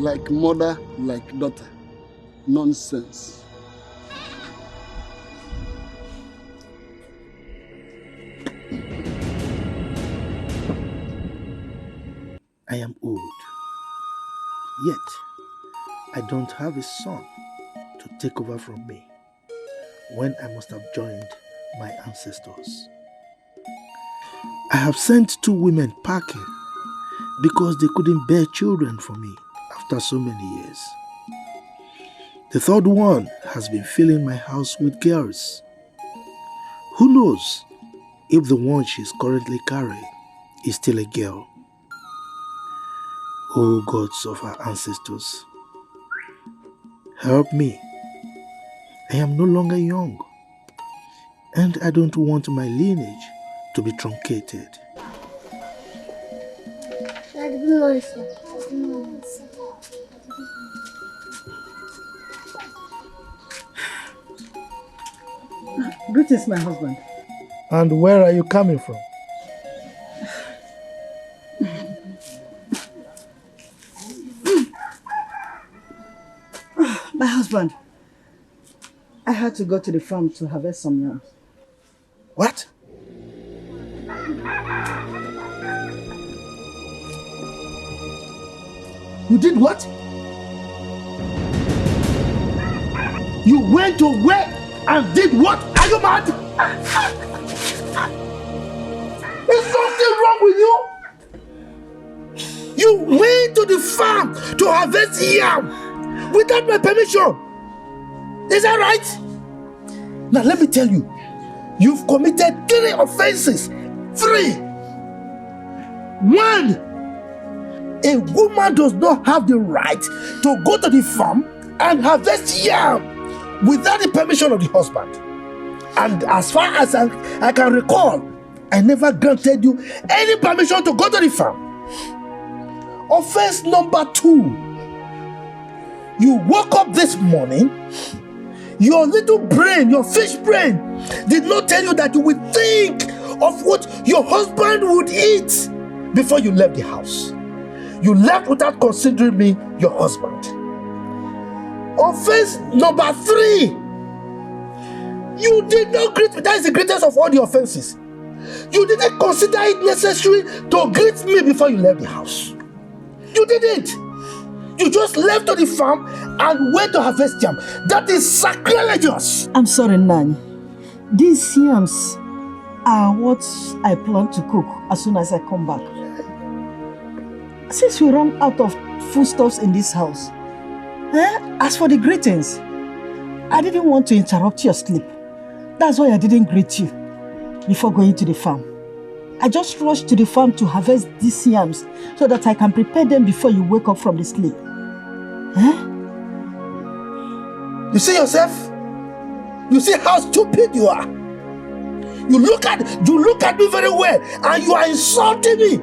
like mother, like daughter. Nonsense. I am old, yet I don't have a son to take over from me when I must have joined my ancestors. I have sent 2 women packing because they couldn't bear children for me after so many years. The 3rd one has been filling my house with girls. Who knows if the one she's currently carrying is still a girl? O gods of our ancestors, help me. I am no longer young, and I don't want my lineage to be truncated. Greetings, my husband. And where are you coming from? My husband, I had to go to the farm to harvest some yams. What? You did what? You went to where and did what? Are you mad? Is something wrong with you? You went to the farm to harvest yam without my permission. Is that right? Now let me tell you, you've committed 3 offenses. 3. 1, a woman does not have the right to go to the farm and harvest yam without the permission of the husband. And as far as I can recall, I never granted you any permission to go to the farm. Offense number 2, you woke up this morning, your little brain, your fish brain, did not tell you that you would think of what your husband would eat before you left the house. You left without considering me your husband. Offense number 3, you did not greet me. That is the greatest of all the offenses. You didn't consider it necessary to greet me before you left the house. You didn't. You just left to the farm and went to harvest yam. That is sacrilegious. I'm sorry, Nani. These yams are what I plan to cook as soon as I come back. Since we run out of foodstuffs in this house, as for the greetings, I didn't want to interrupt your sleep. That's why I didn't greet you before going to the farm. I just rushed to the farm to harvest these yams so that I can prepare them before you wake up from the sleep. You see yourself? You see how stupid you are? You look at me very well and you are insulting me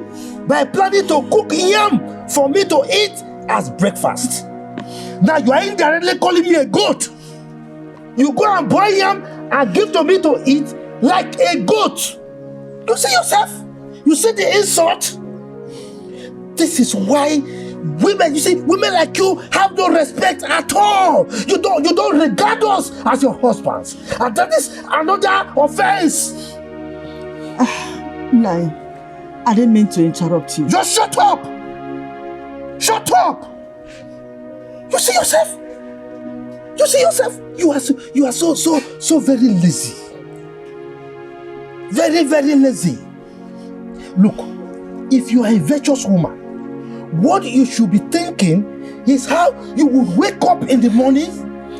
by planning to cook yam for me to eat as breakfast. Now you are indirectly calling me a goat. You go and boil yam and give to me to eat like a goat. You see yourself? You see the insult? This is why women, you see, women like you have no respect at all. You don't regard us as your husbands. And that is another offense. Nai, I didn't mean to interrupt you. Just shut up! Shut up! You see yourself? You see yourself? You are so very lazy. Very, very lazy. Look, if you are a virtuous woman, what you should be thinking is how you would wake up in the morning.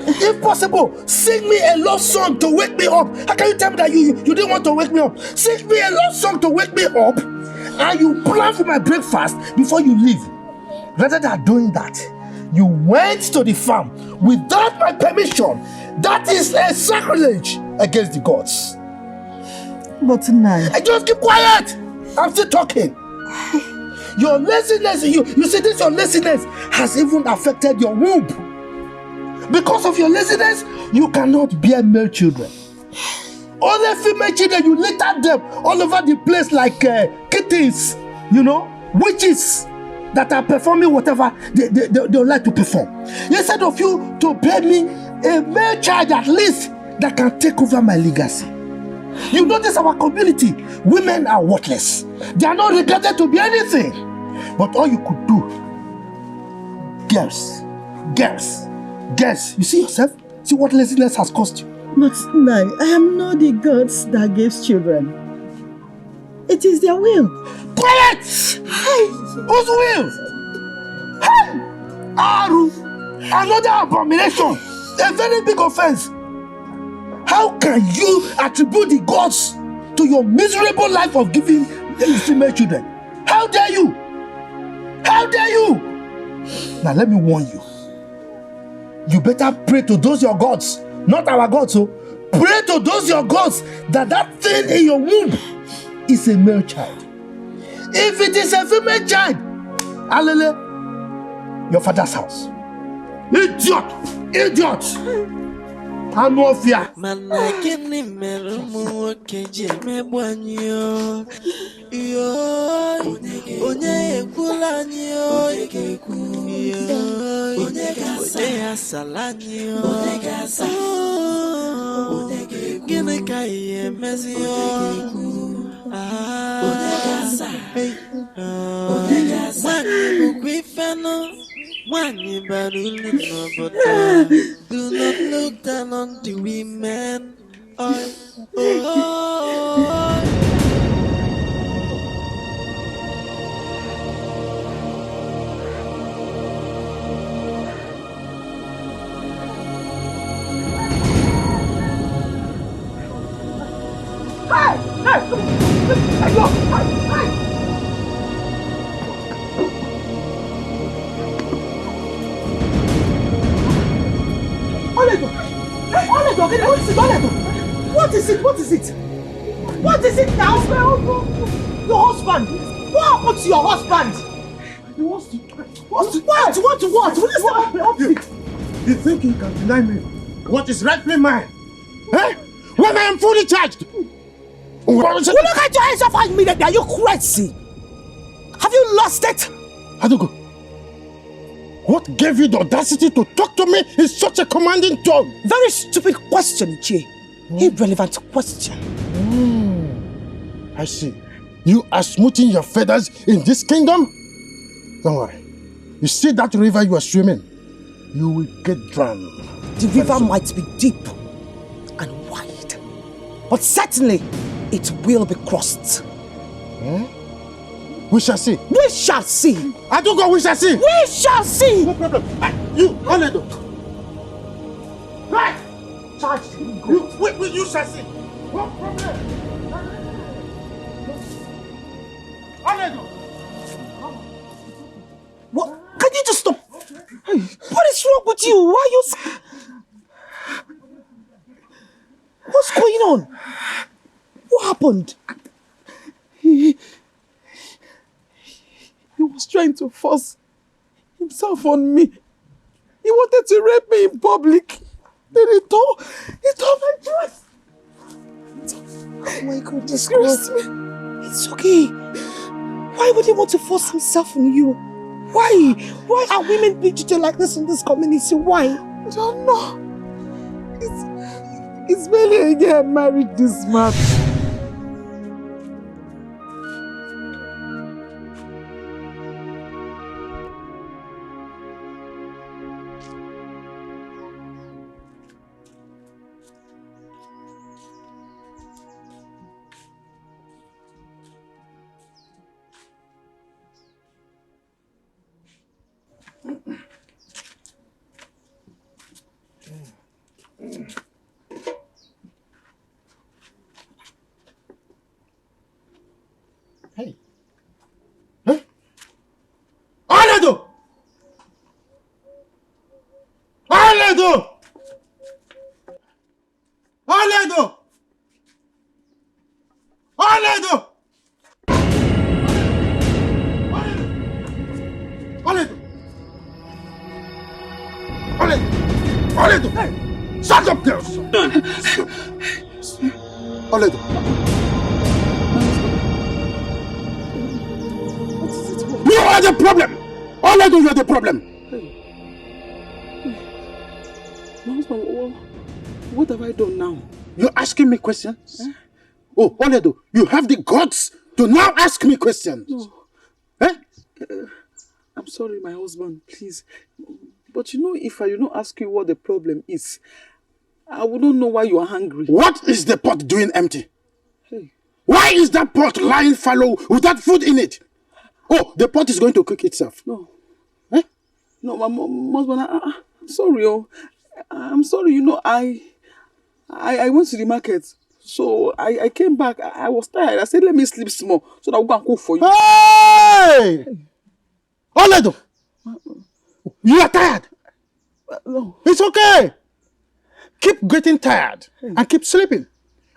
If possible, sing me a love song to wake me up. How can you tell me that you didn't want to wake me up? Sing me a love song to wake me up, and you plan for my breakfast before you leave. Rather than doing that, you went to the farm without my permission. That is a sacrilege against the gods. But Nai, I just keep quiet. I'm still talking. Your laziness, you see this, your laziness has even affected your womb. Because of your laziness, you cannot bear male children. Only female children, you litter them all over the place like kittens, witches. that are performing whatever they would like to perform. Instead of you to pay me a male child at least that can take over my legacy. You notice our community, women are worthless. They are not regarded to be anything. But all you could do, girls, you see yourself? See what laziness has cost you? But Nai, I am not the gods that gives children. It is their will. Quiet! Hey! Whose will? Hey! Aru! Another abomination! A very big offense! How can you attribute the gods to your miserable life of giving female children? How dare you? How dare you? Now let me warn you. You better pray to those your gods, not our gods. So pray to those your gods that thing in your womb is a male child. If it is a female child, alele, your father's house. Idiot! I'm no fear. Man, I can't remember keje me banyo. Yo, onye kulanyo, yo, onye salanyo, gene kaye mezio. Man, we fano. Wani baruli no bota. Do not look down on the women. What is it now? Your husband. What happened to your husband? He wants to. What? You think he can deny me what is rightfully mine? Eh? When I am fully charged? Look at your eyes off immediately. Are you crazy? Have you lost it? Adugo, what gave you the audacity to talk to me in such a commanding tone? Very stupid question, Che. Irrelevant question. I see. You are smoothing your feathers in this kingdom? Don't worry. You see that river you are swimming? You will get drowned. The river might be deep and wide, but certainly it will be crossed. We shall see. We shall see. Adugo, we shall see. We shall see. No problem. You, Oledo. Right. Charge. You shall see. No problem. Oledo. What? Can you just stop? What is wrong with you? Why are you... What's going on? What happened? He was trying to force himself on me. He wanted to rape me in public. Then he tore my dress. Oh my God, Disgraced me. It's okay. Why would he want to force himself on you? Why? Why are women being treated like this in this community? Why? I don't know. It's barely a year I married this man. Hey. Huh? Oledo! Oledo! Oledo! Oledo! Oledo! Oledo! Hey! Shut up, girls! Oledo! You are the problem! Oledo, you're the problem. My husband, what have I done now? You're asking me questions? Oh, Oledo, you have the guts to now ask me questions. No. I'm sorry, my husband, please. But if I do not ask you what the problem is, I wouldn't know why you are hungry. What is the pot doing empty? Hey. Why is that pot lying fallow without food in it? Oh, the pot is going to cook itself. No. No, my husband, I'm sorry. I'm sorry, I went to the market. So I came back. I was tired. I said, let me sleep small so that I'll go and cook for you. Hey! Oledo! You are tired. No. It's okay. Keep getting tired and keep sleeping.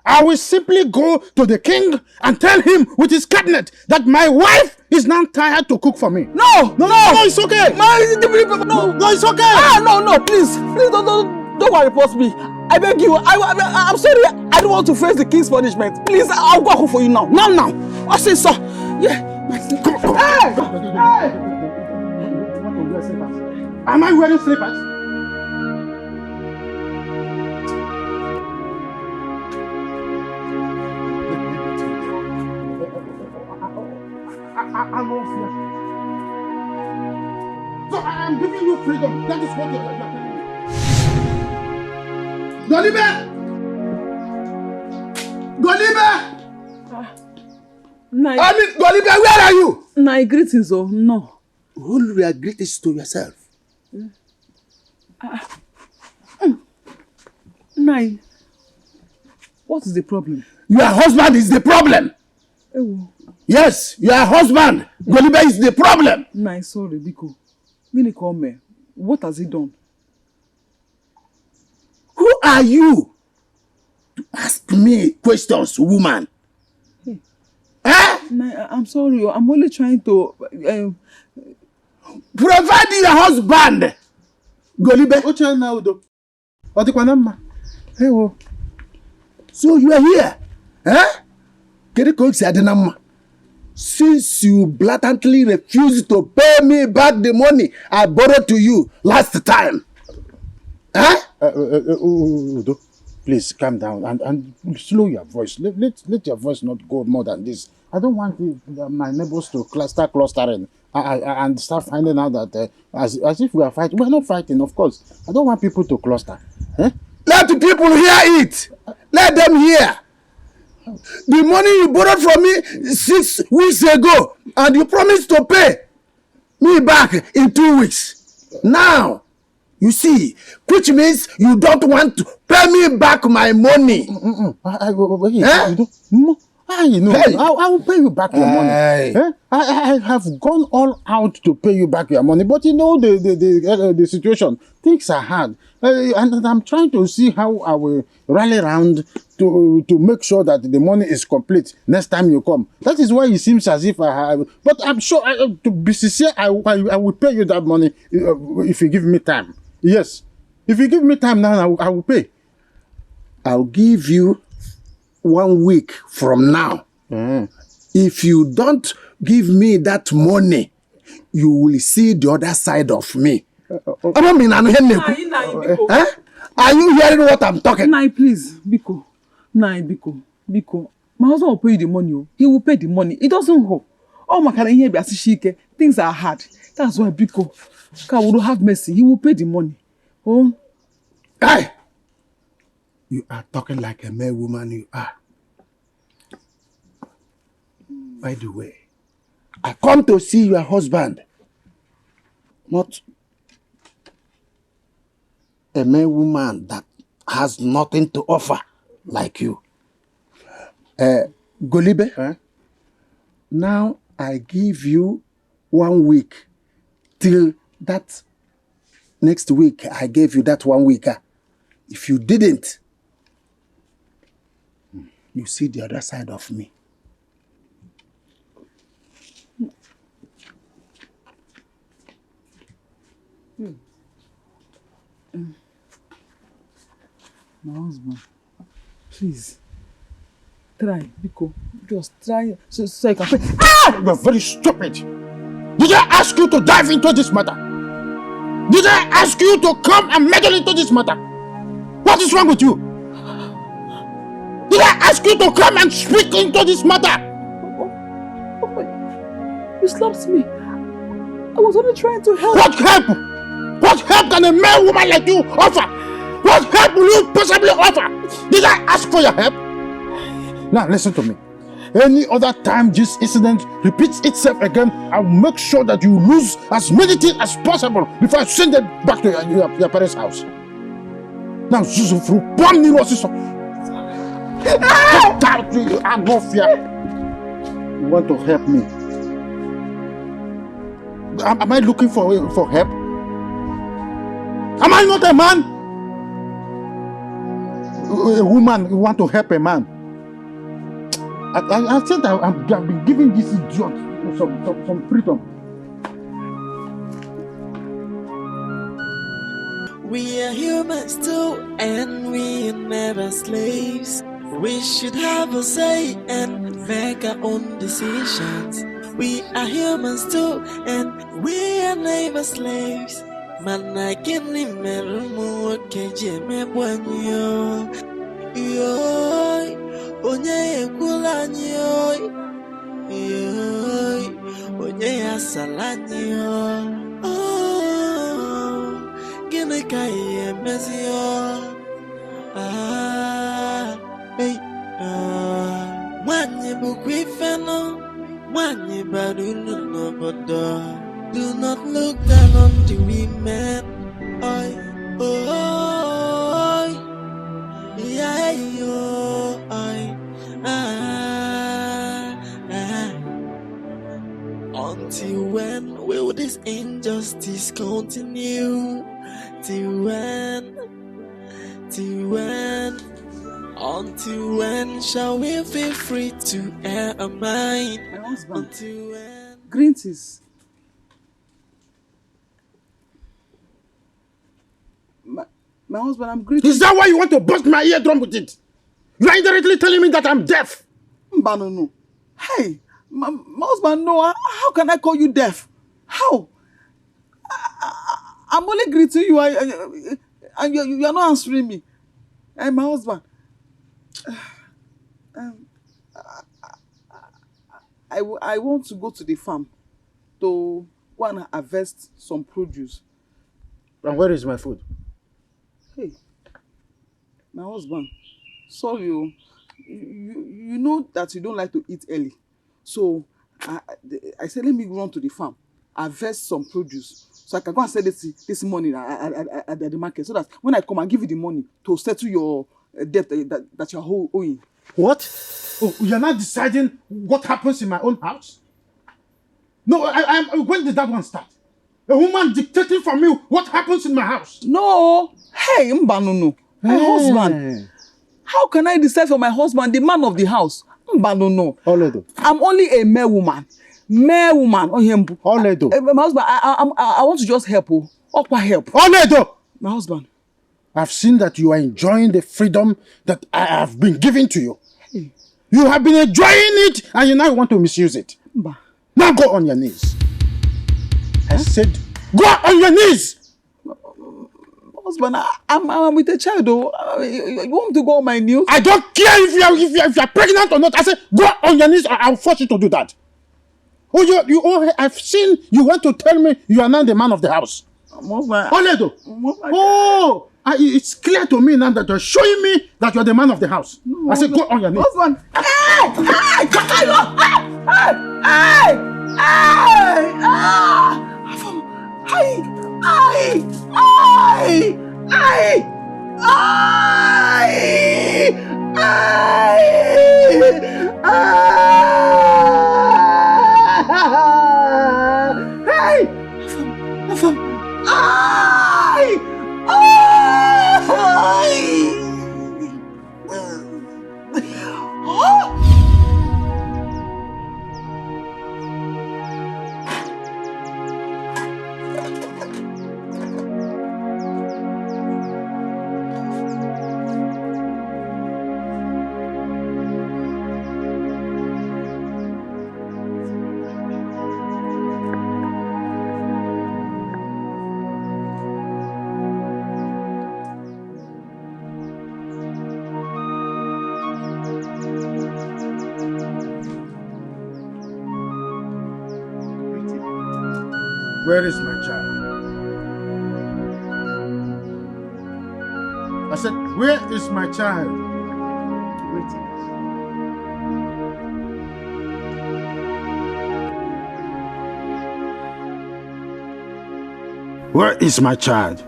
I will simply go to the king and tell him with his cabinet that my wife is now tired to cook for me. No, it's okay. No, it's okay. No, please don't worry, post me. I beg you. I'm sorry. I don't want to face the king's punishment. Please, I'll go for you now. Now. I say so. Yeah. Come. Hey! Am I wearing slippers? I'm off here. So I'm giving you freedom. That is what you're telling me. Golibe, where are you? My greetings, no. Hold your greetings to yourself. Nai, what is the problem? Your husband is the problem. Yes, your husband, Golibe, is the problem. Nai, sorry, Biko. Mini come me. What has he done? Who are you to ask me questions, woman? Nai, I'm sorry. I'm only trying to provide your husband. Golibe. So you are here. Since you blatantly refused to pay me back the money I borrowed to you last time. Please calm down and slow your voice. Let your voice not go more than this. I don't want my neighbors to clustering and start finding out that as if we are fighting. We're not fighting, of course. I don't want people to cluster. Let the people hear it. Let them hear. The money you borrowed from me 6 weeks ago, and you promised to pay me back in 2 weeks. Now, you see, which means you don't want to pay me back my money. I will pay you back your money. I have gone all out to pay you back your money, but the situation. Things are hard, and I'm trying to see how I will rally around to make sure that the money is complete next time you come. That is why it seems as if I have. But I'm sure, to be sincere, I will pay you that money if you give me time. Yes, if you give me time now, I will pay. I'll give you 1 week from now. If you don't give me that money, you will see the other side of me. Are you hearing what I'm talking? Nai, please, Biko. Nai, Biko. My husband will pay you the money. He will pay the money. It doesn't go. Oh, my God, things are hard. That's why Biko will have mercy. He will pay the money. Oh. Hey! You are talking like a mere woman, you are. By the way, I come to see your husband, not a mere woman that has nothing to offer like you. Golibe, now I give you 1 week till that next week I gave you that 1 week. If you didn't, you see the other side of me. My husband, please, try, Biko. Just try so I can pay. You're very stupid. Did I ask you to dive into this matter? Did I ask you to come and meddle into this matter? What is wrong with you? Did I ask you to come and speak into this matter? You slapped me. I was only trying to help. What help? What help can a male woman like you offer? What help will you possibly offer? Did I ask for your help? Now listen to me. Any other time this incident repeats itself again, I will make sure that you lose as many things as possible before I send them back to your parents' house. Now, Yusuf, bomb me, get out! You are no fear. You want to help me? Am I looking for help? Am I not a man? A woman, you want to help a man? I said I've been giving this idiot some freedom. We are humans too, and we are never slaves. We should have a say and make our own decisions. We are humans too, and we are never slaves. Manakini merumu keje mebwanyo. Yoy, onye ekulanyo. Yoy, onye asalanyo. Gini kaya mezio. Mwanyi bukwifeno. Mwanyi badulu no bodo. Do not look down on the women. Oi, oi, yeah, yo, oi, Until when will this injustice continue? Till when? Till when? Until when shall we feel free to air our mind? My husband. Until when? Greetings. My husband, I'm greeting. Is that why you want to bust my eardrum with it? You are indirectly telling me that I'm deaf. No. Hey, my husband, no. How can I call you deaf? How? I'm only greeting you, and you are not answering me. Hey, my husband. I want to go to the farm to go and harvest some produce. And where is my food? Hey, my husband, sorry, you know that you don't like to eat early. So I said, let me run to the farm, harvest some produce, so I can go and sell this money at the market, so that when I come and give you the money to settle your debt that you're owing. What? Oh, you're not deciding what happens in my own house? No, when did that one start? A woman dictating for me what happens in my house? No. Hey, Mbanono. My husband. How can I decide for my husband, the man of the house? Mbanono. Oledo. I'm only a mere woman. Oledo. My husband, I want to just help. Help. Oledo. My husband. I've seen that you are enjoying the freedom that I have been giving to you. Hey. You have been enjoying it and you now want to misuse it. Now go on your knees. I said, go on your knees! Husband, I'm with a child though. You want me to go on my knees? I don't care if you're pregnant or not. I said, go on your knees or I'll force you to do that. I've seen you want to tell me you are now the man of the house. Oledo. It's clear to me now that you're showing me that you're the man of the house. No, I said, go on your knees. Husband. Where is my child? I said, where is my child? Where is my child?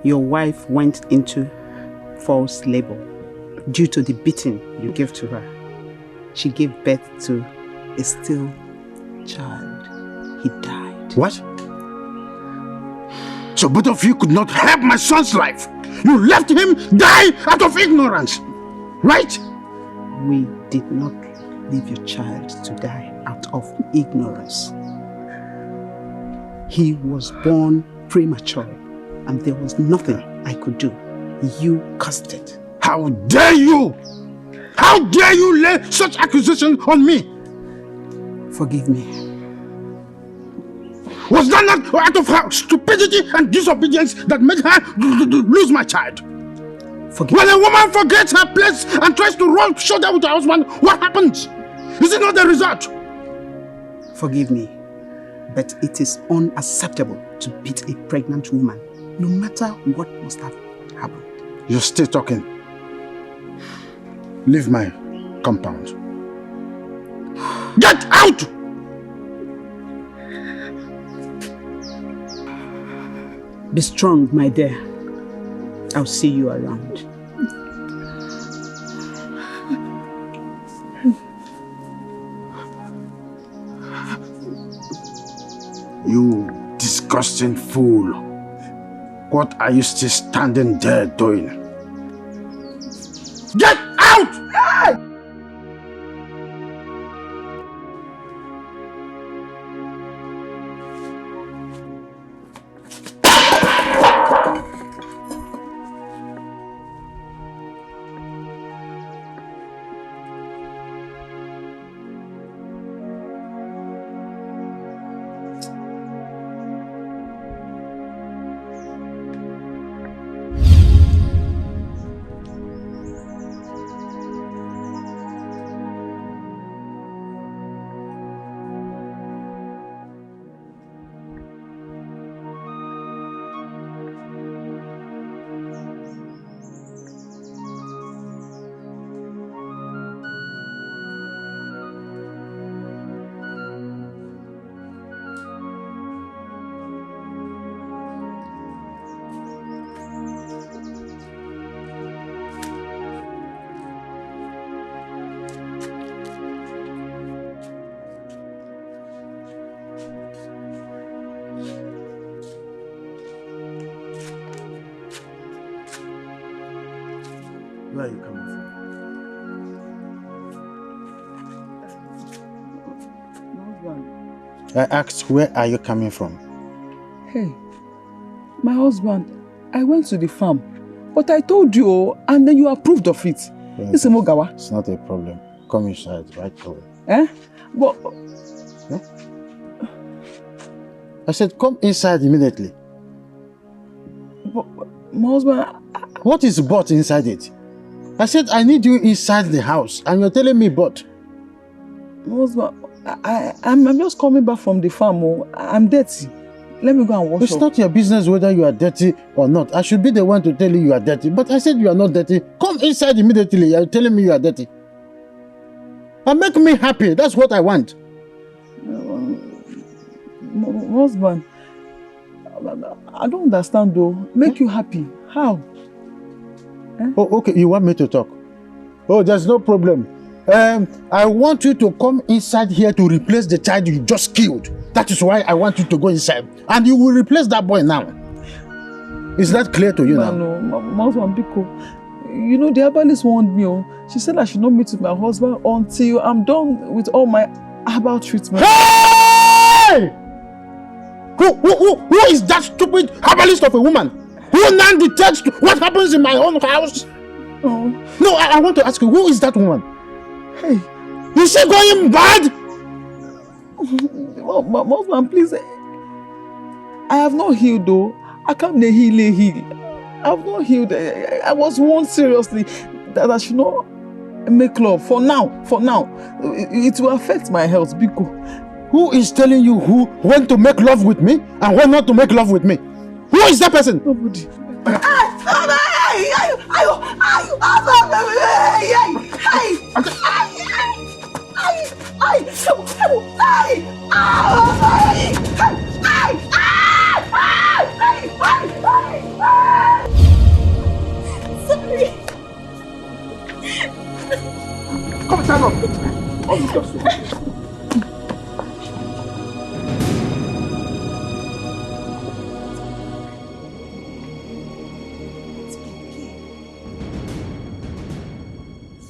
Your wife went into false labor due to the beating you gave to her. She gave birth to a still child. He died. What? So both of you could not help my son's life. You left him die out of ignorance, right? We did not leave your child to die out of ignorance. He was born premature, and there was nothing I could do. You caused it. How dare you? How dare you lay such accusation on me? Forgive me. Was that not out of her stupidity and disobedience that made her lose my child? Forgive When a woman forgets her place and tries to rub shoulder with her husband, what happens? Is it not the result? Forgive me, but it is unacceptable to beat a pregnant woman, no matter what must have happened. You're still talking. Leave my compound. Get out! Be strong, my dear. I'll see you around. You disgusting fool. What are you still standing there doing? Get out! Hey! Where are you coming from? I asked, where are you coming from? Hey, my husband, I went to the farm, but I told you, and then you approved of it. It's a Mogawa. It's not a problem. Come inside right away. Eh? But... Eh? I said, come inside immediately. But my husband... What is but inside it? I said, I need you inside the house, and you're telling me but. My husband, I'm just coming back from the farm. Oh. I'm dirty. Let me go and wash It's up. not your business whether you are dirty or not. I should be the one to tell you are dirty. But I said you are not dirty. Come inside immediately. You're telling me you are dirty. And make me happy. That's what I want. My husband, I don't understand though. Make you happy. How? Eh? Oh, okay. You want me to talk? Oh, there's no problem. I want you to come inside here to replace the child you just killed. That is why I want you to go inside. And you will replace that boy now. Is that clear to you now? No, my husband, Biko. You know, the herbalist warned me. Oh. She said I should not meet with my husband until I'm done with all my herbal treatment. Hey! Who is that stupid herbalist of a woman? Who now detects what happens in my own house? Oh. No, I want to ask you, who is that woman? Hey. Is she going bad? Oh, my husband, please. I have not healed though. I can't heal. I have not healed. I was warned seriously that I should not make love for now. It will affect my health, Biko. Who is telling you when to make love with me and when not to make love with me? Who is that person? Nobody. Sorry. Come stand up.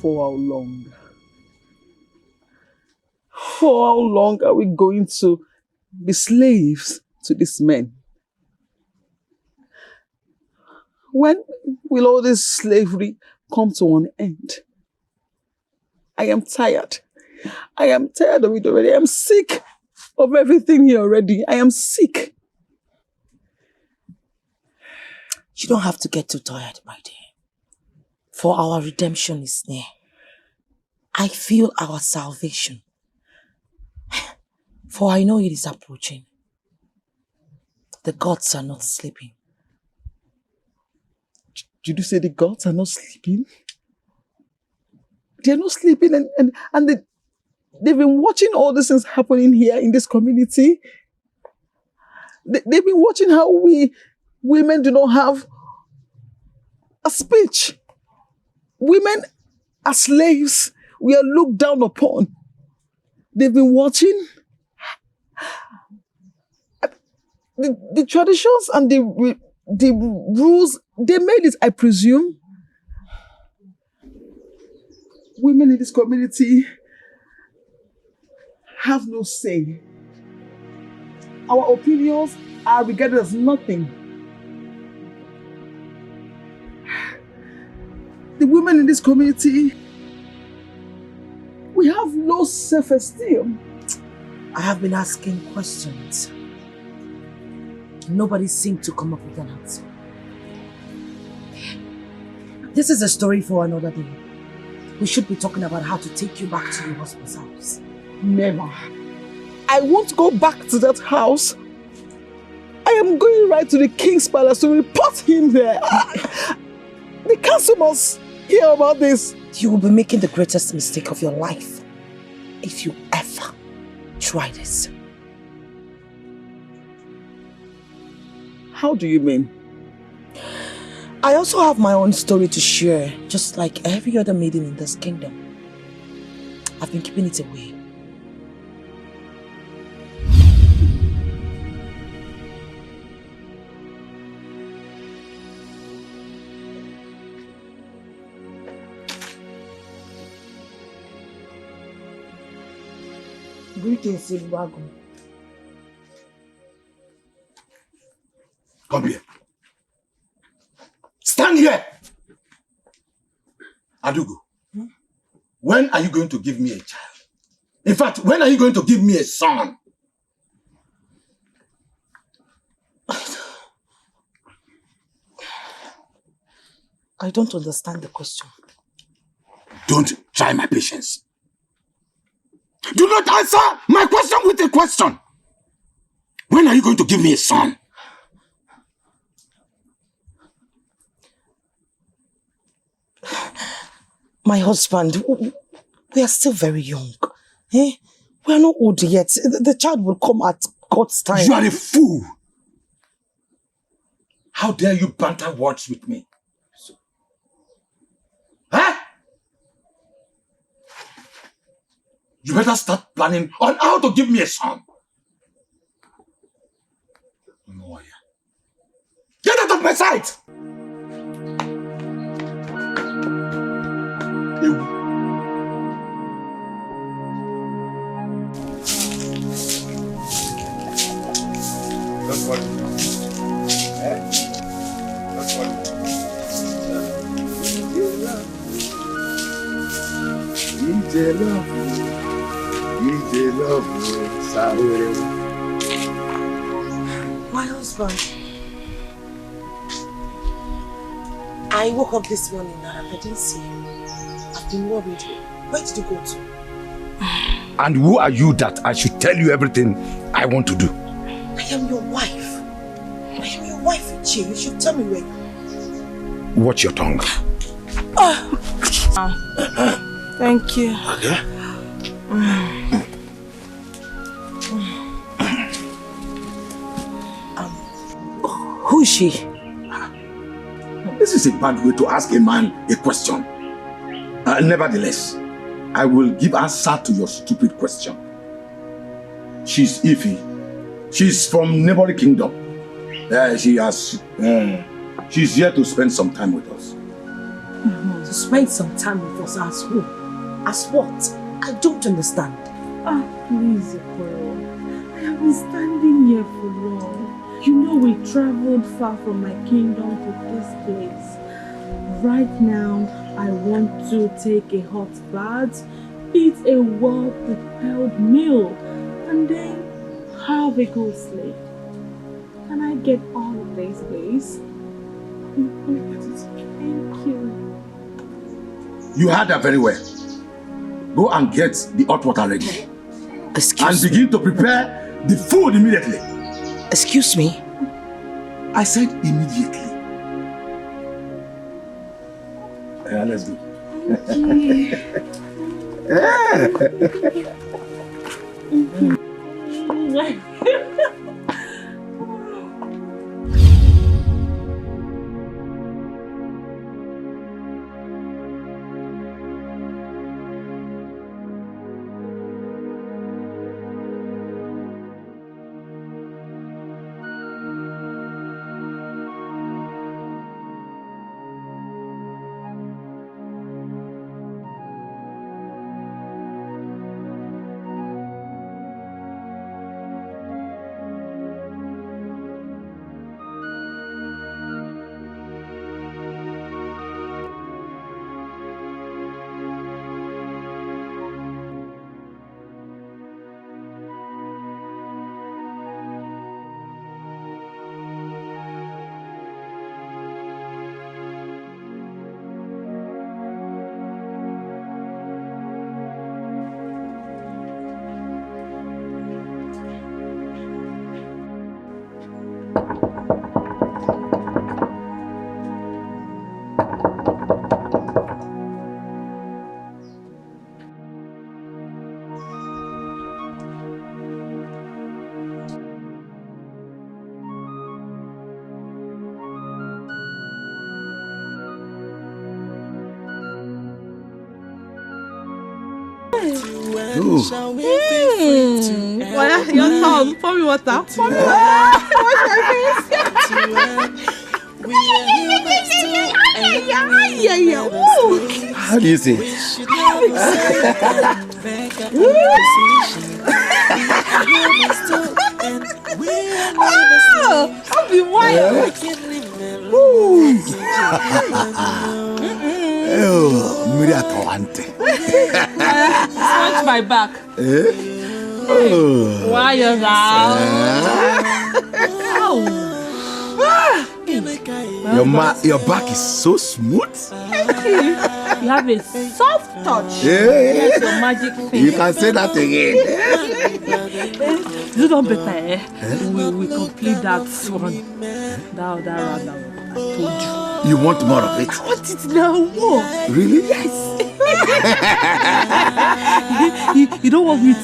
For how long? For how long are we going to be slaves to these men? When will all this slavery come to an end? I am tired. I am tired of it already. I am sick of everything here already. I am sick. You don't have to get too tired, my dear. For our redemption is near. I feel our salvation. For I know it is approaching. The gods are not sleeping. Did you say the gods are not sleeping? They are not sleeping and they've been watching all these things happening here in this community. They've been watching how we women do not have a speech. Women are slaves. We are looked down upon. They've been watching the traditions and the rules. They made it, I presume. Women in this community have no say. Our opinions are regarded as nothing. The women in this community, we have no self-esteem. I have been asking questions. Nobody seemed to come up with an answer. This is a story for another day. We should be talking about how to take you back to your husband's house. Never. I won't go back to that house. I am going right to the king's palace to report him there. The council must hear about this. You will be making the greatest mistake of your life if you ever try this. How do you mean? I also have my own story to share, just like every other maiden in this kingdom. I've been keeping it away. Greetings, Silvago. Come here. Stand here! Adugo, when are you going to give me a child? In fact, when are you going to give me a son? I don't understand the question. Don't try my patience. Do not answer my question with a question. When are you going to give me a son? My husband, we are still very young. Eh? We are not old yet. The child will come at God's time. You are a fool. How dare you banter words with me? Huh? You better start planning on how to give me a son. Get out of my sight! That's what. That's what. My husband. I woke up this morning and I didn't see you. I've been worried. Where did you go to? And who are you that I should tell you everything I want to do? I am your wife. I am your wife, Ichie. You should tell me where. Watch your tongue. Thank you. Okay. Who is she? This is a bad way to ask a man a question. Nevertheless, I will give answer to your stupid question. She's Ify. She's from neighboring kingdom. She's here to spend some time with us. To spend some time with us as who? As what? I don't understand. Please, Okoro. I have been standing here for long. You know we traveled far from my kingdom to this place. Right now, I want to take a hot bath, eat a well-prepared meal, and then have a good sleep. Can I get all of these, please? Thank you. You heard that very well. Go and get the hot water ready. Excuse me. Begin to prepare the food immediately. Excuse me? I said immediately. Let's go. Well, your tongue. Pour me water. Pour me water. Wash my face. How do you say it? I'll be wild. Scratch my back. Why you now? Your back is so smooth. You have a soft touch. Yes, your magic thing. You can say that again. You don't better. We complete that one. That round I told you. You want more of it? I want it now more. Really? Yes. you don't want me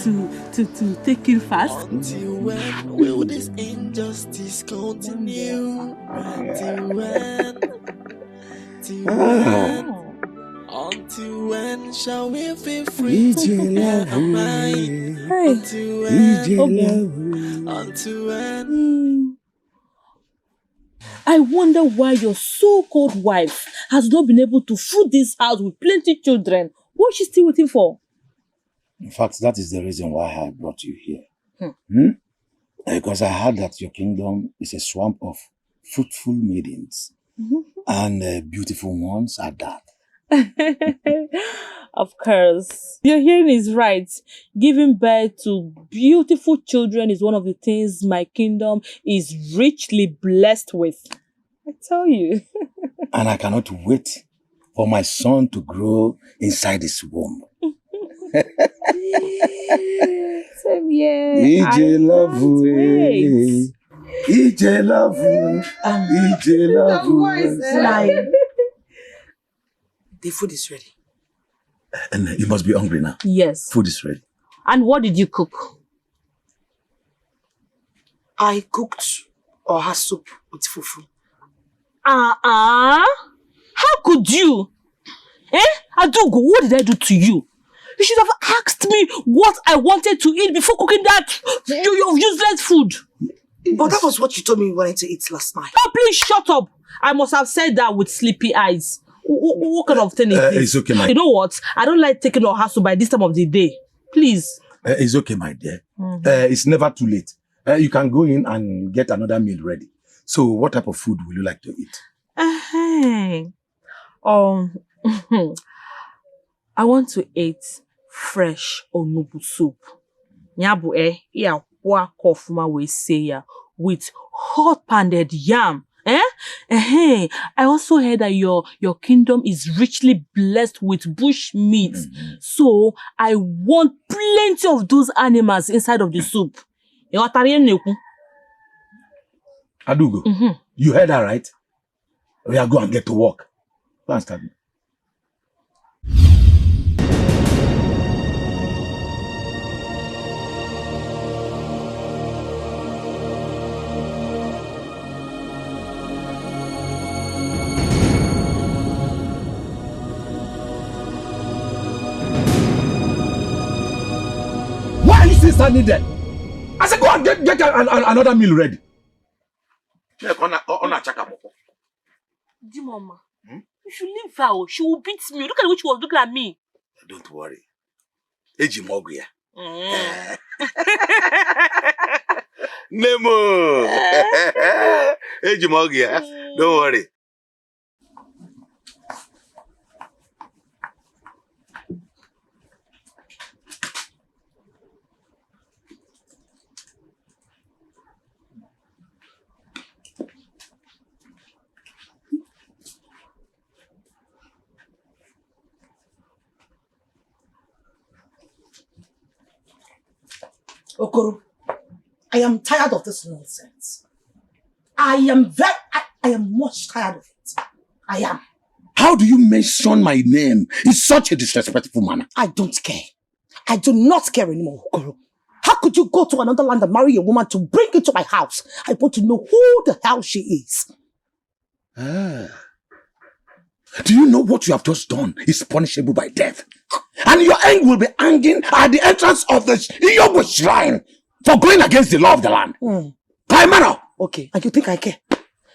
to take it fast? Until when will this injustice continue? Until when? Until when shall we feel free to have a mind? Until when? I wonder why your so-called wife has not been able to food this house with plenty children. What is she still waiting for? In fact, that is the reason why I brought you here. Because I heard that your kingdom is a swamp of fruitful maidens. And beautiful ones at that. Of course. Your hearing is right. Giving birth to beautiful children is one of the things my kingdom is richly blessed with. I tell you. And I cannot wait for my son to grow inside his womb. Same here. EJ love way. EJ love. EJ love. The food is ready. And you must be hungry now. Yes. Food is ready. And what did you cook? I cooked oha soup with fufu. How could you? Adugo, what did I do to you? You should have asked me what I wanted to eat before cooking that your useless food. But that was what you told me you wanted to eat last night. Oh, please shut up. I must have said that with sleepy eyes. What kind of thing is this? It's okay, my You know what? I don't like taking oha soup by this time of the day. Please. It's okay, my dear. It's never too late. You can go in and get another meal ready. So what type of food will you like to eat? I want to eat fresh onubu soup. Nyabu ya kwa kofuma we say ya with hot pounded yam. I also heard that your kingdom is richly blessed with bush meat. So I want plenty of those animals inside of the soup. Adugo, you heard that right? We are going to get to work. Go and start. Why are you still standing there? I said, go and get another meal ready. Mama, you should leave her. She will beat me. Look at the way she was looking at me. Don't worry. Eji Moguya. Nemo. Eji Moguya. Don't worry. Okoro, I am tired of this nonsense. I am much tired of it. I am. How do you mention my name in such a disrespectful manner? I don't care. I do not care anymore, Okoro. How could you go to another land and marry a woman to bring into my house? I want to know who the hell she is. Do you know what you have just done is punishable by death? And your end will be hanging at the entrance of the Yobo shrine for going against the law of the land. Okay, and you think I care?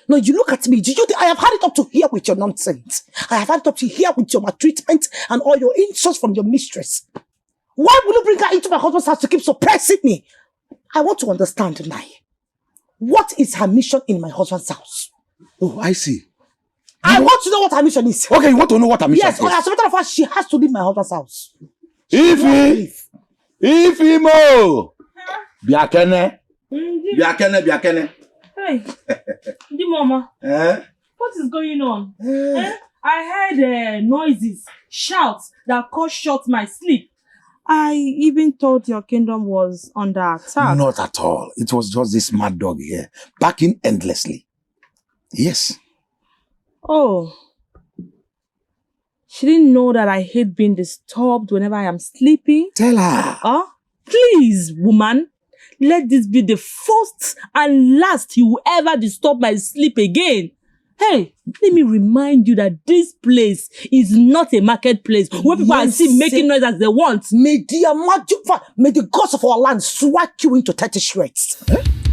No, you look at me. Do you think I have had it up to here with your nonsense? I have had it up to here with your maltreatment and all your insults from your mistress. Why will you bring her into my husband's house to keep suppressing me? I want to understand, Nai. What is her mission in my husband's house? Oh, I see. I want to know what her mission is. Okay, you want to know what her mission is? Yes, as a matter of fact, she has to leave my husband's house. Ify mo! Biakene. Biakene. Hey, Mama. What is going on? I heard noises, shouts that cut short my sleep. I even thought your kingdom was under attack. Not at all. It was just this mad dog here, barking endlessly. Yes. Oh. She didn't know that I hate being disturbed whenever I am sleeping. Tell her. Please, woman. Let this be the first and last you will ever disturb my sleep again. Hey, let me remind you that this place is not a marketplace where people are seen making noise as they want. May the gods of our land strike you into 30 shreds.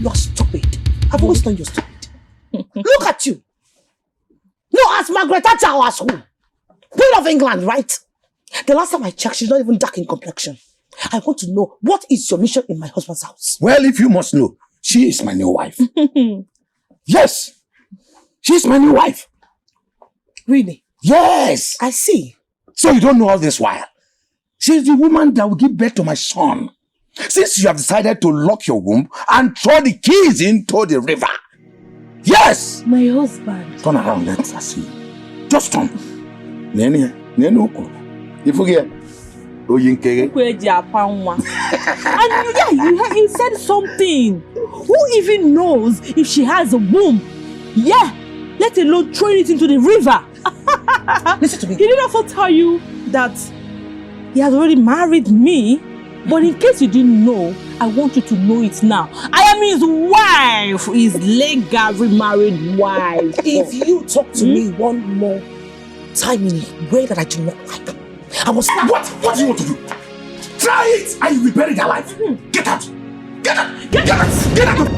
You're stupid. I've always known you're stupid. Look at you. No, as Margaret Thatcher was who? Queen of England, right? The last time I checked, she's not even dark in complexion. I want to know, what is your mission in my husband's house? Well, if you must know, she is my new wife. Yes. She's my new wife. Really? Yes. I see. So you don't know all this while. She's the woman that will give birth to my son. Since you have decided to lock your womb and throw the keys into the river. Yes. My husband. Turn around, let's see. Just turn. Nene, Oku. If you get And you said something. Who even knows if she has a womb? Yeah, let alone throw it into the river. Listen to me. He did also tell you that he has already married me, but in case you didn't know, I want you to know it now. I am his wife, his legally married wife. If you talk to me one more time in a way that I do not like, I will stop. What do you want to do? Try it and you will be buried alive. Get out! Get out! Get out! Get out!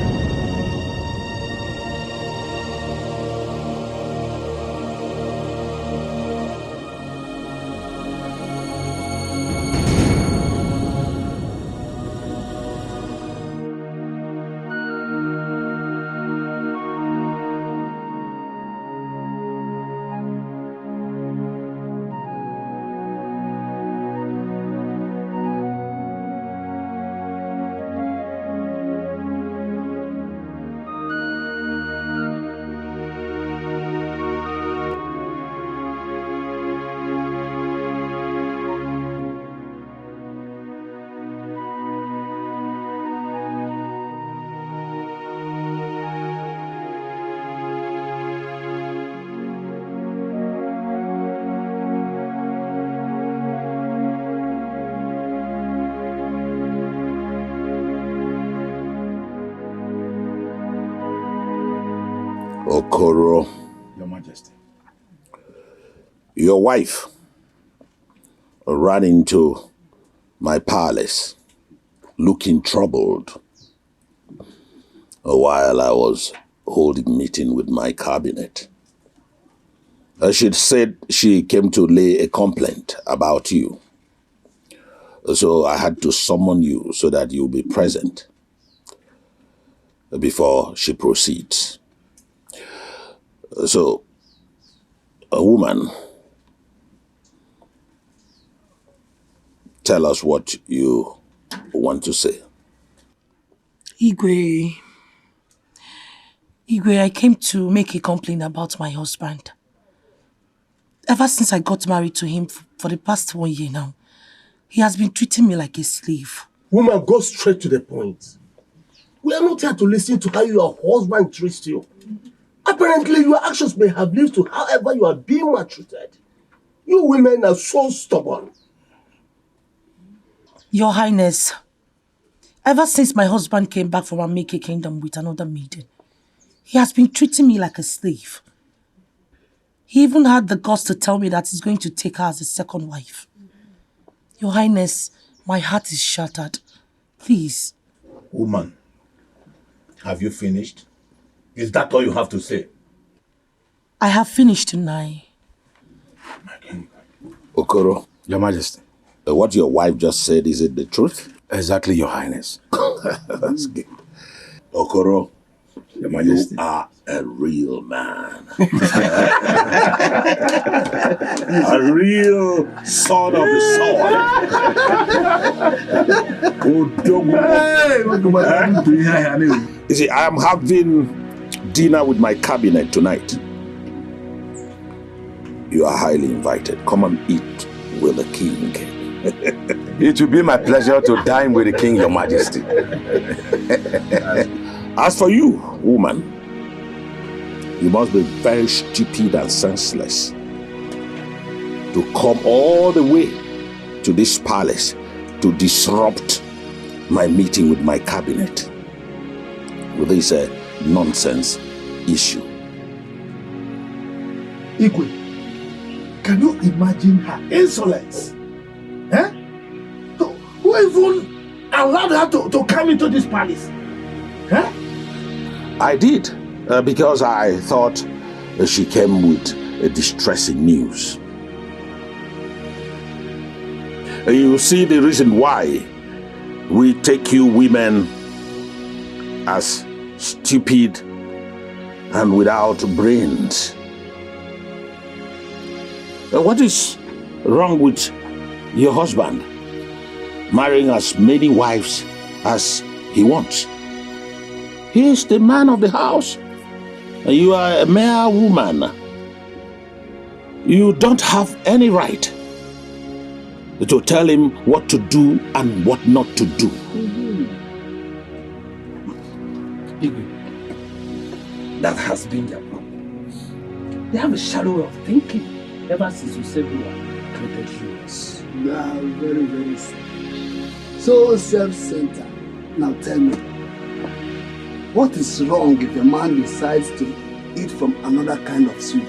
Okoro, Your Majesty. your wife ran into my palace looking troubled while I was holding meeting with my cabinet. She said she came to lay a complaint about you. So I had to summon you so that you'll be present before she proceeds. So, a woman, tell us what you want to say. Igwe, I came to make a complaint about my husband. Ever since I got married to him for the past 1 year now, he has been treating me like a slave. Woman, go straight to the point. We are not here to listen to how your husband treats you. Apparently, your actions may have led to however you are being maltreated. You women are so stubborn. Your Highness, ever since my husband came back from Amike Kingdom with another maiden, he has been treating me like a slave. He even had the guts to tell me that he's going to take her as a second wife. Your Highness, my heart is shattered. Please. Woman, have you finished? Is that all you have to say? I have finished tonight. Okoro, Your Majesty. What your wife just said, is it the truth? Exactly, Your Highness. That's good. Okoro, Your Majesty. you are a real man. A real son of the sword. You see, I am having dinner with my cabinet tonight. You are highly invited. Come and eat with the king. It will be my pleasure to dine with the king, Your Majesty. As for you, woman, you must be very stupid and senseless to come all the way to this palace to disrupt my meeting with my cabinet with this nonsense issue. Igwe, can you imagine her insolence? Eh? Who even allowed her to come into this palace? Eh? I did, because I thought she came with distressing news. You see the reason why we take you women as stupid and without brains. What is wrong with your husband marrying as many wives as he wants? He is the man of the house. You are a mere woman. You don't have any right to tell him what to do and what not to do. That has been their problem. They have a shallow way of thinking ever since you said you are created humans. They are very, very so self-centered. Now tell me, what is wrong if a man decides to eat from another kind of soup?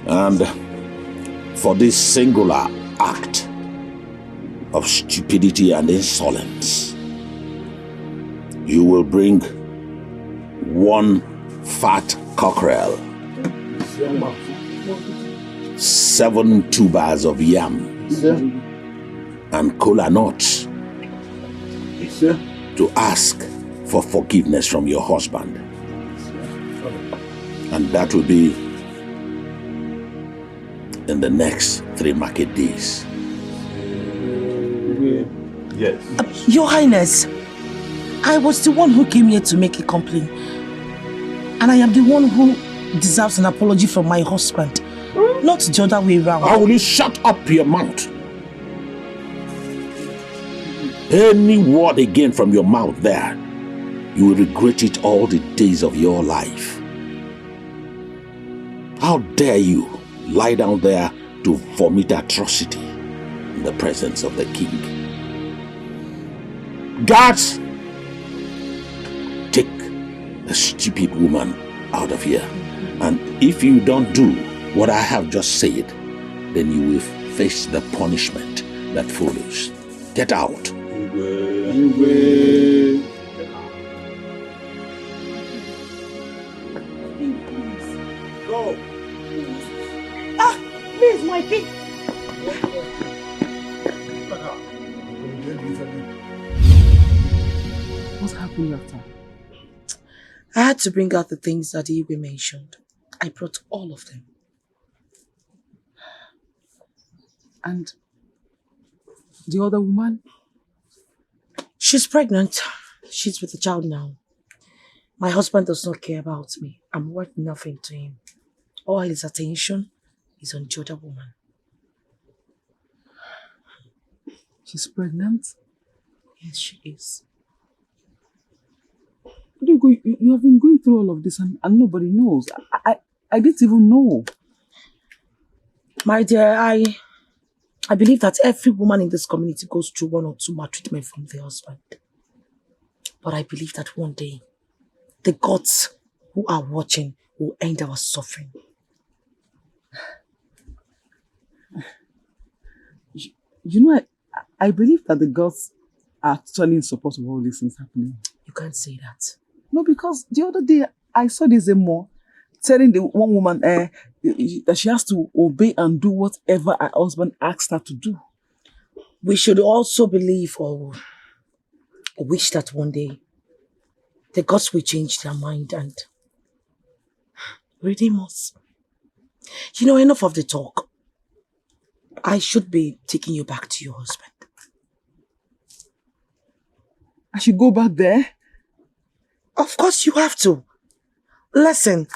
And for this singular act of stupidity and insolence, you will bring one fat cockerel, 7 tubers of yam, and cola nuts to ask for forgiveness from your husband. And that will be in the next 3 market days. Yes. Your Highness, I was the one who came here to make a complaint. And I am the one who deserves an apology from my husband, not the other way around. How will you shut up your mouth? Any word again from your mouth there, you will regret it all the days of your life. How dare you lie down there to vomit atrocity in the presence of the king? Guards, take the stupid woman out of here. And if you don't do what I have just said, then you will face the punishment that follows. Get out. Go. Ah, please, my feet. What's happening after? I had to bring out the things that Igwe mentioned. I brought all of them. And the other woman? She's pregnant. She's with a child now. My husband does not care about me. I'm worth nothing to him. All his attention is on the other woman. She's pregnant? Yes, she is. You have been going through all of this and nobody knows. I didn't even know. My dear, I believe that every woman in this community goes through 1 or 2 maltreatment from their husband. But I believe that one day, the gods who are watching will end our suffering. You know, I believe that the gods are totally in support of all these things happening. You can't say that. No, because the other day I saw this more telling the one woman that she has to obey and do whatever her husband asked her to do. We should also believe or wish that one day the gods will change their mind and redeem us. You know, enough of the talk. I should be taking you back to your husband. I should go back there? Of course you have to. Listen,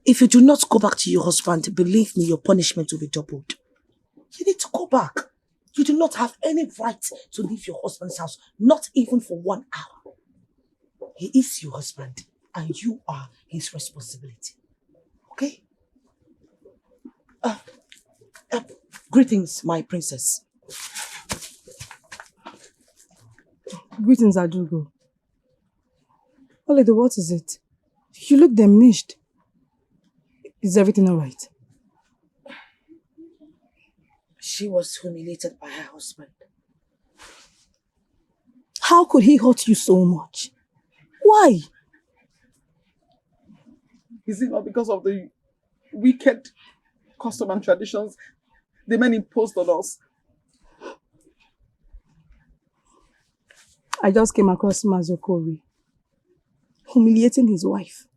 if you do not go back to your husband, believe me, your punishment will be doubled. You need to go back. You do not have any right to leave your husband's house, not even for 1 hour. He is your husband, and you are his responsibility. Okay? Greetings, my princess. Greetings, Adugo. Oledo, what is it? You look diminished. Is everything alright? She was humiliated by her husband. How could he hurt you so much? Why? Is it not because of the wicked custom and traditions the men imposed on us? I just came across Mazokori humiliating his wife.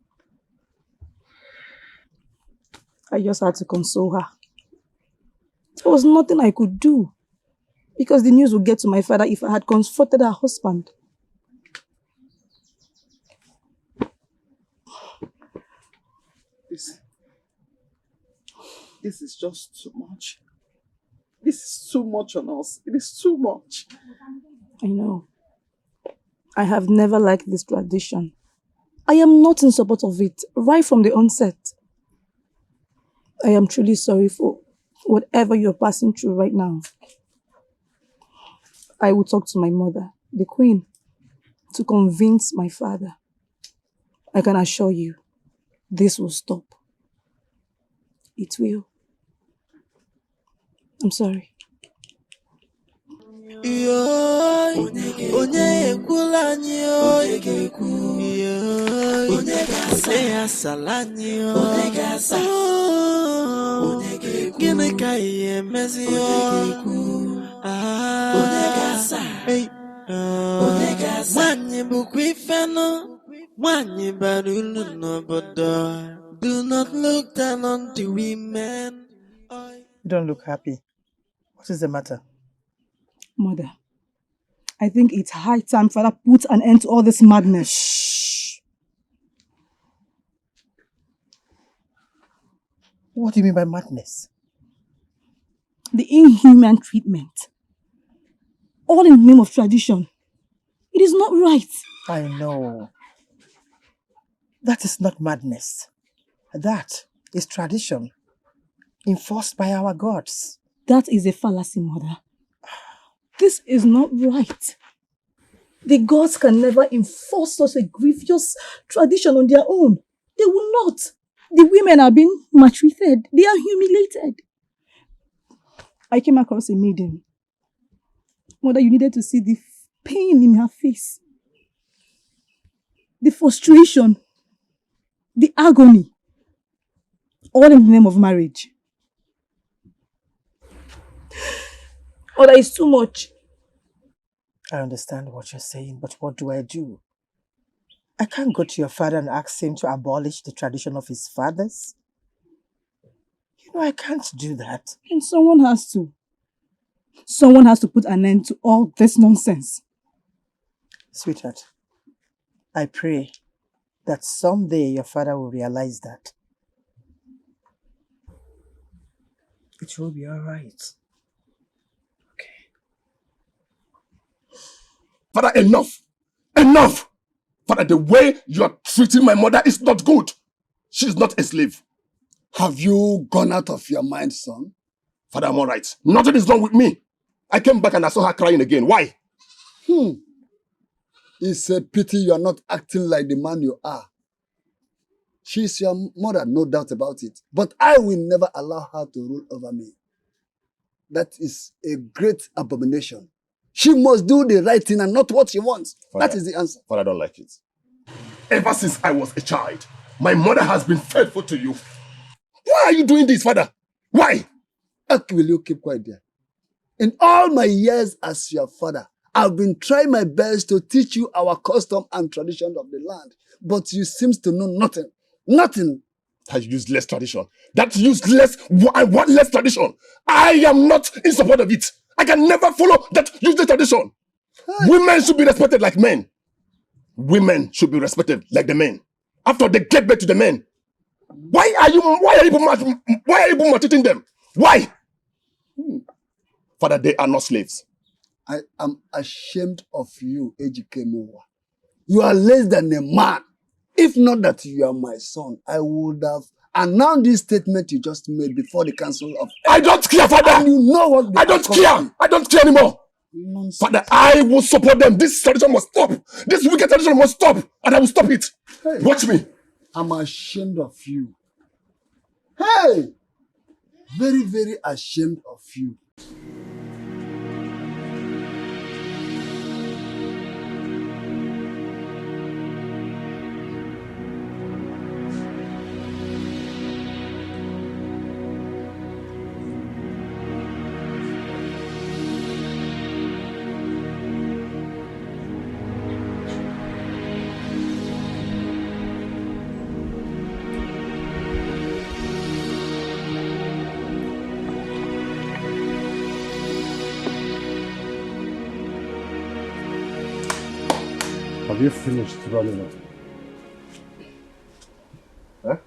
I just had to console her. There was nothing I could do because the news would get to my father if I had confronted her husband. The This is just too much. This is too much on us. It is too much. I know. I have never liked this tradition. I am not in support of it, right from the onset. I am truly sorry for whatever you're passing through right now. I will talk to my mother, the queen, to convince my father. I can assure you, this will stop. It will. I'm sorry. Do not look down on the women. You don't look happy. What is the matter? Mother, I think it's high time Father put an end to all this madness. Shh. What do you mean by madness? The inhuman treatment. All in the name of tradition. It is not right. I know. That is not madness. That is tradition enforced by our gods. That is a fallacy, Mother. This is not right. The gods can never enforce such a grievous tradition on their own. They will not. The women are being maltreated. They are humiliated. I came across a maiden. Mother, you needed to see the pain in her face. The frustration. The agony. All in the name of marriage. Oh, that is too much. I understand what you're saying, but what do I do? I can't go to your father and ask him to abolish the tradition of his fathers. You know, I can't do that. And someone has to. Someone has to put an end to all this nonsense. Sweetheart, I pray that someday your father will realize that. It will be all right. Father, enough! Enough! Father, the way you are treating my mother is not good. She is not a slave. Have you gone out of your mind, son? Father, I'm all right. Nothing is wrong with me. I came back and I saw her crying again. Why? It's a pity you are not acting like the man you are. She's your mother, no doubt about it. But I will never allow her to rule over me. That is a great abomination. She must do the right thing and not what she wants. Father, that is the answer. Father, I don't like it. Ever since I was a child, my mother has been faithful to you. Why are you doing this, Father? Why? Will you keep quiet there? In all my years as your father, I've been trying my best to teach you our custom and tradition of the land. But you seem to know nothing. Nothing. That useless tradition. That useless, worthless tradition. I am not in support of it. I can never follow that useless tradition. Hey. Women should be respected like men. Women should be respected like the men. After they get back to the men. Why are you maltreating them? Why? Father, they are not slaves. I am ashamed of you, Ejike Mowa. You are less than a man. If not that you are my son, I would have announced this statement you just made before the council of... I don't care, Father! And you know what I don't care! I don't care anymore! Nonsense. Father, I will support them. This tradition must stop. This wicked tradition must stop. And I will stop it. Hey. Watch me. I'm ashamed of you. Hey! Very, very ashamed of you. Have you finished running up? Huh?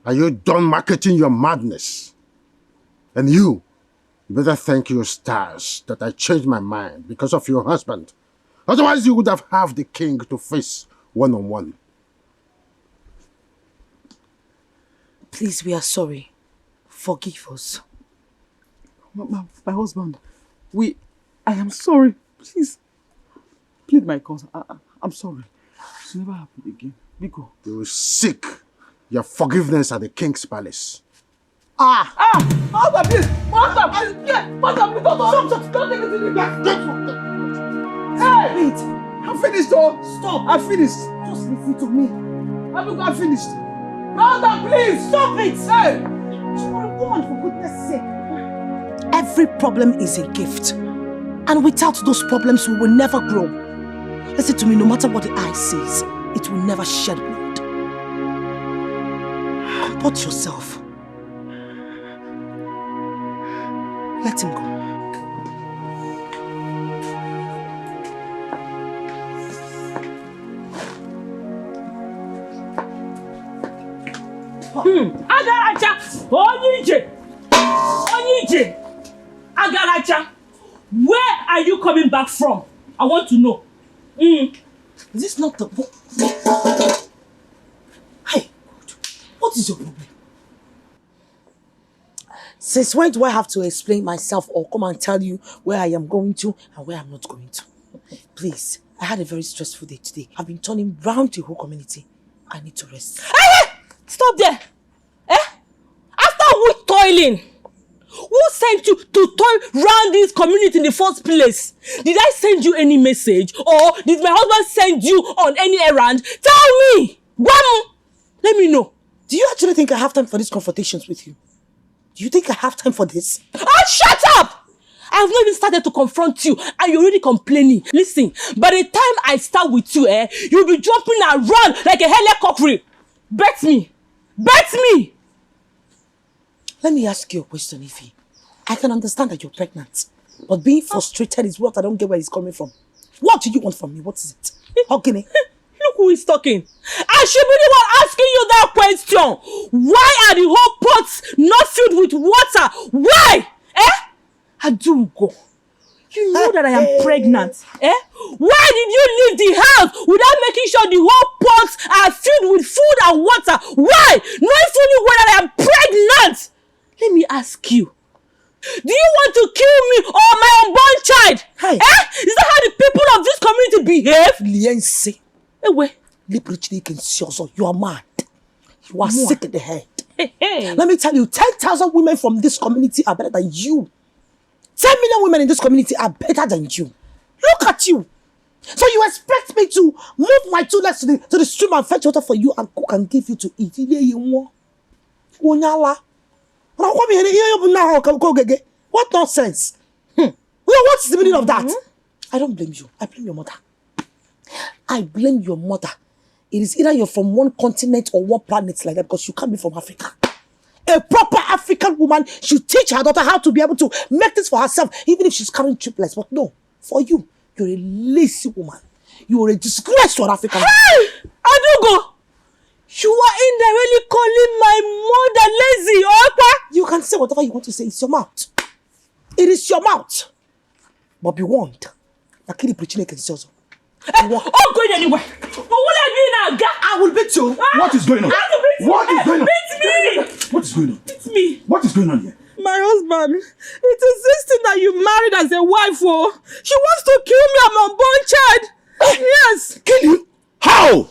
Are you done marketing your madness? And you better thank your stars that I changed my mind because of your husband. Otherwise, you would have the king to face one-on-one. Please, we are sorry. Forgive us. My husband, I am sorry. Please, plead my cause. I'm sorry. It will never happen again. Biko. You will seek your forgiveness at the king's palace. Master, please! Master, please! Don't take it to the back! Hey! Wait! I'm finished, oh! Stop! I'm finished! Just listen to me. I'm finished! Master, please! Stop it! Hey! Go on, for goodness sake. Every problem is a gift. And without those problems, we will never grow. Listen to me, no matter what the eye sees, it will never shed blood. Comport yourself. Let him go. Agaracha! Onije! Agaracha! Where are you coming back from? I want to know. Is this not the... Hey, what is your problem? Since when do I have to explain myself or come and tell you where I am going to and where I'm not going to? Please, I had a very stressful day today. I've been turning round the whole community. I need to rest. Hey! Stop there! After we toiling, who sent you to toil round this community in the first place? Did I send you any message or did my husband send you on any errand? Tell me! One, let me know. Do you actually think I have time for these confrontations with you? Do you think I have time for this? Oh, shut up! I have not even started to confront you and you're already complaining. Listen, by the time I start with you, you'll be jumping around like a helicopter. Bet me! Bet me! Let me ask you a question, Ify. I can understand that you're pregnant, but being frustrated is what I don't get where it's coming from. What do you want from me? What is it? Okay. Look who is talking. I should be the one asking you that question. Why are the whole pots not filled with water? Why? Adugo, you know that I am pregnant. Why did you leave the house without making sure the whole pots are filled with food and water? Why? Knowing fully well that I am pregnant. Let me ask you. Do you want to kill me or my unborn child? Hey. Is that how the people of this community behave? Liense. You are mad. You are sick in the head. Hey. Let me tell you, 10,000 women from this community are better than you. 10 million women in this community are better than you. Look at you. So you expect me to move my 2 legs to the stream and fetch water for you and cook and give you to eat? What nonsense? What is the meaning of that? I don't blame you. I blame your mother. I blame your mother. It is either you're from one continent or one planet like that because you can't be from Africa. A proper African woman should teach her daughter how to be able to make this for herself, even if she's carrying triplets. But no, for you, you're a lazy woman. You're a disgrace to an African woman. Hey! Adugo! You are indirectly calling my mother lazy, Opa! You can say whatever you want to say. It's your mouth. It is your mouth. But be warned. Akili preaching against yours. I'm going anywhere. But what are you doing now? I will beat you. What is going on? What is going on? Beat me! What is going on? Beat me! What is going on here? My husband, it is this thing that you married as a wife, oh. She wants to kill me and my unborn child. Yes. Kill you? How?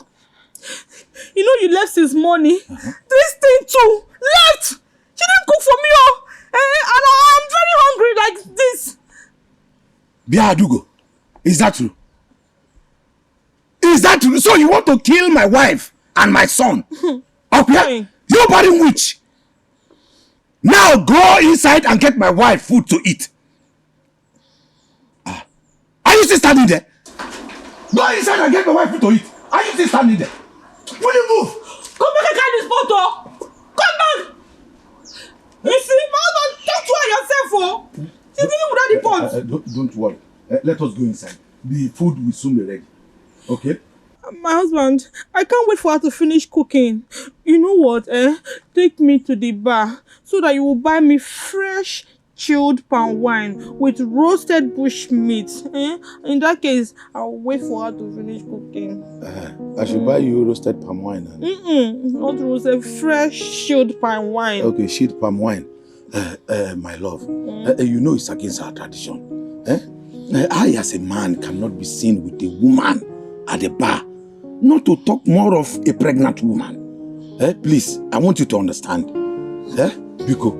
You know you left since morning. This thing too. Left. She didn't cook for me, oh. And I'm very hungry like this. Biadugo, is that true? Is that true? So you want to kill my wife and my son? Okay? You body witch. Now go inside and get my wife food to eat. Are you still standing there? Go inside and get my wife food to eat. Are you still standing there? Will you move? Come back and carry this photo. Come back. You see, man, don't try yourself, oh. She's dealing without the pot. Don't worry. Let us go inside. The food will soon be ready. Okay? My husband, I can't wait for her to finish cooking. You know what, Take me to the bar so that you will buy me fresh, chilled palm wine with roasted bush meat. In that case, I'll wait for her to finish cooking. I should buy you roasted palm wine. Not roasted, fresh, chilled palm wine. Okay, chilled palm wine. My love, you know it's against our tradition. I, as a man, cannot be seen with a woman at the bar. Not to talk more of a pregnant woman. Please, I want you to understand. Biko.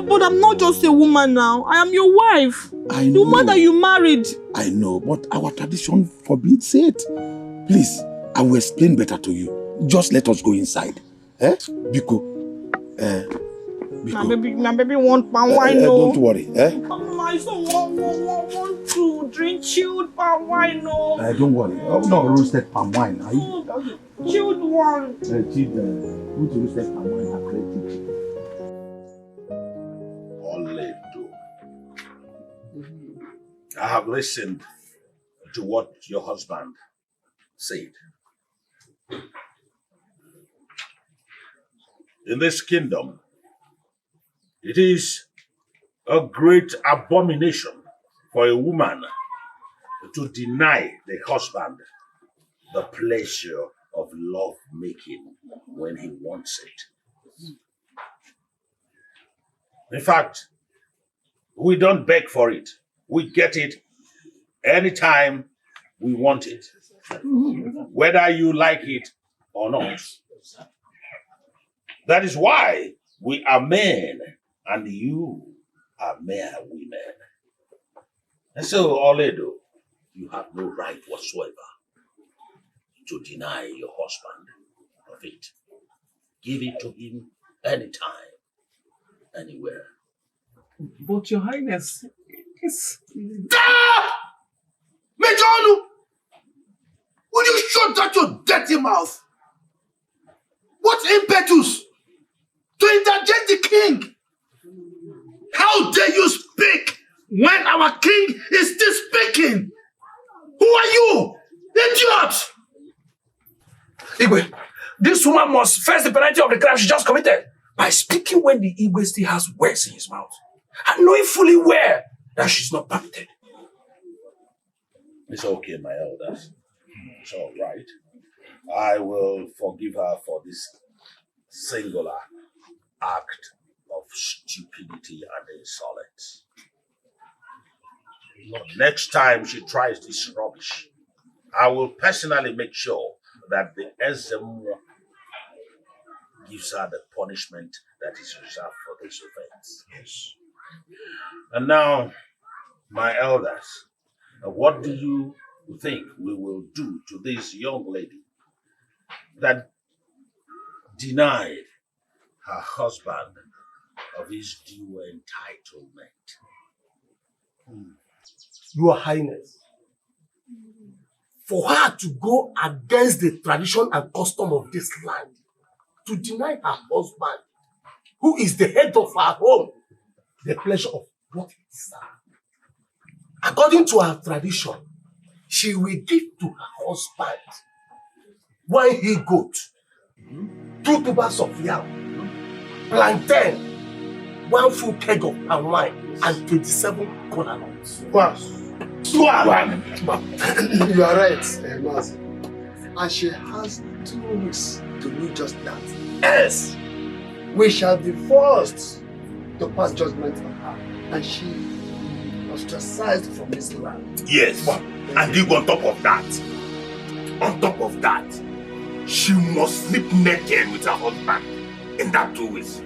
But I'm not just a woman now. I am your wife. I know. The woman that you married. I know, but our tradition forbids it. Please, I will explain better to you. Just let us go inside. Biko. Biko. My baby want palm wine. Don't worry. My son want to drink chilled palm wine. Don't worry. No, roasted palm wine. Chilled one. Chilled roasted palm wine. I have listened to what your husband said. In this kingdom, it is a great abomination for a woman to deny the husband the pleasure of love making when he wants it. In fact, we don't beg for it. We get it anytime we want it, whether you like it or not. That is why we are men and you are mere women. And so, Oledo, you have no right whatsoever to deny your husband of it. Give it to him anytime, anywhere. But Your Highness, it's... Majonu! Will you shut that your dirty mouth? What impetus to interject the king? How dare you speak when our king is still speaking? Who are you? Idiot! Igwe, this woman must face the penalty of the crime she just committed by speaking when the Igwe still has words in his mouth and knowing fully well that she's not permitted. It's okay, my elders. It's all right. I will forgive her for this singular act of stupidity and insolence. But next time she tries this rubbish, I will personally make sure that the Ezemo gives her the punishment that is reserved for this offense. Yes. And now, my elders, what do you think we will do to this young lady that denied her husband of his due entitlement? Your Highness, for her to go against the tradition and custom of this land, to deny her husband, who is the head of her home, the pleasure of what it deserves. According to our tradition, she will give to her husband 1 he-goat, 2 tubers of yam, plantain, 1 full keg of palm wine, and 27 kola nuts. Wow. You are right, Mazi. And she has 2 weeks to do just that. Yes! We shall be forced to pass judgment on her, and she ostracized from this land. Yes, and you on top of that, she must sleep naked with her husband in that 2 weeks.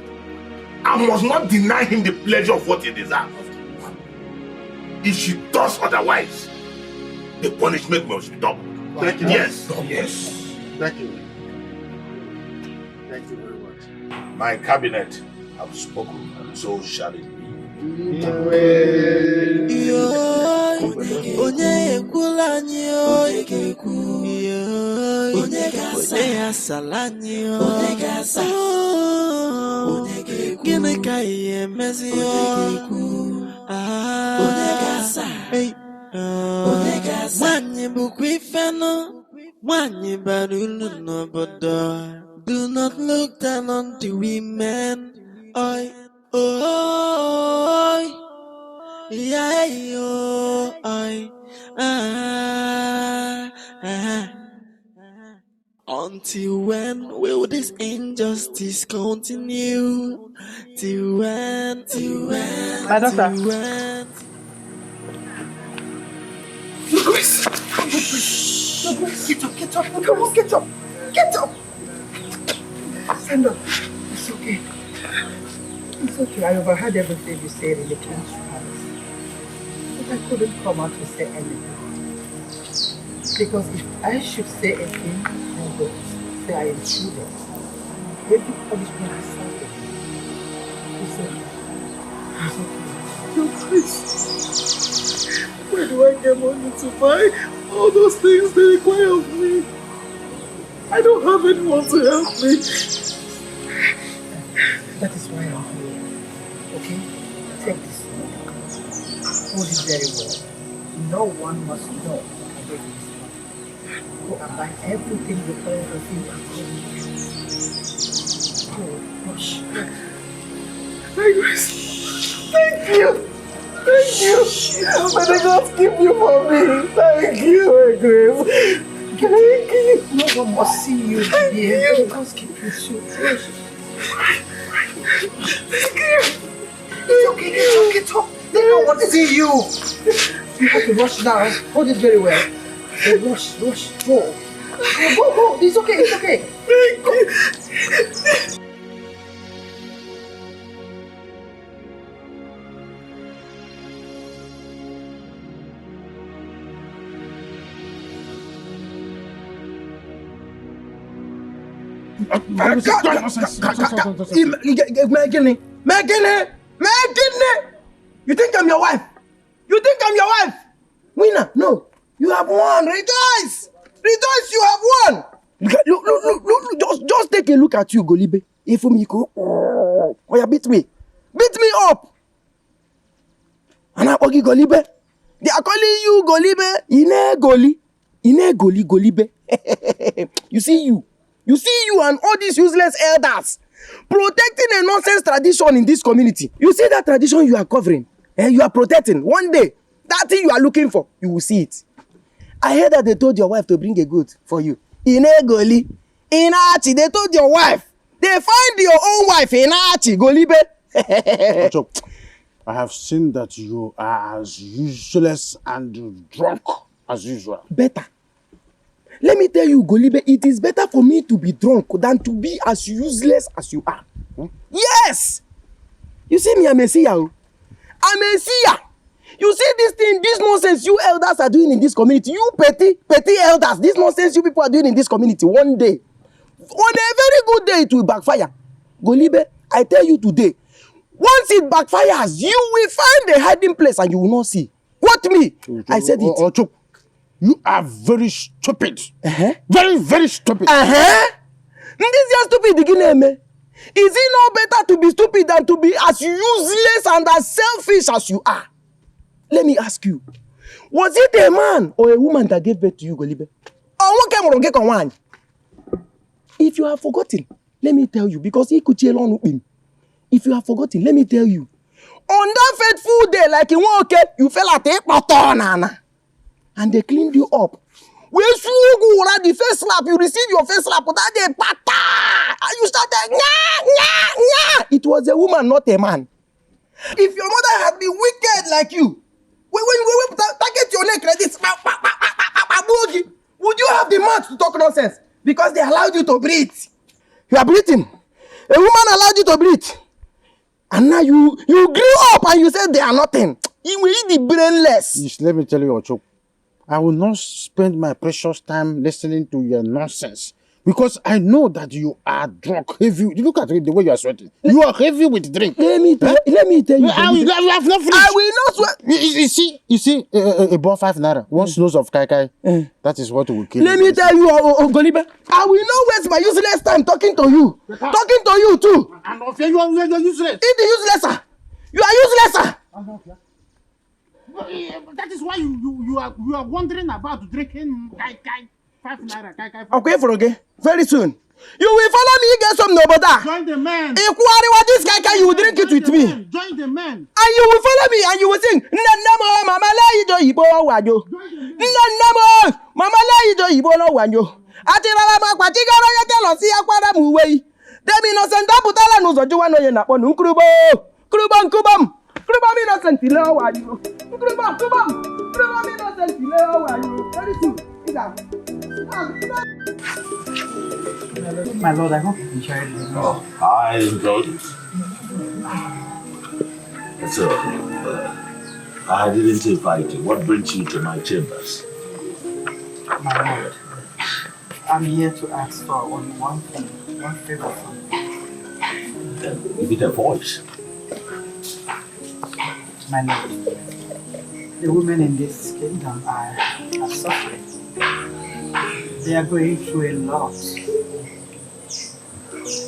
I must not deny him the pleasure of what he deserves. If she does otherwise, the punishment must be double. Thank you. Yes. Yes. Thank you. Thank you very much. My cabinet have spoken, and so shall it be. Wanyi barulu no bodo. Do not look down on the women. Oi, oi, yeah, oi, ah. Until when will this injustice continue? Till when? Till when? My daughter. Till when? Grace! No, Grace, get up, get up. Come on, get up. Get up. Stand up. It's okay. It's okay. I overheard everything you said in the king's palace. But I couldn't come out to say anything. Because if I should say anything, I would say I intruded. Every punishment I suffered. You said, it's okay. No, please. Where do I get money to buy all those things they require of me? I don't have anyone to help me. That is why I'm here. Okay? Take this. Hold it very well. No one must know I gave you this money. Go and buy everything required of you and go. Go, rush. Thank you. Thank you. May the gods keep you for me. Thank you, my Grace. Thank you. No one must see you here. May the gods keep you so fresh. Thank you. It's okay. Get up. They don't want to see you. You have to rush now. Hold it very well. Rush. Go. Go. It's okay. Thank you. Megane! You think I'm your wife? Winner, no. You have won. Rejoice, you have won. Look. Just take a look at you, Golibe. If you go, oh yeah, beat me up. And I'm Ogi Golibe. They are calling you Golibe. Ine Golibe. You see you and all these useless elders protecting a nonsense tradition in this community. You see that tradition you are covering, you are protecting. One day, that thing you are looking for, you will see it. I heard that they told your wife to bring a goat for you. In Achi, they told your wife. They find your own wife in Achi, Golibe. I have seen that you are as useless and drunk as usual. Better. Let me tell you, Golibe, it is better for me to be drunk than to be as useless as you are. Yes! You see me, I'm a seer. You see this thing, this nonsense you elders are doing in this community. You petty elders, this nonsense you people are doing in this community. One day, on a very good day, it will backfire. Golibe, I tell you today, once it backfires, you will find a hiding place and you will not see. What me? I said it. Ocho, you are very stupid. Very, very stupid. This is stupid again, me. Is it no better to be stupid than to be as useless and as selfish as you are? Let me ask you, was it a man or a woman that gave birth to you, Golibe? Or what came on get one? If you have forgotten, let me tell you, because he could chill on him. If you have forgotten, let me tell you, on that fateful day, like in one okay, you fell at a pattern, and they cleaned you up. When you go around the first slap, you receive your first slap, but that day, and you started, It was a woman, not a man. If your mother had been wicked like you, when you target your neck like this, would you have the mouth to talk nonsense? Because they allowed you to breathe. You are breathing. A woman allowed you to breathe. And now you grew up and you said they are nothing. You will eat the brainless. Yes, let me tell you, Ocho. I will not spend my precious time listening to your nonsense. Because I know that you are drunk, heavy. Look at the way you are sweating. You are heavy with drink. Let me tell you. You have not finished. I will not sweat. You see, about 5 naira. One snooze of kai. That is what will kill you. Let me tell you, Golibe. I will not waste my useless time talking to you. Talking to you too. And of you are useless. Eat the uselesser. You are uselesser. That is why you are wandering about drinking kai. Okay, for okay. Very soon. You will follow me, get some noboda. Join the men. If this guy you will drink it with me. Join the men. And you will follow me and you will sing. Namo, mama la ijo ibo wajo. Namo, mama la ijo ibo no wajo. Atira ma kwatika ro ye telo si akwara mu wei. Dem innocent abutala no zoju wa no ye na ponu nkrubo. Krubam kubam. Krubam innocent ile o wajo. Krubam kubam. Krubam innocent ile o wajo. Very soon. My lord, I hope you enjoyed it. Oh, I enjoyed it. So, I didn't invite you. What brings you to my chambers? My lord, I'm here to ask for only one thing, one favor from you. Then give it a voice. My lord, the women in this kingdom are suffering. They are going through a lot.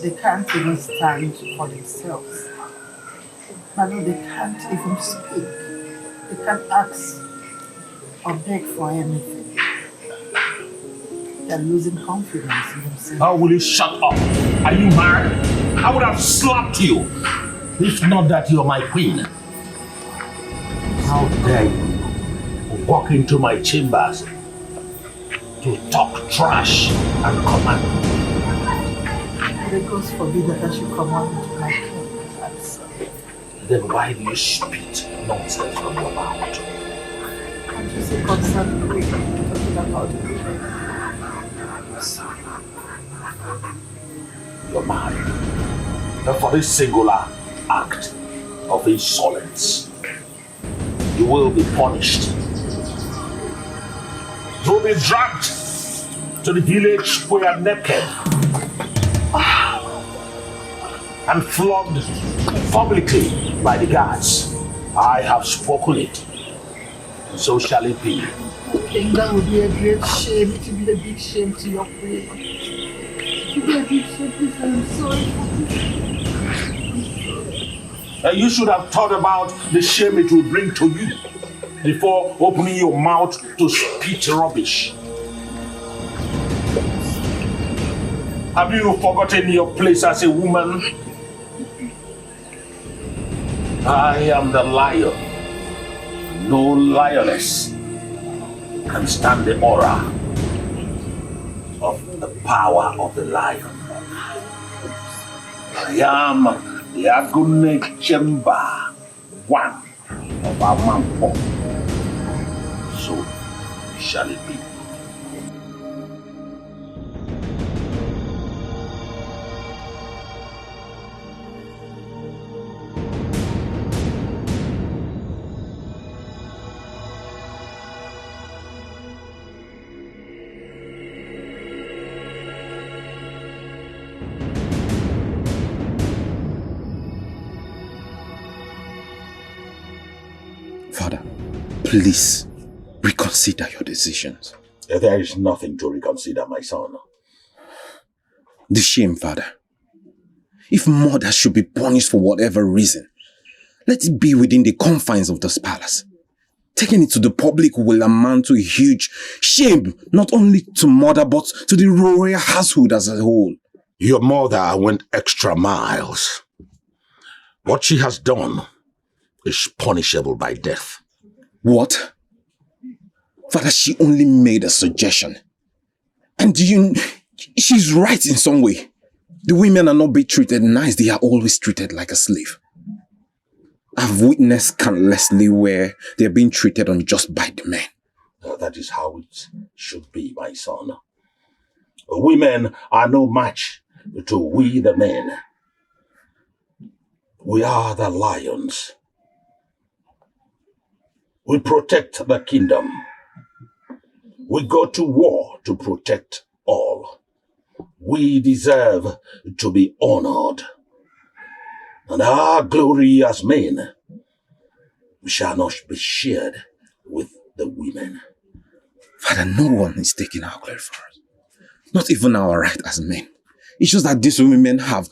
They can't even stand for themselves. My lord, they can't even speak. They can't ask or beg for anything. They are losing confidence in themselves. How will you shut up? Are you mad? I would have slapped you if not that you're my queen. How dare you walk into my chambers to talk trash and command? The gods forbid that I should command my king. Then why do you spit nonsense from your mouth? I'm just a concerned queen talking about it. You're mad. And for this singular act of insolence, you will be punished. You will be dragged to the village square naked and flogged publicly by the guards. I have spoken it. So shall it be. And that would be a great shame. It would be a big shame to your queen. It would be a big shame, please. I'm sorry for this. You should have thought about the shame it will bring to you before opening your mouth to spit rubbish. Have you forgotten your place as a woman? I am the lion. No lioness can stand the aura of the power of the lion. I am the Agune Chamber, one of our Mampo. So shall it be. Father, please reconsider your decisions. There is nothing to reconsider, my son. The shame, Father. If murder should be punished for whatever reason, let it be within the confines of this palace. Taking it to the public will amount to a huge shame, not only to murder, but to the royal household as a whole. Your mother went extra miles. What she has done is punishable by death. What? Father, she only made a suggestion. And she's right in some way. The women are not being treated nice, they are always treated like a slave. I've witnessed countlessly where they're being treated unjust by the men. That is how it should be, my son. Women are no match to we the men. We are the lions. We protect the kingdom. We go to war to protect all. We deserve to be honored. And our glory as men shall not be shared with the women. Father, no one is taking our glory for us. Not even our right as men. It's just that these women have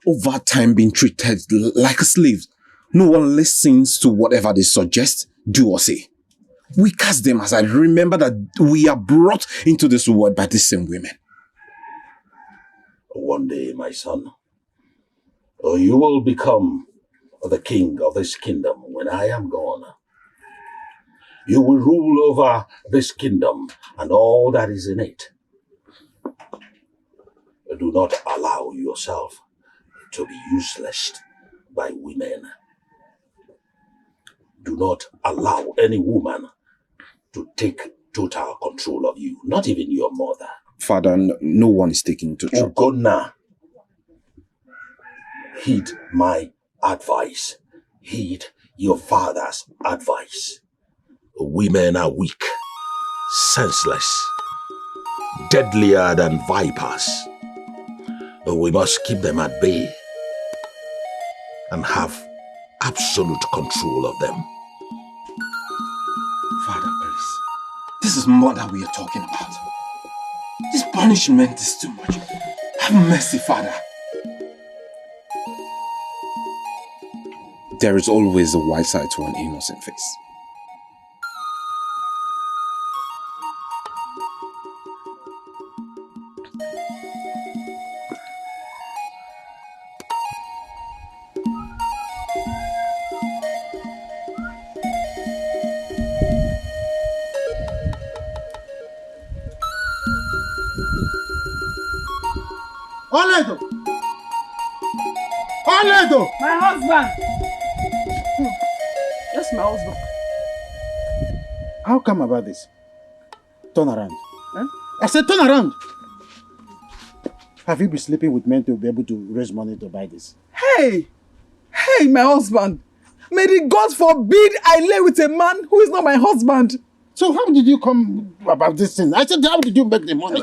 over time been treated like slaves. No one listens to whatever they suggest, do or say. We cast them aside. Remember that we are brought into this world by these same women. One day, my son, you will become the king of this kingdom when I am gone. You will rule over this kingdom and all that is in it. Do not allow yourself to be useless by women. Do not allow any woman to take total control of you, not even your mother. Father, no one is taking total control. Ugonna, heed my advice. Heed your father's advice. Women are weak, senseless, deadlier than vipers. We must keep them at bay and have absolute control of them. Father, please. This is more than we are talking about. This punishment is too much. Have mercy, Father. There is always a white side to an innocent face. Oledo! Oledo! My husband! Yes, my husband. How come about this? Turn around. Huh? I said turn around! Have you been sleeping with men to be able to raise money to buy this? Hey! Hey, my husband! May the gods forbid I lay with a man who is not my husband! So how did you come about this thing? I said, how did you make the money?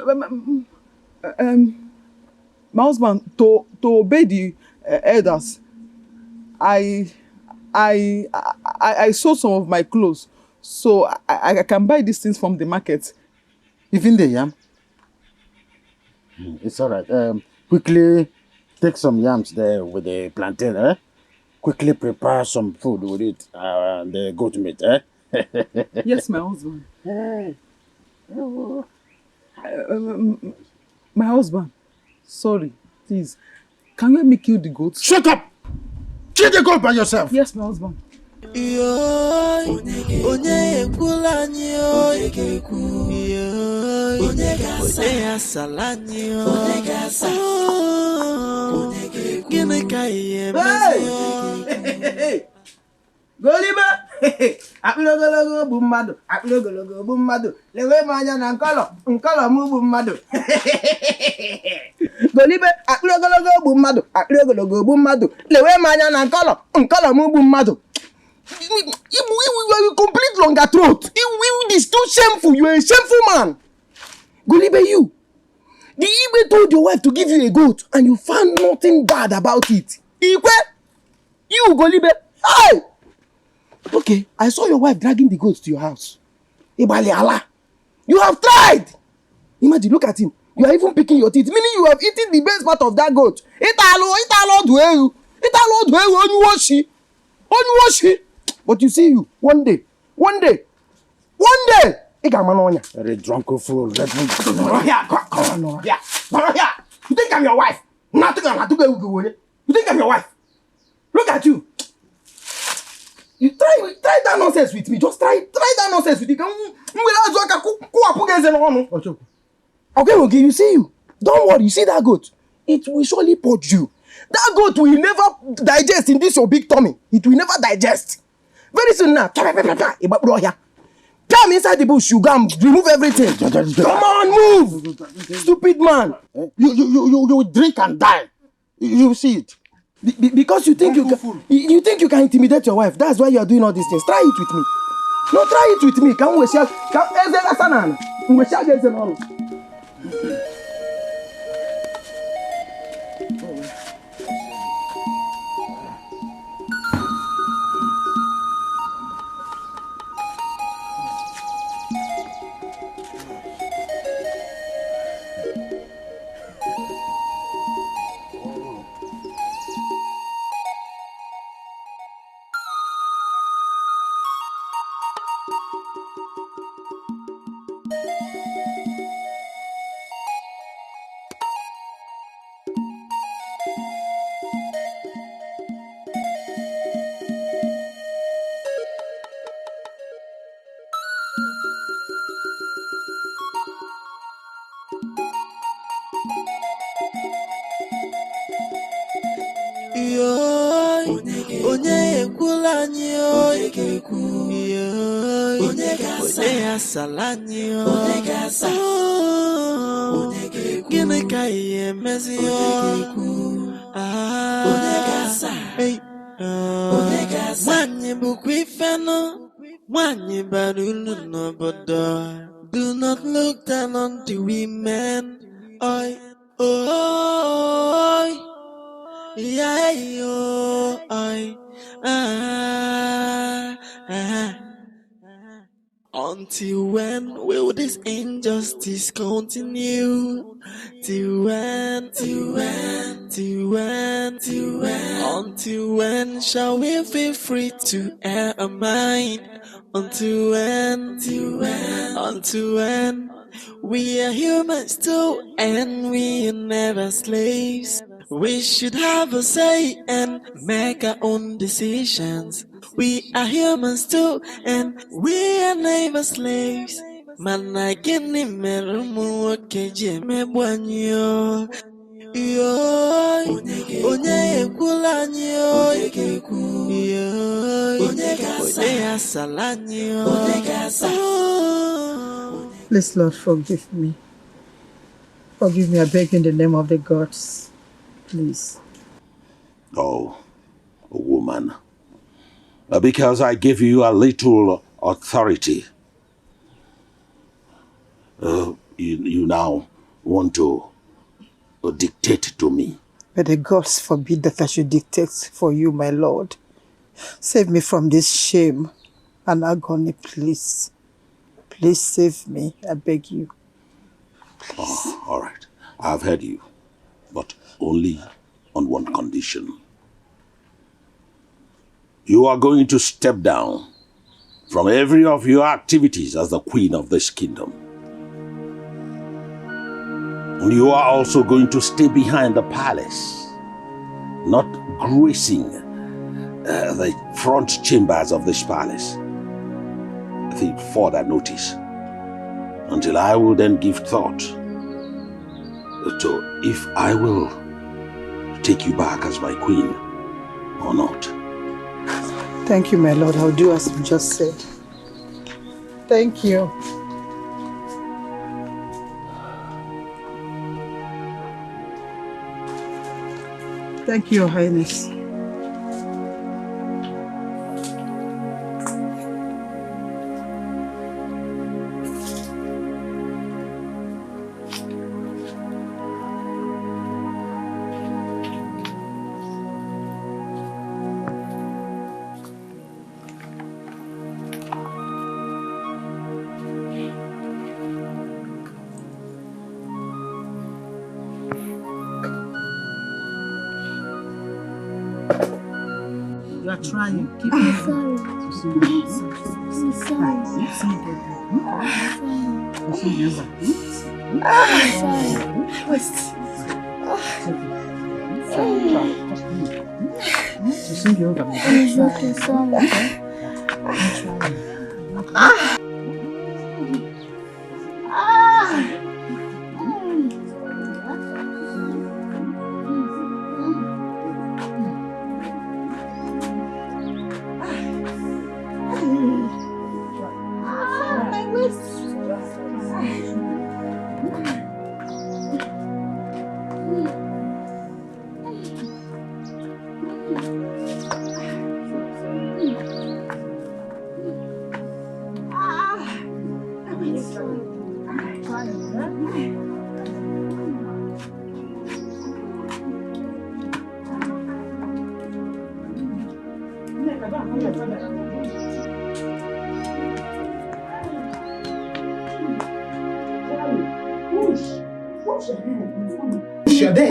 My husband, to obey the elders, I sold some of my clothes, so I can buy these things from the market. Even the yam? It's all right. Quickly take some yams there with the plantain, eh? Quickly prepare some food with it and the goat meat, eh? Yes, my husband. My husband, sorry, please. Can you help me kill the goat? Shut up! Kill the goat by yourself! Yes, my husband. Golibe! Akpilogologo bụ mmadụ, akpilogologo bụ mmadụ. Lewe m anya na nkọlọ m bụ mmadụ. Golibe, akpilogologo bụ mmadụ, akpilogologo bụ mmadụ. Lewe m anya na nkọlọ m bụ mmadụ. You complete longer throat. You is too shameful. You are a shameful man. Golibe, you. The Igwe told your wife to give you a goat and you found nothing bad about it. Igwe? You, Golibe. Hey! Okay, I saw your wife dragging the goats to your house. Ibali Allah. You have tried. Imagine, look at him. You are even picking your teeth, meaning you have eaten the best part of that goat. Italo dueyu. Onyuoshi. But you see you, one day. Very drunken fool. Let me go. Come on here. You think I'm your wife? You think I'm your wife? Look at you. You try that nonsense with me. Just try that nonsense with me. Okay, you see you. Don't worry, you see that goat? It will surely purge you. That goat will never digest in this your big tummy. It will never digest. Very soon now. Come inside the bush, you go and remove everything. Come on, move! Stupid man. You drink and die. You see it. Because you think you can intimidate your wife. That's why you are doing all these things. Try it with me. No, try it with me. Come with onye ekwulanyi onye asalanyi gịnị ka ihe emezi nwanyị bụkwa ifenụ nwanyị bara ulu n'obodo. Do not look down on the women. Oi, oi, yeah, oi, Until when will this injustice continue? Till when? Until when shall we feel free to air our mind? Until when? We are humans too, and we are never slaves. We should have a say and make our own decisions. We are humans too, and we are never slaves. Mana gini merumu wakeje mebwanyo. Onye ekwulanyi onye asalanyi. Please, Lord, forgive me. Forgive me, I beg in the name of the gods. Please. Oh, woman. Because I give you a little authority, you now want to dictate to me. But the gods forbid that I should dictate for you, my Lord. Save me from this shame and agony, please. Please save me, I beg you. Oh, all right. I've heard you, but only on one condition. You are going to step down from every of your activities as the queen of this kingdom. And you are also going to stay behind the palace, not gracing the front chambers of this palace. I think further notice, until I will then give thought to if I will take you back as my queen or not. Thank you, my Lord. I'll do as you just said. Thank you. Thank you, Your Highness. You are trying. Keep it.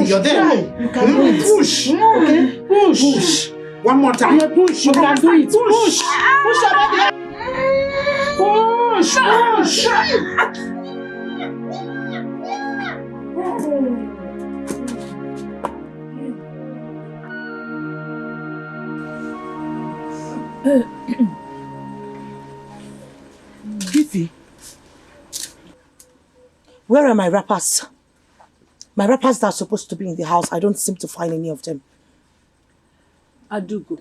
You're there. You can do it. Push. Okay? Push. One more time. Push. You can do it. Push. Push. Vivi, where are my wrappers? My wrappers that are supposed to be in the house, I don't seem to find any of them. Adugo,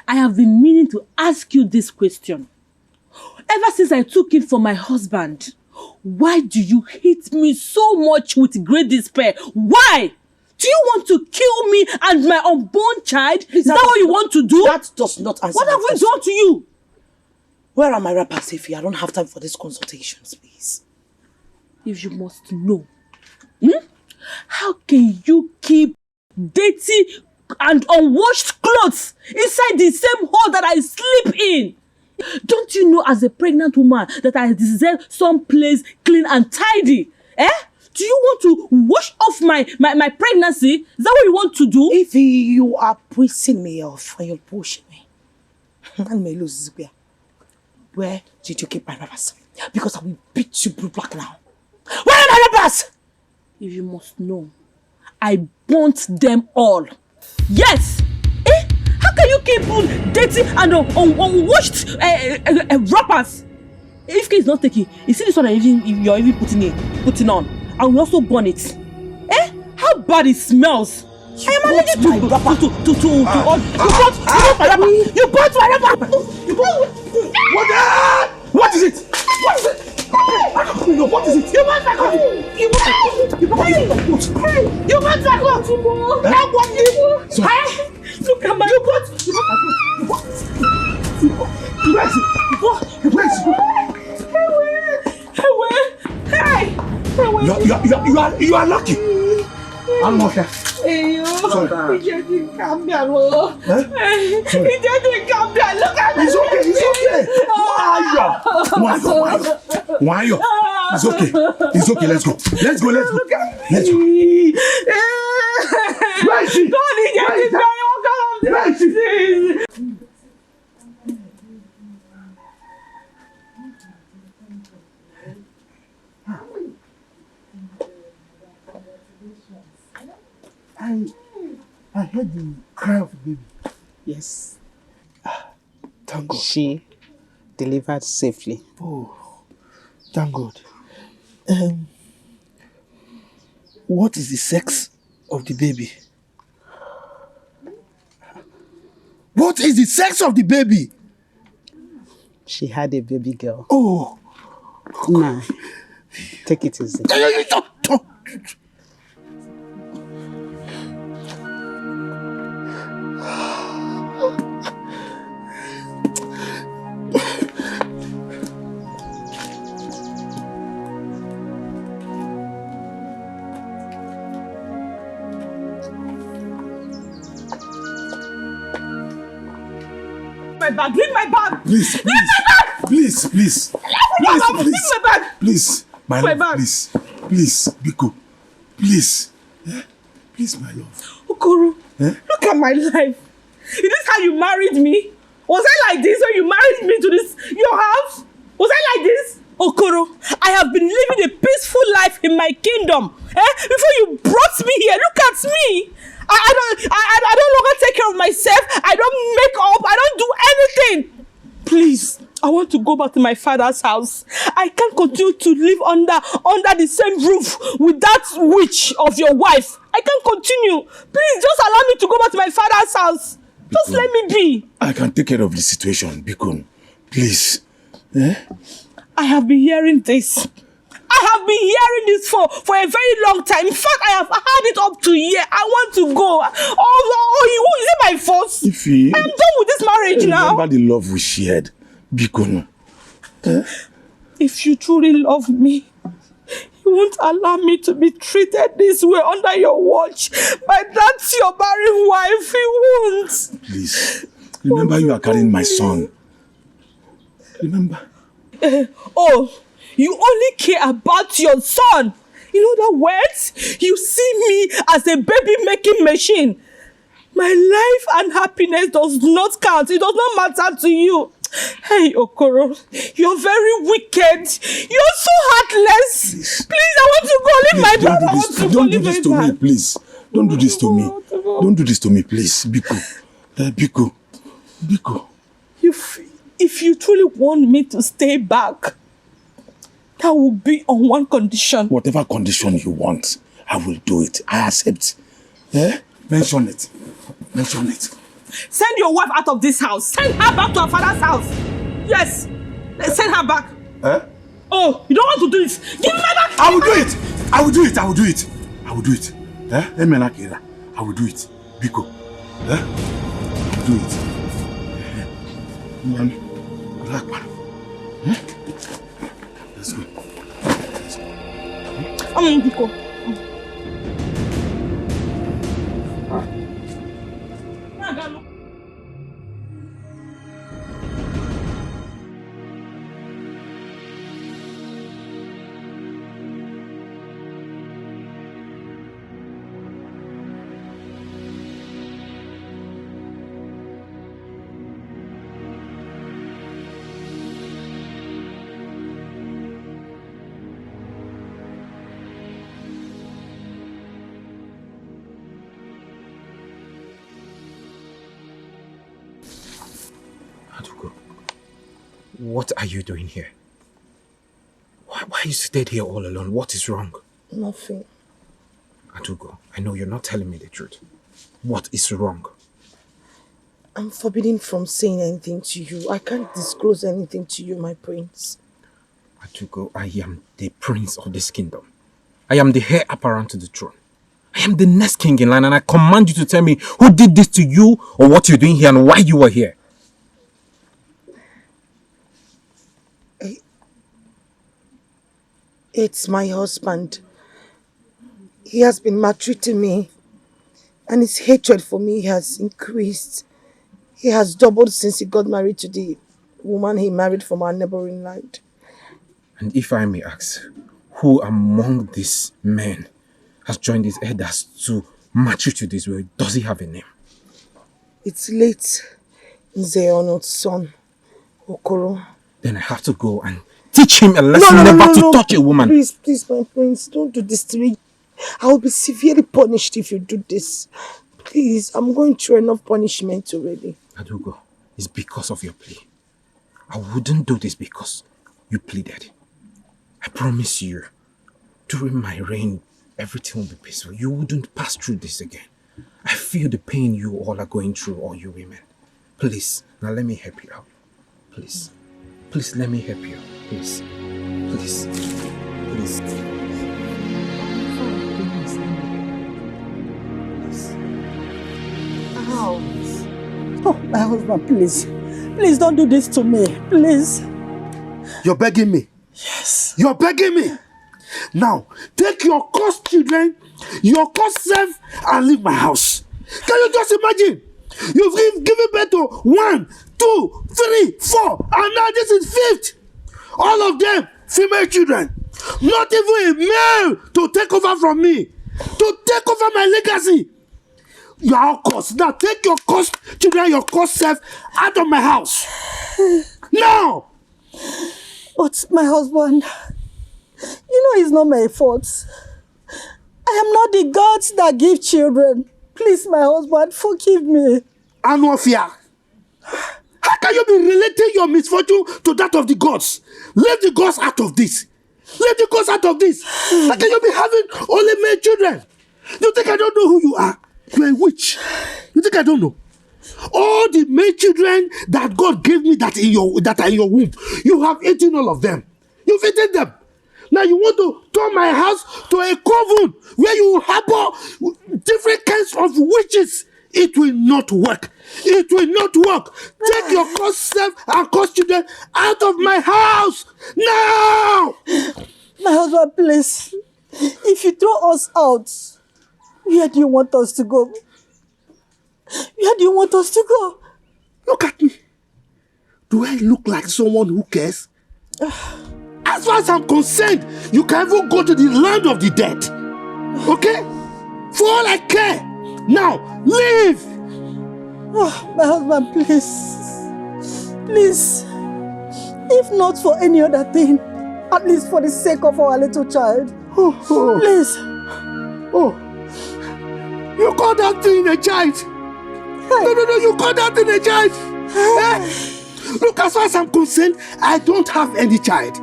I have been meaning to ask you this question. Ever since I took it from my husband, why do you hate me so much with great despair? Why? Do you want to kill me and my unborn child? Is that what you want to do? That does not answer. What have we done to you? Where are my rappers, Ify? I don't have time for these consultations, please. If you must know, how can you keep dirty and unwashed clothes inside the same hole that I sleep in? Don't you know as a pregnant woman that I deserve some place clean and tidy? Do you want to wash off my pregnancy? Is that what you want to do? If you are pissing me off and you're pushing me, and may lose this beer. Where did you keep my rappers? Because I will beat you blue black now. Where are my rappers? If you must know, I burnt them all. Yes! How can you keep dirty and unwashed wrappers? If is not taking, you see this one you're even putting on, I will also burn it. How bad it smells! I am allergic to you bought my rapper! What is it? What is it? What is it? You want my coat! You want my coat! Look at my coat! You are lucky. I'm not here. He didn't come down. He didn't come down. Look at me. It's okay. Why? It's okay. Let's go. Where is she? I heard the cry of the baby. Yes. Thank God. She delivered safely. Oh, thank God. What is the sex of the baby? What is the sex of the baby? She had a baby girl. Oh. Nah. Take it easy. Leave my bag! Please. Leave my bag! Please. Leave my bag! Please. My love, please. Biko. Please. Please, my love. Okoro, look at my life. Is this how you married me? Was I like this when you married me to your house? Was I like this? Okoro, I have been living a peaceful life in my kingdom. Before you brought me here, look at me. I don't longer take care of myself. I don't make up. I don't do anything. Please, I want to go back to my father's house. I can't continue to live under the same roof with that witch of your wife. I can't continue. Please, just allow me to go back to my father's house. Just let me be. I can take care of the situation, Bikon. Please. I have been hearing this. I have been hearing this for a very long time. In fact, I have had it up to a year. I want to go. Oh, is it my fault? Ify, I am done with this marriage now. Remember the love we shared, Bikon. If you truly love me, you won't allow me to be treated this way under your watch. But that's your barren wife. You won't. Please, remember you are carrying my son. Remember. You only care about your son. In other words, you see me as a baby-making machine. My life and happiness does not count. It does not matter to you. Hey, Okoro, you're very wicked. You're so heartless. Please, I want to go. Leave my brother. Don't do this to me, please. Don't do this to me. Don't do this to me, please. Biko. Biko. If you truly want me to stay back, that will be on one condition. Whatever condition you want, I will do it. I accept. Mention it. Send your wife out of this house. Send her back to her father's house. Yes. Send her back. Eh? Oh, you don't want to do it. Give me my back. I will do it. I will do it. I will do it. I will do it. Eh? I will do it. Biko. Eh? I will do it. Man, relax, man. Let's go. Biko. What are you doing here? Why you stayed here all alone? What is wrong? Nothing. Adugo, I know you're not telling me the truth. What is wrong? I'm forbidden from saying anything to you. I can't disclose anything to you, my prince. Adugo, I am the prince of this kingdom. I am the heir apparent to the throne. I am the next king in line, and I command you to tell me who did this to you, or what you're doing here, and why you were here. It's my husband. He has been maltreating me, and his hatred for me has increased. He has doubled since he got married to the woman he married from our neighboring land. And if I may ask, who among these men has joined his elders to maltreat you this way? Does he have a name? It's late Nzeono's son, Okoro. Then I have to go and teach him a lesson never to touch a woman. Please, my prince, don't do this to me. I will be severely punished if you do this. Please, I'm going through enough punishment already. Adugo, it's because of your plea. I wouldn't do this because you pleaded. I promise you, during my reign, everything will be peaceful. You wouldn't pass through this again. I feel the pain you all are going through, all you women. Please, now let me help you out. Please. Please, let me help you. Please. Please. Please. Ow. Oh, my husband, please. Please don't do this to me. Please. You're begging me? Yes. You're begging me? Now, take your cursed children, your cursed self, and leave my house. Can you just imagine? You've given birth to 1, 2, 3, 4, and now this is 5th. All of them female children. Not even a male to take over from me, to take over my legacy. You are all cursed. Now take your cursed children, your cursed self out of my house. Now! But my husband, you know it's not my fault. I am not the gods that give children. Please, my husband, forgive me. Anofia, how can you be relating your misfortune to that of the gods? Leave the gods out of this. Leave the gods out of this. How can you be having only male children? You think I don't know who you are? You are a witch. You think I don't know? All the male children that God gave me that are in your womb, you have eaten all of them. You've eaten them. Now you want to turn my house to a coven where you harbor different kinds of witches. It will not work. It will not work. Take your cursed self and cursed children out of my house now. My husband, please. If you throw us out, where do you want us to go? Where do you want us to go? Look at me. Do I look like someone who cares? As far as I'm concerned, you can even go to the land of the dead. Okay? For all I care. Now, leave! Oh, my husband, please. Please. If not for any other thing, at least for the sake of our little child. Please. Oh. You call that thing a child? No, you call that thing a child? Look, as far as I'm concerned, I don't have any child.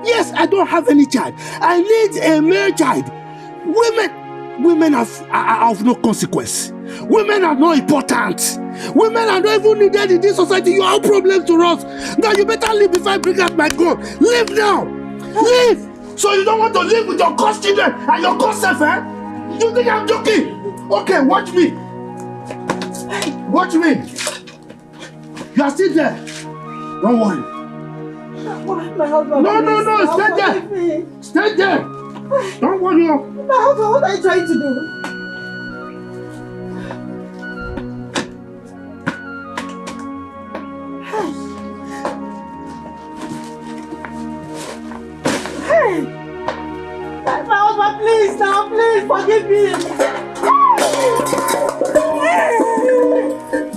Yes, I don't have any child. I need a male child. Women, Women are of no consequence. Women are not important. Women are not even needed in this society. You are a problem to us. Now you better leave before I bring out my gun. Leave now. Leave. So you don't want to live with your cursed children and your cursed self, eh? You think I'm joking? Okay, watch me. Watch me. You are still there. Don't worry. My husband, No, stay there. Stay there. Don't worry. My husband, what are you trying to do? Hey! My husband, please, now, please, forgive me.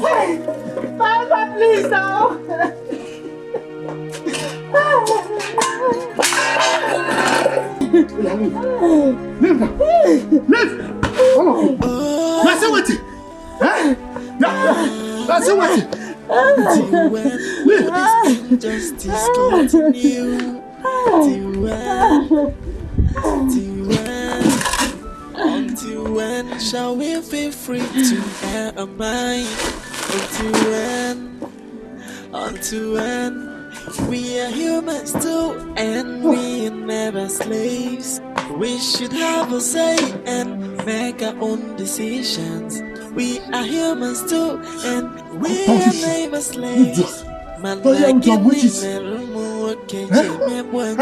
Hey! My husband, please, now. Leave now. Leave. Come on. Let's see what it. Let's see what it. Injustice continue. Until when shall we be free to air a mind? Until when we are humans too, and we are never slaves. We should have a say and make our own decisions. We are humans too, and we are never slaves. I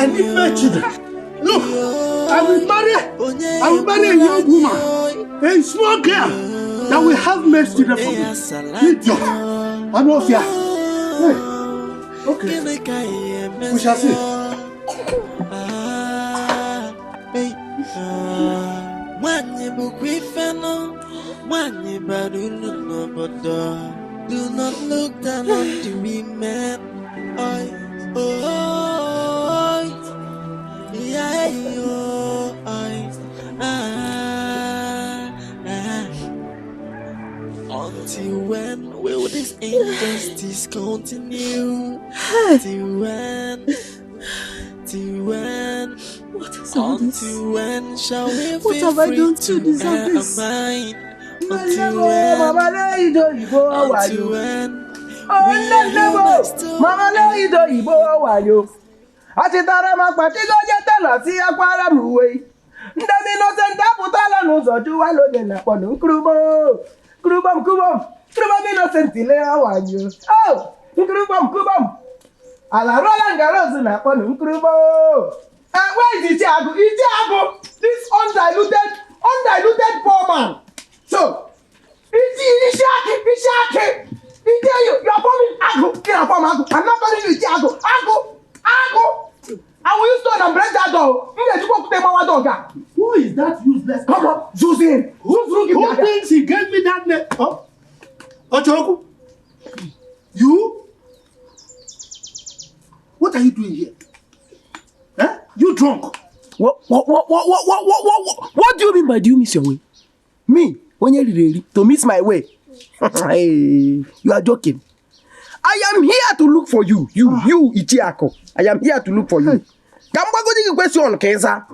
need my children. Look, I will marry a young woman, a small girl that will have made children for me. Idiot. I don't fear. Okay. We shall see. Do not look down on the women. Until when will this injustice continue? Till when? What is all this? Until when shall we What be have I free done to to deserve air this? our mind? Until Until when? Achịtara m akpatigo jetela si akwara m uwe. Ndị m Innocent apụtala n'ụzọ jụwala onye na-akpọ Nkubom Innocent ile awanyo. Oh, Nkubom. Ala rola ngarozu na-akpọ Nkubom. Where is Ichiago? This undiluted poor man. So, Ichiaki. You're forming Agu. I'm not calling you Ichiago. Agu. I will use stone and break that door. Who is that useless? Come on, Susan. Who thinks he gave me that name? Oh, Ochoku. You? What are you doing here? Eh? You drunk? What do you mean by do you miss your way? Me? When you really to miss my way? Hey, you are joking. I am here to look for you. You Ichiako. I am here to look for you. Question, Keza.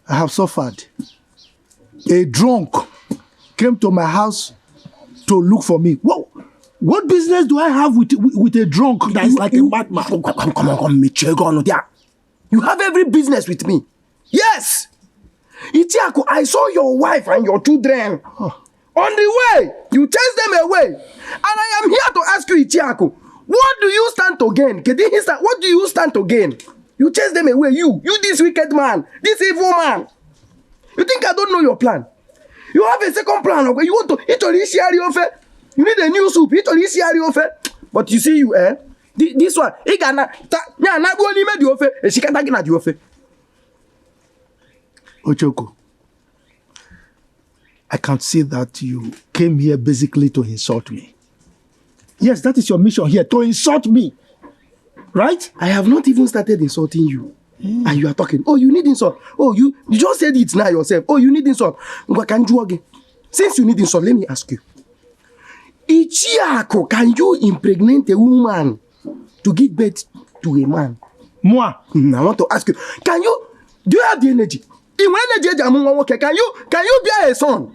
I have suffered. A drunk came to my house to look for me. What business do I have with a drunk that is like a madman? Come, Michego. You have every business with me. Yes. Ichiako, I saw your wife and your children. On the way, you chased them away. And I am here to ask you, Ichiako, what do you stand to gain? What do you stand to gain? You chase them away, you this wicked man, this evil man. You think I don't know your plan? You have a second plan, okay? You want to you need a new soup, but you see you, this one, Ochoko, I can see that you came here basically to insult me. Yes, that is your mission here, to insult me. Right? I have not even started insulting you. And you are talking. Oh, you need insult. Oh, you just said it now yourself. Oh, you need insult. Since you need insult, let me ask you. Ichiako, can you impregnate a woman to give birth to a man? Moi? I want to ask you. Do you have the energy? Can you bear a son?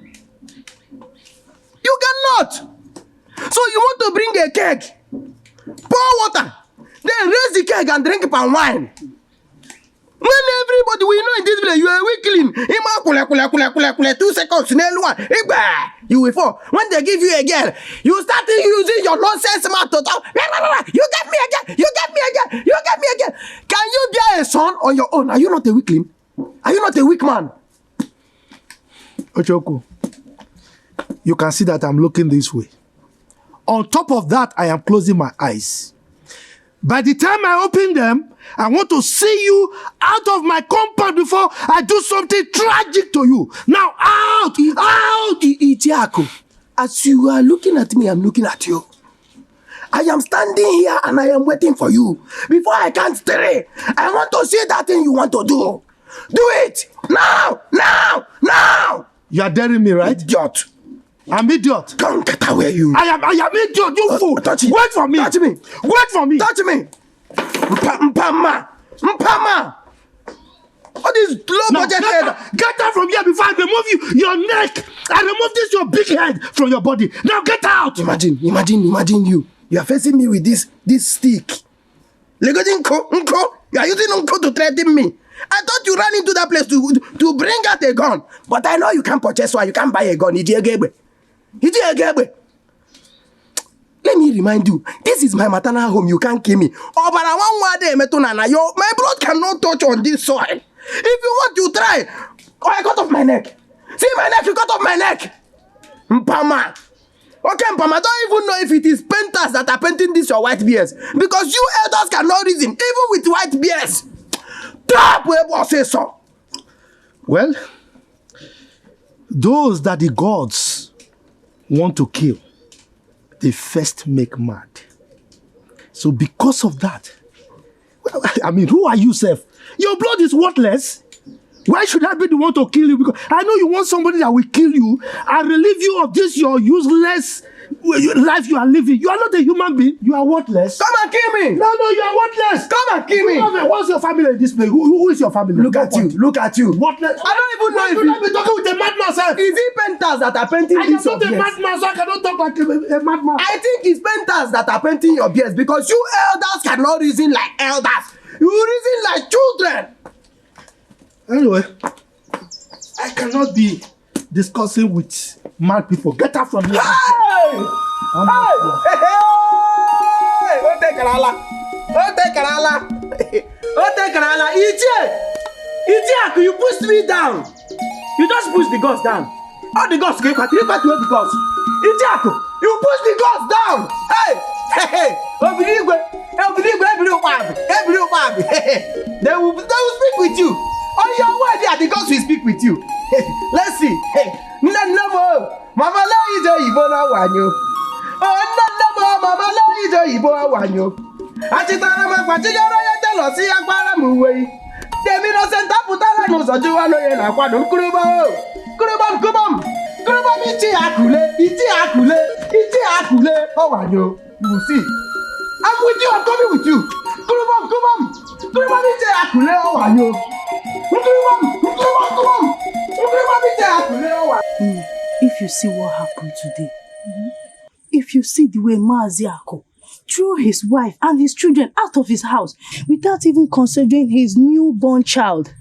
You cannot. So you want to bring a keg, pour water, then raise the keg and drink palm wine. When everybody we know in this village, you are weakling. 2 seconds, you will fall. When they give you a girl, you start using your nonsense mouth to talk. You get me again. You get me again. You get me again. Can you bear a son on your own? Are you not a weakling? Are you not a weak man? Ochoku, you can see that I'm looking this way. On top of that, I am closing my eyes. By the time I open them, I want to see you out of my compound before I do something tragic to you. Now, out! Out! Itiako, as you are looking at me, I'm looking at you. I am standing here and I am waiting for you. Before I can stray, I want to see that thing you want to do. Do it! Now! Now! Now! You are daring me, right? Idiot. I'm idiot. Don't get away, you. I am idiot, you fool. Touch me. Wait for me. Touch me. Wait for me. Touch me. Mpama. What is low budget head? Get out from here before I remove your neck. I remove this your big head from your body. Now get out. Imagine you. You are facing me with this stick. Unko. You are using Unko to threaten me. I thought you ran into that place to bring out a gun. But I know you can't purchase one. You can't buy a gun. Let me remind you, this is my maternal home. You can't kill me. My blood cannot touch on this soil. If you want, you try. Oh, I cut off my neck. See my neck, you cut off my neck. Mpama. Okay, Mpama, don't even know if it is painters that are painting this your white beards. Because you elders cannot reason, even with white beards. Say so. Well, those that the gods want to kill, they first make mad. So because of that, well, I mean, who are you, Seth? Your blood is worthless. Why should I be the one to kill you? Because I know you want somebody that will kill you and relieve you of this your useless life you are living. You are not a human being. You are worthless. Come and kill me. No, you are worthless. Come and kill me. What's your family in this place? Who is your family? Look at you. Worthless. I don't even know if you be talking with a madman, sir. Is it painters that are painting this your beards? I am not a madman, so I cannot talk like a madman. I think it's painters that are painting your beards because you elders cannot reason like elders. You reason like children. Anyway, I cannot be discussing with mad people. Get out from here. Hey! Ote Karala. Itie, you pushed me down. You just pushed the gods down. All the gods came back. You the gods. Itie, you pushed the gods down. Hey! They will speak with you. On your way there, the gods will speak with you. Let's see. Mama Ijo Ibo na wanyo. Oh Mama Ijo Ibo wanyo. Achitara ma kwachigara ya telo si agbara mu we. Demi no senta putara no soju wa no ye na kwado kuruba. Kubam. Iti akule. Oh wanyo. You will see. I'm with you. I'm coming with you. Kubam. Iti akule oh wanyo. If you see what happened today, if you see the way Maziako threw his wife and his children out of his house without even considering his newborn child.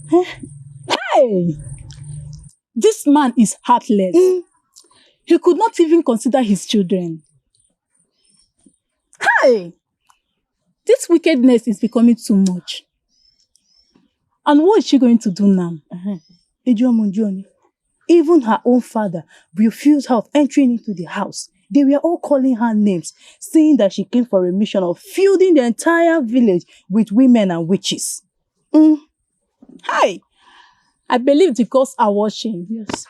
Hey! This man is heartless. He could not even consider his children. Hey! This wickedness is becoming too much. And what is she going to do now? Even her own father refused her of entering into the house. They were all calling her names, saying that she came for a mission of filling the entire village with women and witches. Hi! I believe the gods are watching. Yes.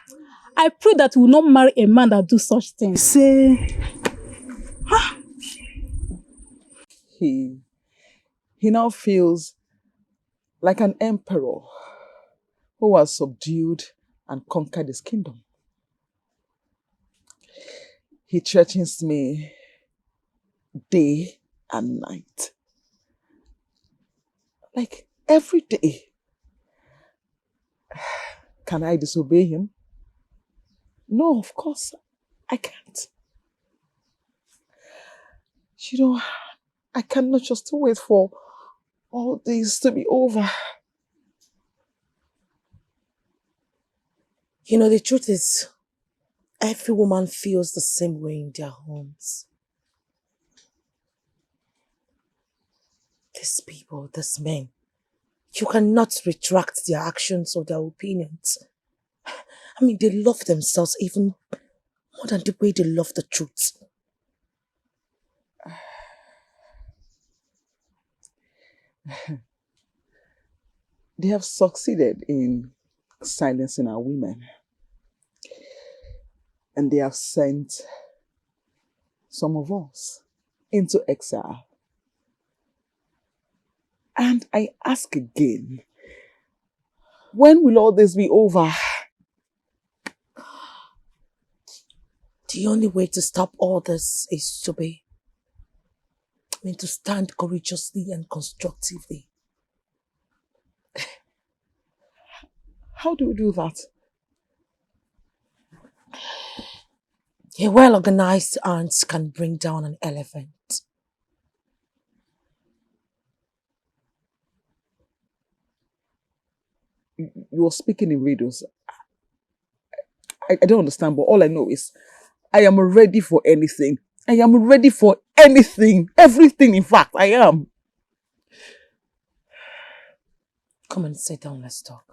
I pray that we will not marry a man that do such things. Say, He now feels like an emperor who has subdued and conquered his kingdom. He threatens me day and night. Like every day. Can I disobey him? No, of course, I can't. You know, I cannot just wait for all this to be over. You know, the truth is, every woman feels the same way in their homes. These people, these men, you cannot retract their actions or their opinions. I mean, they love themselves even more than the way they love the truth. They have succeeded in silencing our women. And they have sent some of us into exile. And I ask again, when will all this be over? The only way to stop all this is to stand courageously and constructively. How do we do that? A well-organized ant can bring down an elephant. You're speaking in riddles. I don't understand, but all I know is I am ready for anything. I am ready for anything. Everything, in fact, I am. Come and sit down, let's talk.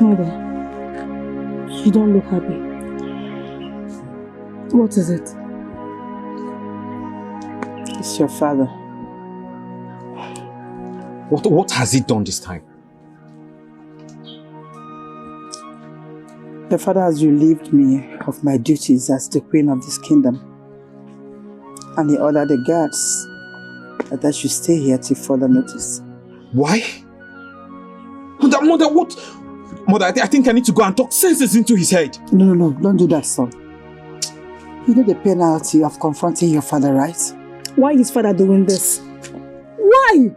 Mother, you don't look happy. What is it? It's your father. What has he done this time? Your father has relieved me of my duties as the queen of this kingdom. And he ordered the guards that I should stay here till further notice. Why? Mother, what? Mother, I think I need to go and talk senses into his head. No, don't do that, son. You know the penalty of confronting your father, right? Why is father doing this? Why?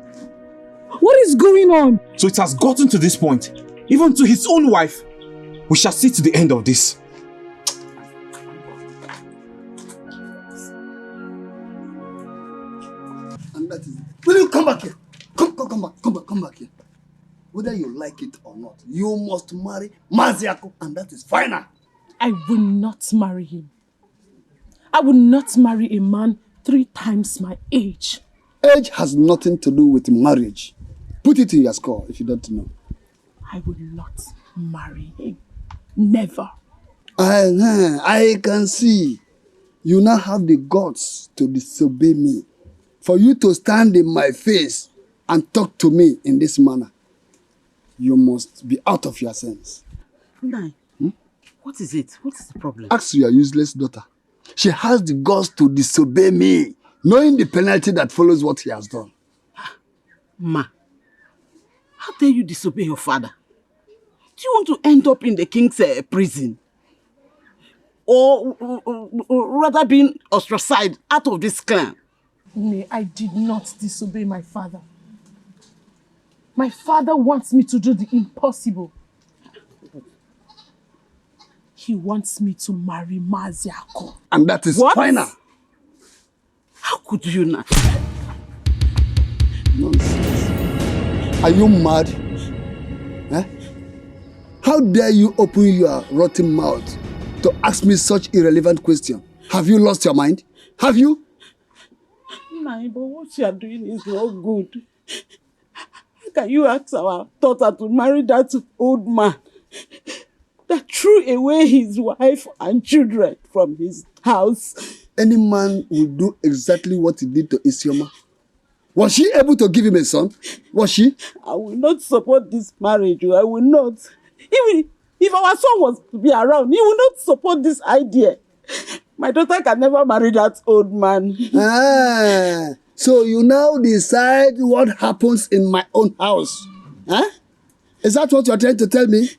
What is going on? So it has gotten to this point. Even to his own wife. We shall see to the end of this. And that is it. Will you come back here? Come back here. Whether you like it or not, you must marry Maziako, and that is final. I will not marry him. I will not marry a man 3 times my age. Age has nothing to do with marriage. Put it in your score if you don't know. I will not marry him. Never. I can see. You now have the guts to disobey me. For you to stand in my face and talk to me in this manner, you must be out of your sense. Nai, what is it? What is the problem? Ask your useless daughter. She has the guts to disobey me, knowing the penalty that follows what he has done. Ma, how dare you disobey your father? Do you want to end up in the king's prison? Or rather being ostracized out of this clan? Nay, I did not disobey my father. My father wants me to do the impossible. He wants me to marry Maziako. And that is final. How could you not? Nonsense. Are you mad? How dare you open your rotten mouth to ask me such irrelevant question? Have you lost your mind? Have you? Nah, but what you are doing is not good. How can you ask our daughter to marry that old man? that threw away his wife and children from his house. Any man will do exactly what he did to Isioma. Was she able to give him a son? Was she? I will not support this marriage. I will not. Even if our son was to be around, he will not support this idea. My daughter can never marry that old man. So you now decide what happens in my own house. Huh? Is that what you are trying to tell me?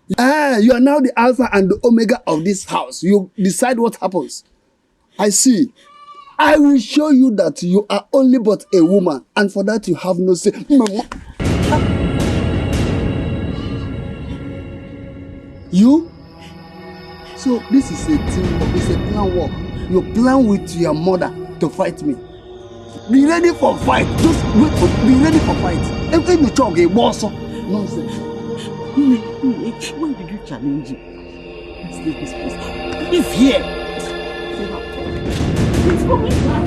You are now the alpha and the omega of this house. You decide what happens. I see. I will show you that you are only but a woman, and for that you have no say. You? So this is a teamwork, it's a plan work. You plan with your mother to fight me. Be ready for fight. Just wait for, be ready for fight. Everything you talk a boss. Nonsense. When did you challenge him? Let's leave this place. Live here. He's coming back.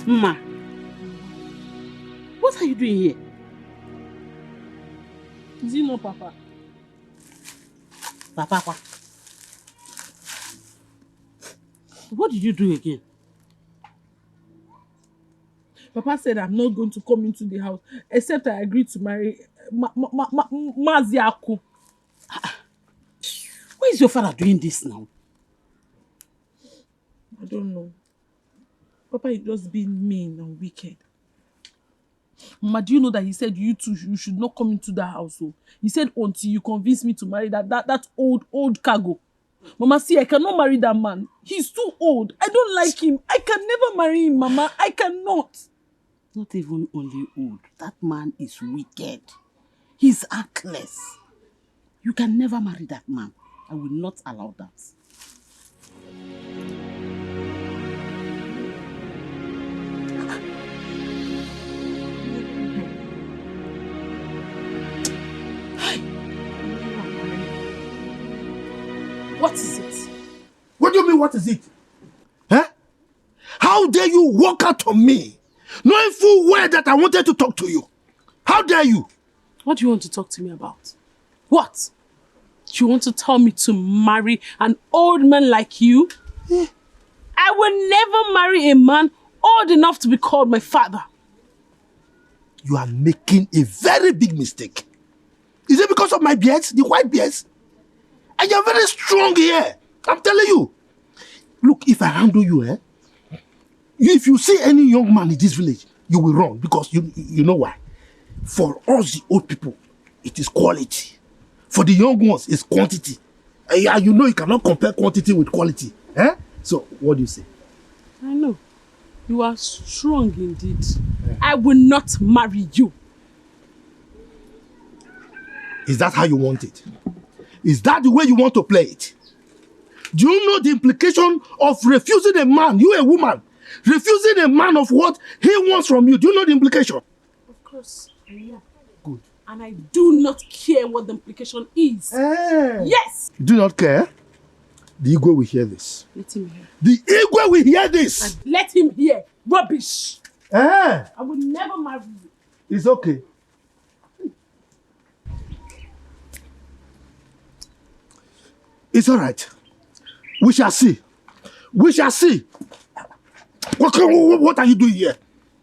Ma, what are you doing here? Is it not Papa? Papa, what did you do again? Papa said I'm not going to come into the house except I agreed to marry Maziaku. Why is your father doing this now? I don't know. Papa is just being mean and wicked. Mama, do you know that he said you should not come into the house? So he said until you convince me to marry that old cargo. Mama, see, I cannot marry that man. He's too old. I don't like him. I can never marry him, Mama. I cannot. Not even only old. That man is wicked. He's heartless. You can never marry that man. I will not allow that. What is it? What do you mean, what is it? Huh? How dare you walk out on me, knowing full well that I wanted to talk to you? How dare you? What do you want to talk to me about? What? You want to tell me to marry an old man like you? Yeah. I will never marry a man old enough to be called my father. You are making a very big mistake. Is it because of my beard, the white beards? And you're very strong here. I'm telling you. Look, if I handle you, if you see any young man in this village, you will run because you know why. For us, the old people, it is quality. For the young ones, it's quantity. And you know you cannot compare quantity with quality. So, what do you say? I know. You are strong indeed. Yeah. I will not marry you. Is that how you want it? Is that the way you want to play it? Do you know the implication of refusing a man, you a woman, refusing a man of what he wants from you? Do you know the implication? Of course, I know. Good. And I do not care what the implication is. Yes! You do not care? The Igwe will hear this. Let him hear. The Igwe will hear this. And let him hear. Rubbish. I will never marry you. It's okay. It's all right. We shall see. We shall see. What are you doing here?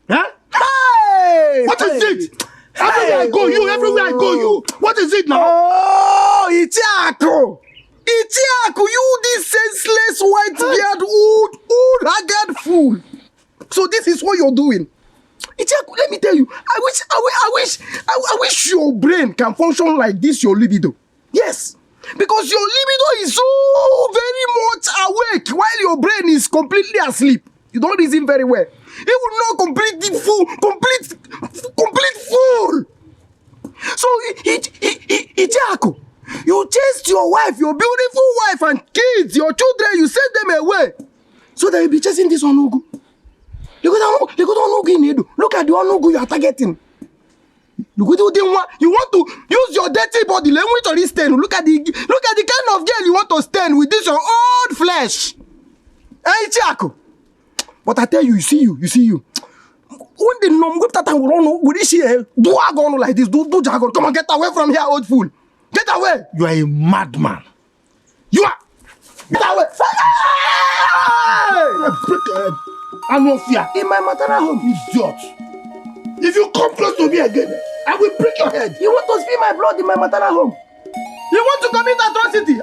Huh? Hey! What is it? Everywhere I go, you. Everywhere I go, you. What is it now? Oh, Itiako! Itiako, you this senseless white-beard, old haggard fool. So this is what you're doing. Let me tell you, I wish your brain can function like this, your libido. Yes. Because your libido is so very much awake while your brain is completely asleep. You don't reason very well. It will not complete fool. So, Ijaku, you chased your wife, your beautiful wife and kids, your children, you sent them away. So they will be chasing this Onugu. Look at Onugu in Edo. Look at the Onugu you are targeting. You want to use your dirty body language on this stand. Look at the kind of girl you want to stand with this your old flesh. Hey, Chiako. But I tell you, you see you. When the nom whip that will run with this here, do I go like this? Do jargon. Come on, get away from here, old fool. Get away. You are a madman. You are. Get away. Break your head. I no fear. In my maternal home, idiot. If you come close to me again, I will break your head. You want to spill my blood in my maternal home? You want to commit atrocity?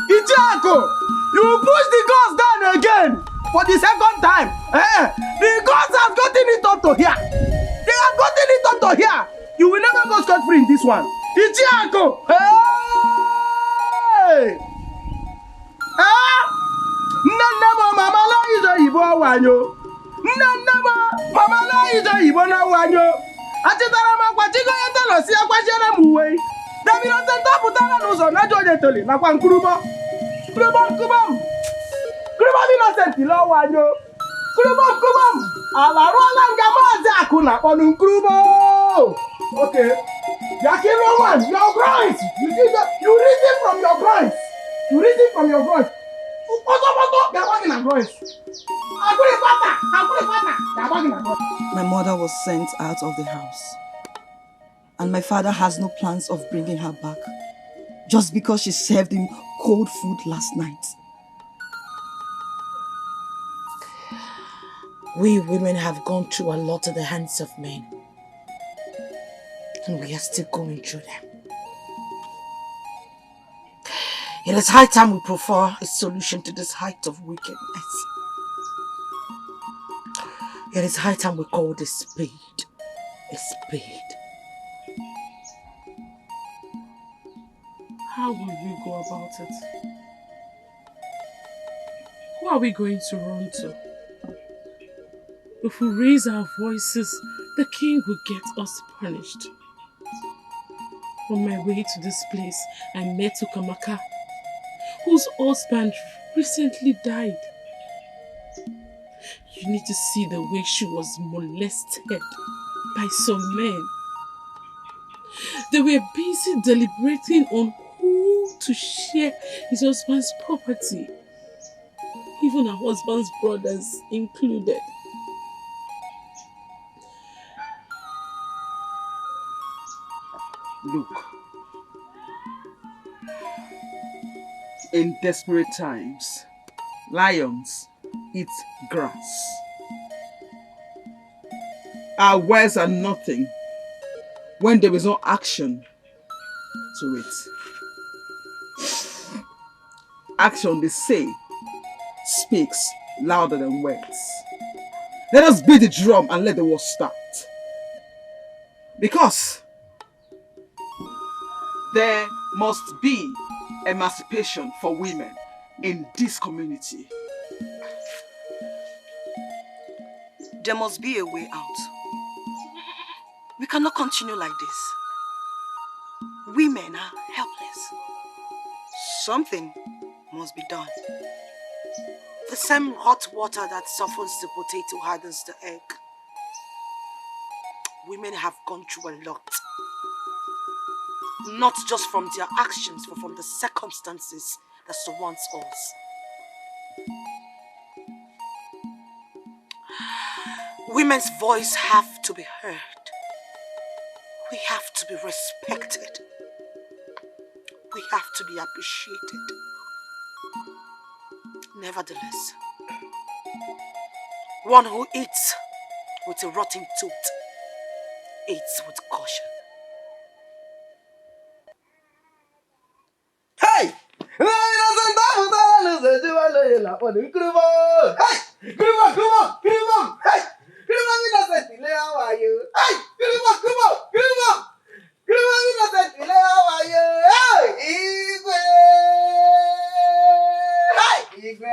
Ichako! You push the gods down again for the second time. The gods have gotten it up to here. They have gotten it up to here. You will never go scot-free in this one. Ichako! Hey! Nanamo mama la izo ibo wanyo. Nanamo mama la izo ibo na wanyo. Achitara makwachigo yetelo si akwajere muwe. Demi no tenta putana nuzo na joje toli na kwa nkurubo. Kubam. Kubam innocent lo wanyo. Kubam. Ala rola ngamaze akuna onu nkurubo. Okay. Yakiro one, your groins. You see that? You reason from your groins. They're working at groins. My mother was sent out of the house. And my father has no plans of bringing her back. Just because she served him cold food last night. We women have gone through a lot at the hands of men. And we are still going through them. It is high time we prefer a solution to this height of wickedness. It is high time we call this spade a spade. How will we go about it? Who are we going to run to? If we raise our voices, the king will get us punished. On my way to this place, I met Ukamaka, whose husband recently died. You need to see the way she was molested by some men. They were busy deliberating on who to share his husband's property, even her husband's brothers included. Look, in desperate times, lions eat grass. Our words are nothing when there is no action to it. Action, they say, speaks louder than words. Let us beat the drum and let the war start. Because there must be emancipation for women in this community. There must be a way out. We cannot continue like this. Women are helpless. Something must be done. The same hot water that softens the potato hardens the egg. Women have gone through a lot. Not just from their actions, but from the circumstances that surrounds us. Women's voice have to be heard. We have to be respected. We have to be appreciated. Nevertheless, one who eats with a rotten tooth eats with caution. Hey! Hey! how are you? Hey, Grima, innocent Pile, how are you? Hey, Igwe,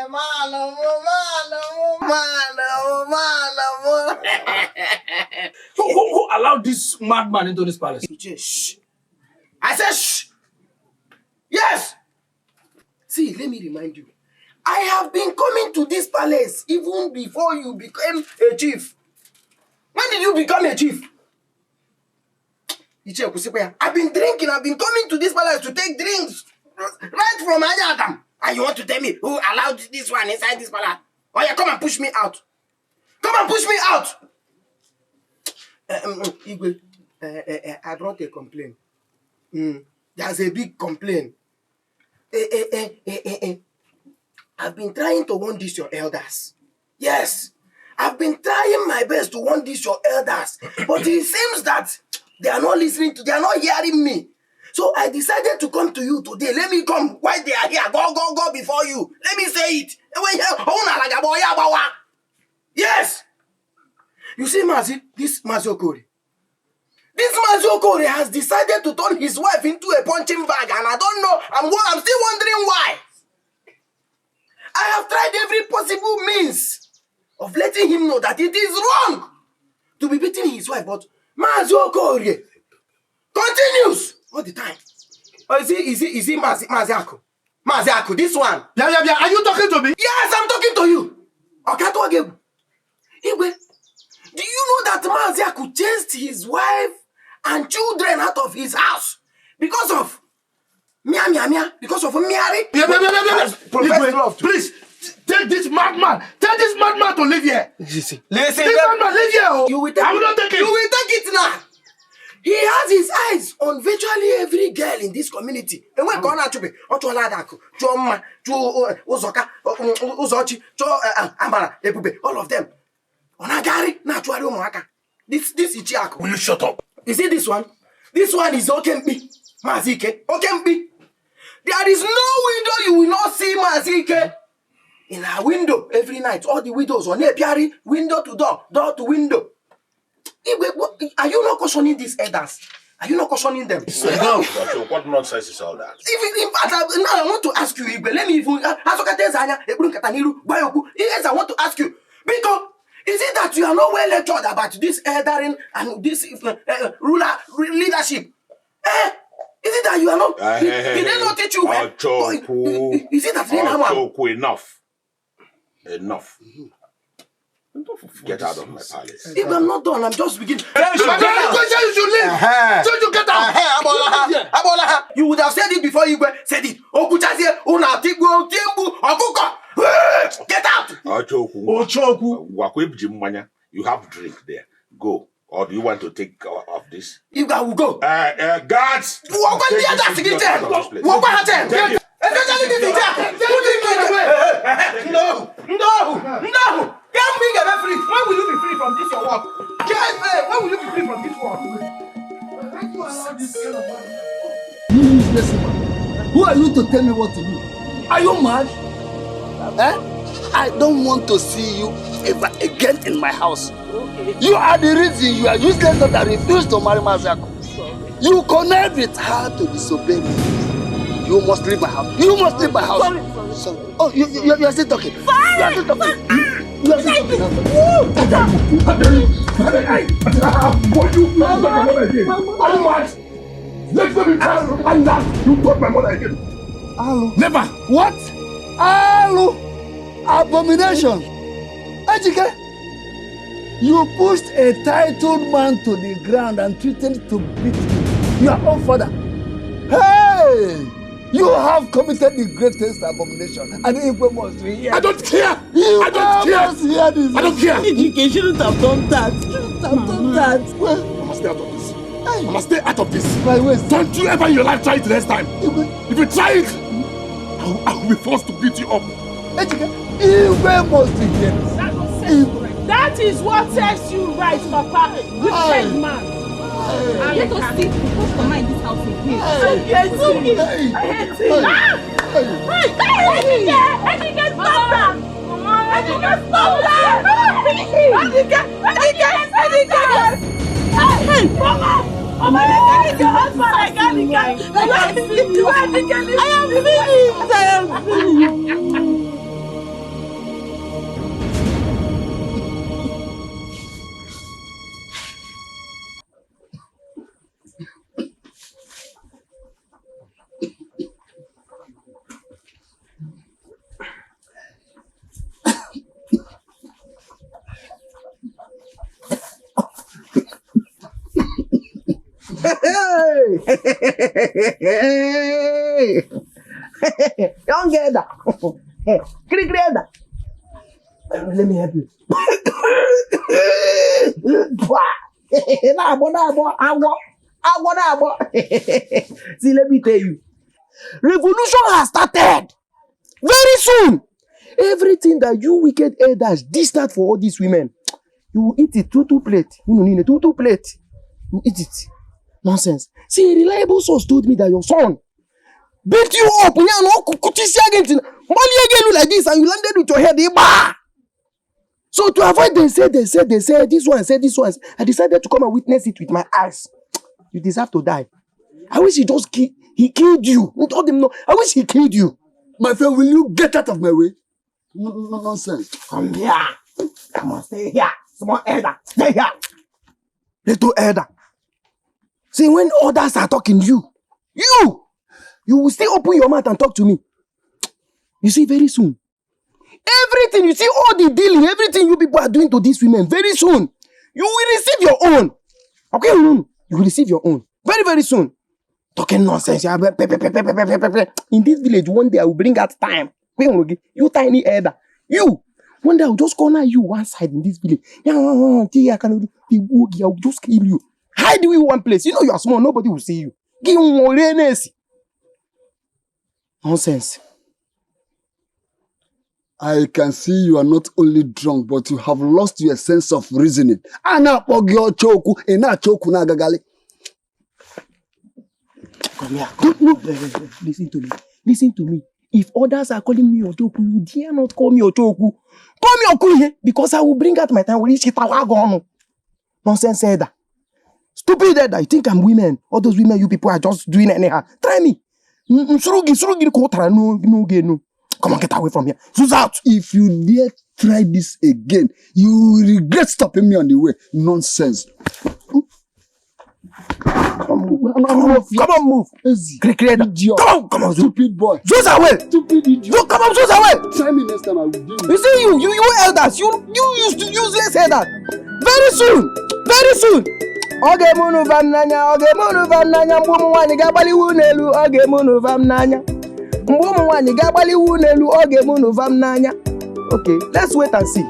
Malomo. Who allowed this madman into this palace? Shh. I said shh. Yes. See, let me remind you. I have been coming to this palace even before you became a chief. When did you become a chief? I've been drinking. I've been coming to this palace to take drinks right from Ayadam. And you want to tell me who allowed this one inside this palace? Oh yeah, come and push me out. Come and push me out. Igwe, I brought a complaint. There's a big complaint. I've been trying to warn this your elders. Yes, I've been trying my best to warn this your elders. But it seems that they are not listening to, they are not hearing me. So I decided to come to you today. Let me come while they are here. Go before you. Let me say it. Yes. You see, Mazi, this Maziokori. This Maziokori has decided to turn his wife into a punching bag, and I don't know. I'm still wondering why. I have tried every possible means of letting him know that it is wrong to be beating his wife, but Maziokori continues all the time. Oh, is he Maziako? Maziako, this one. Yeah. Are you talking to me? Yes, I'm talking to you. Okay, Igwe, do you know that Maziako chased his wife and children out of his house because of Mia, because of Miari? Yeah. Please, take this madman to live here. Listen. This madman live here. Oh. I will not take it. You will take it now. He has his eyes on virtually every girl in this community. And when Kona Chubi, Ocholadako, Choma, Uzoka, Uzochi, Amara, Ebube, all of them. Onagari, Natural Moaka. This is Chiako. Will you shut up? You see this one? This one is Okembi. Mazike. Okembi. There is no window you will not see Mazike. In our window every night. All the windows on Epiari, window to door, door to window. Are you not cautioning these elders? Are you not cautioning them? No. So what nonsense is all that? In fact, now I want to ask you, Igwe. Let me even yes, I want to ask you. Because is it that you are not well lectured about this eldering and this ruler leadership? Is it that you are not? Did they not teach you well? Is it that Enough. Get out of my palace. If I'm not done, I'm just beginning. You should leave. So you get out. You would have said it before you said it. Get out. You have drink there. Go. Or do you want to take of this? You will go. Guards! No! Can't be free. When will you be free from this your work? When will you be free from this work? Who are you to tell me what to do? Are you mad? I don't want to see you ever again in my house. Okay. You are the reason you are useless that I refuse to marry Maziako. You connect with her to disobey me. You must leave my house. You must leave my house. Sorry. Oh, you are still talking. Fine. You are still talking. You are still talking. Let's go be proud and that you got my mother again. Hello. Never. What? Hello. Abomination. Ejike, you pushed a titled man to the ground and threatened to beat him. Your own father. Hey! You have committed the greatest abomination, and Igwe must hear. I don't care. I don't hear this. I don't care. You shouldn't have done that. Well, I must stay out of this. I must stay out of this. My ways. Don't you ever in your life try it next time. If you try it, I will be forced to beat you up. Igwe must hear this. That is what sets you right, Papa. Wicked man. Let us see because Mama in this house again. I hate it. I hate it. Stop that. Mama, stop that. Don't get that. Let me help you. See, let me tell you. Revolution has started. Very soon. Everything that you wicked elders did start for all these women, you will eat it two plate. Two plate. You eat it. Nonsense. See, a reliable source told me that your son beat you up like this and you landed with your head. So to avoid they say this one, I decided to come and witness it with my eyes. You deserve to die. I wish he killed you. Told him no. I wish he killed you. My friend, will you get out of my way? No nonsense. Come here. Come on, stay here. Small elder, stay here. Little elder. See, when others are talking, you will still open your mouth and talk to me. You see, very soon. Everything, you see, all the dealing, everything you people are doing to these women, very soon, you will receive your own. Okay? You will receive your own. Very, very soon. Talking nonsense. In this village, one day I will bring out time. You tiny elder. You. One day I will just corner you one side in this village. I will just kill you. Hide you in one place. You know you are small. Nobody will see you. Give more nonsense. I can see you are not only drunk, but you have lost your sense of reasoning. Come here. Listen to me. Listen to me. If others are calling me Otoku, you dare not call me Otoku. Call me Okuye, because I will bring out my time. Nonsense elder. Stupid elder. You think I'm women? All those women you people are just doing anyhow. Try me. No. Come on, get away from here. Zoom out. If you dare try this again, you will regret stopping me on the way. Nonsense. Come on, move. Come on, stupid boy. Zoom away. Stupid idiot. Come on, zoom away. Try me next time, I will do it. You see, you elders, you used to useless elders. Very soon. Oge munu vam nanya, mbumu wani gabali wunelu, oge munu vam nanya. Mbumu wani gabali wunelu, oge munu vam nanya. Okay, let's wait and see.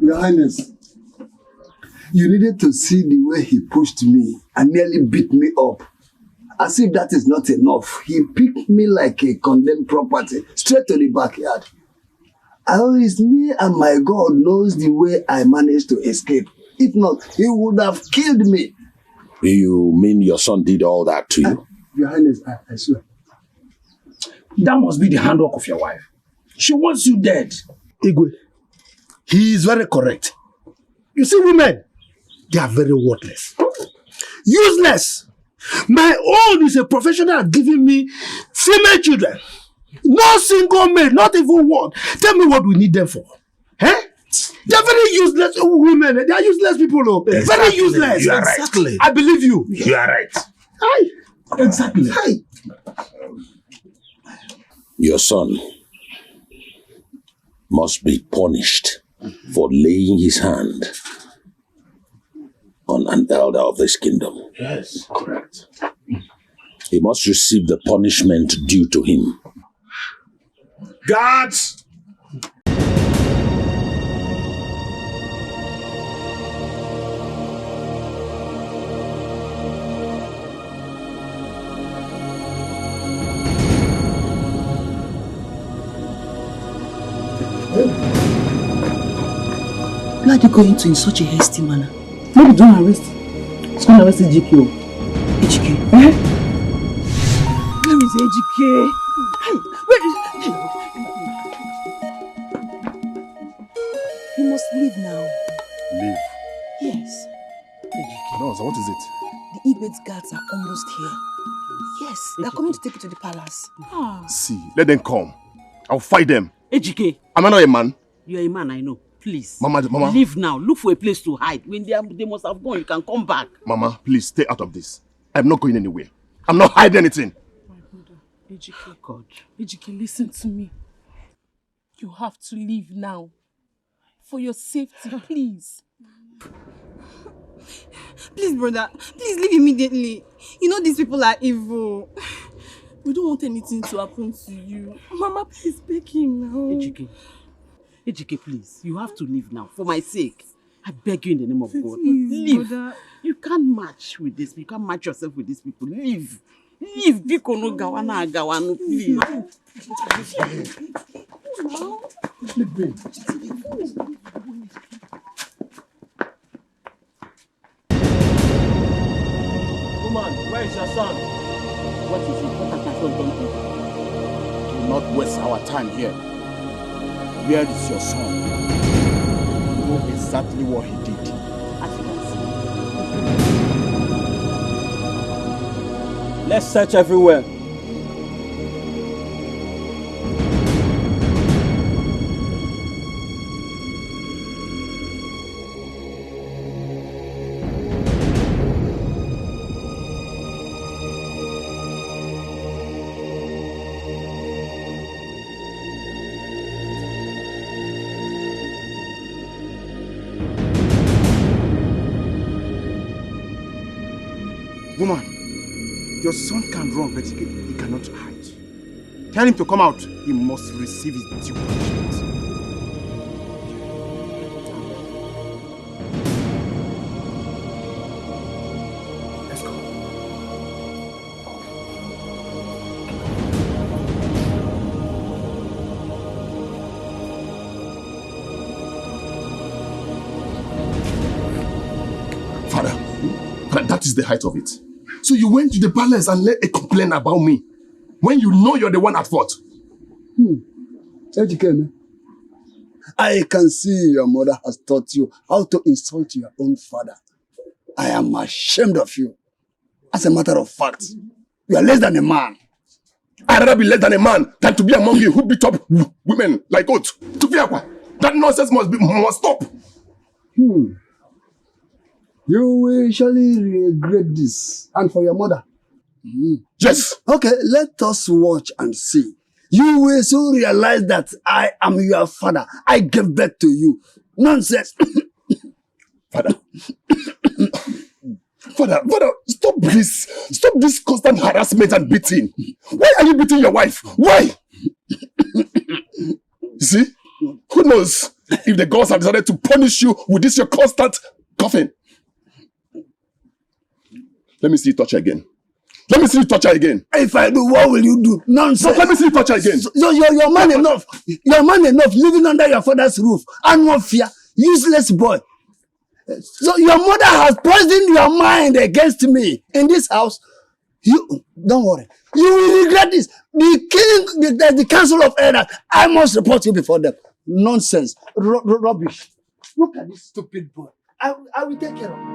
Your Highness, you needed to see the way he pushed me and nearly beat me up. As if that is not enough, he picked me like a condemned property, straight to the backyard. Always me and my God knows the way I managed to escape. If not, he would have killed me. You mean your son did all that to you? Your Highness, I swear. That must be the handwork of your wife. She wants you dead. Igwe, he is very correct. You see, women, they are very worthless. Useless. My own is a professional giving me female children. No single maid, not even one. Tell me what we need them for. Eh? They are very useless women. They are useless people. Oh. Exactly. Very useless. You are right. Exactly. I believe you. You are right. Hi. Exactly. Hi. Your son must be punished for laying his hand on an elder of this kingdom. Yes, correct. He must receive the punishment due to him. Guards! Why are you going to in such a hasty manner? Maybe don't arrest. It's going to arrest the GQ. HQ? Ejike. You must leave now. Leave? Yes. No, so what is it? The Igbe's guards are almost here. Yes, they're coming to take you to the palace. See, let them come. I'll fight them. Ejike. Am I not a man? You're a man, I know. Please. Mama. Leave now. Look for a place to hide. When they must have gone, you can come back. Mama, please stay out of this. I'm not going anywhere. I'm not hiding anything. My brother, Ejike. God. Ejike, listen to me. You have to leave now. For your safety, please. Please, brother. Please leave immediately. You know these people are evil. We don't want anything to happen to you. Mama, please beg him now. Ejike, please. You have to leave now. For my sake. I beg you in the name of God. Please, Leave. brother. You can't match with this. You can't match yourself with these people. Leave. Leave. Biko no gawana gawano, please. Woman, where is your son? What is it? What has my son done to you? Do not waste our time here. Where is your son? You know exactly what he did. Let's search everywhere. Woman, your son can run, but he cannot hide. Tell him to come out. He must receive his due punishment. Let's go. Father, that is the height of it. So you went to the palace and let a complaint about me when you know you're the one at fault. Ejike, I can see your mother has taught you how to insult your own father. I am ashamed of you. As a matter of fact, you are less than a man. I'd rather be less than a man than to be among you who beat up women like goats. That nonsense must stop. You will surely regret this. And for your mother. Yes. Okay, let us watch and see. You will soon realize that I am your father. I gave birth to you. Nonsense. Father, stop this. Stop this constant harassment and beating. Why are you beating your wife? Why? You see? Who knows if the gods have decided to punish you with this your constant coughing. Let me see you touch her again. Let me see you touch her again. If I do, what will you do? Nonsense. No, let me see you touch her again. So you're man enough. You're man enough living under your father's roof. And no fear. Useless boy. So your mother has poisoned your mind against me in this house. You don't worry. You will regret this. The king, the council of elders, I must report you before them. Nonsense. Rubbish. Look at this stupid boy. I will take care of him.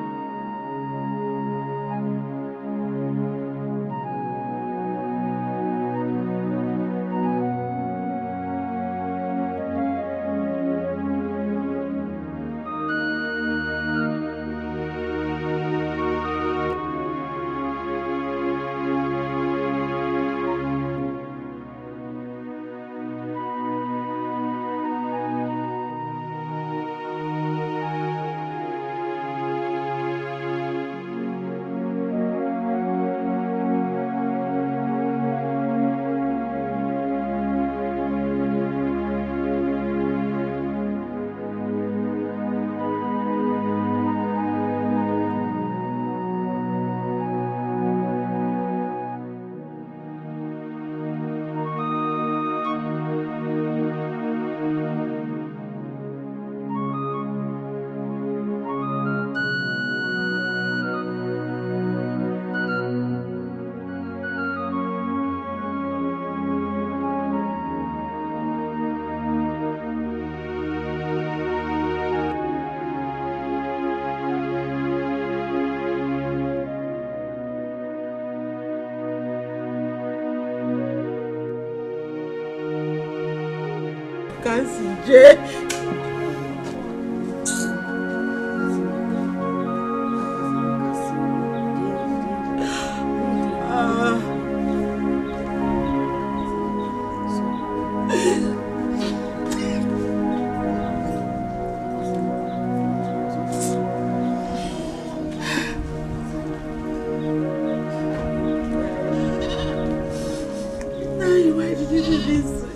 Why did you do this to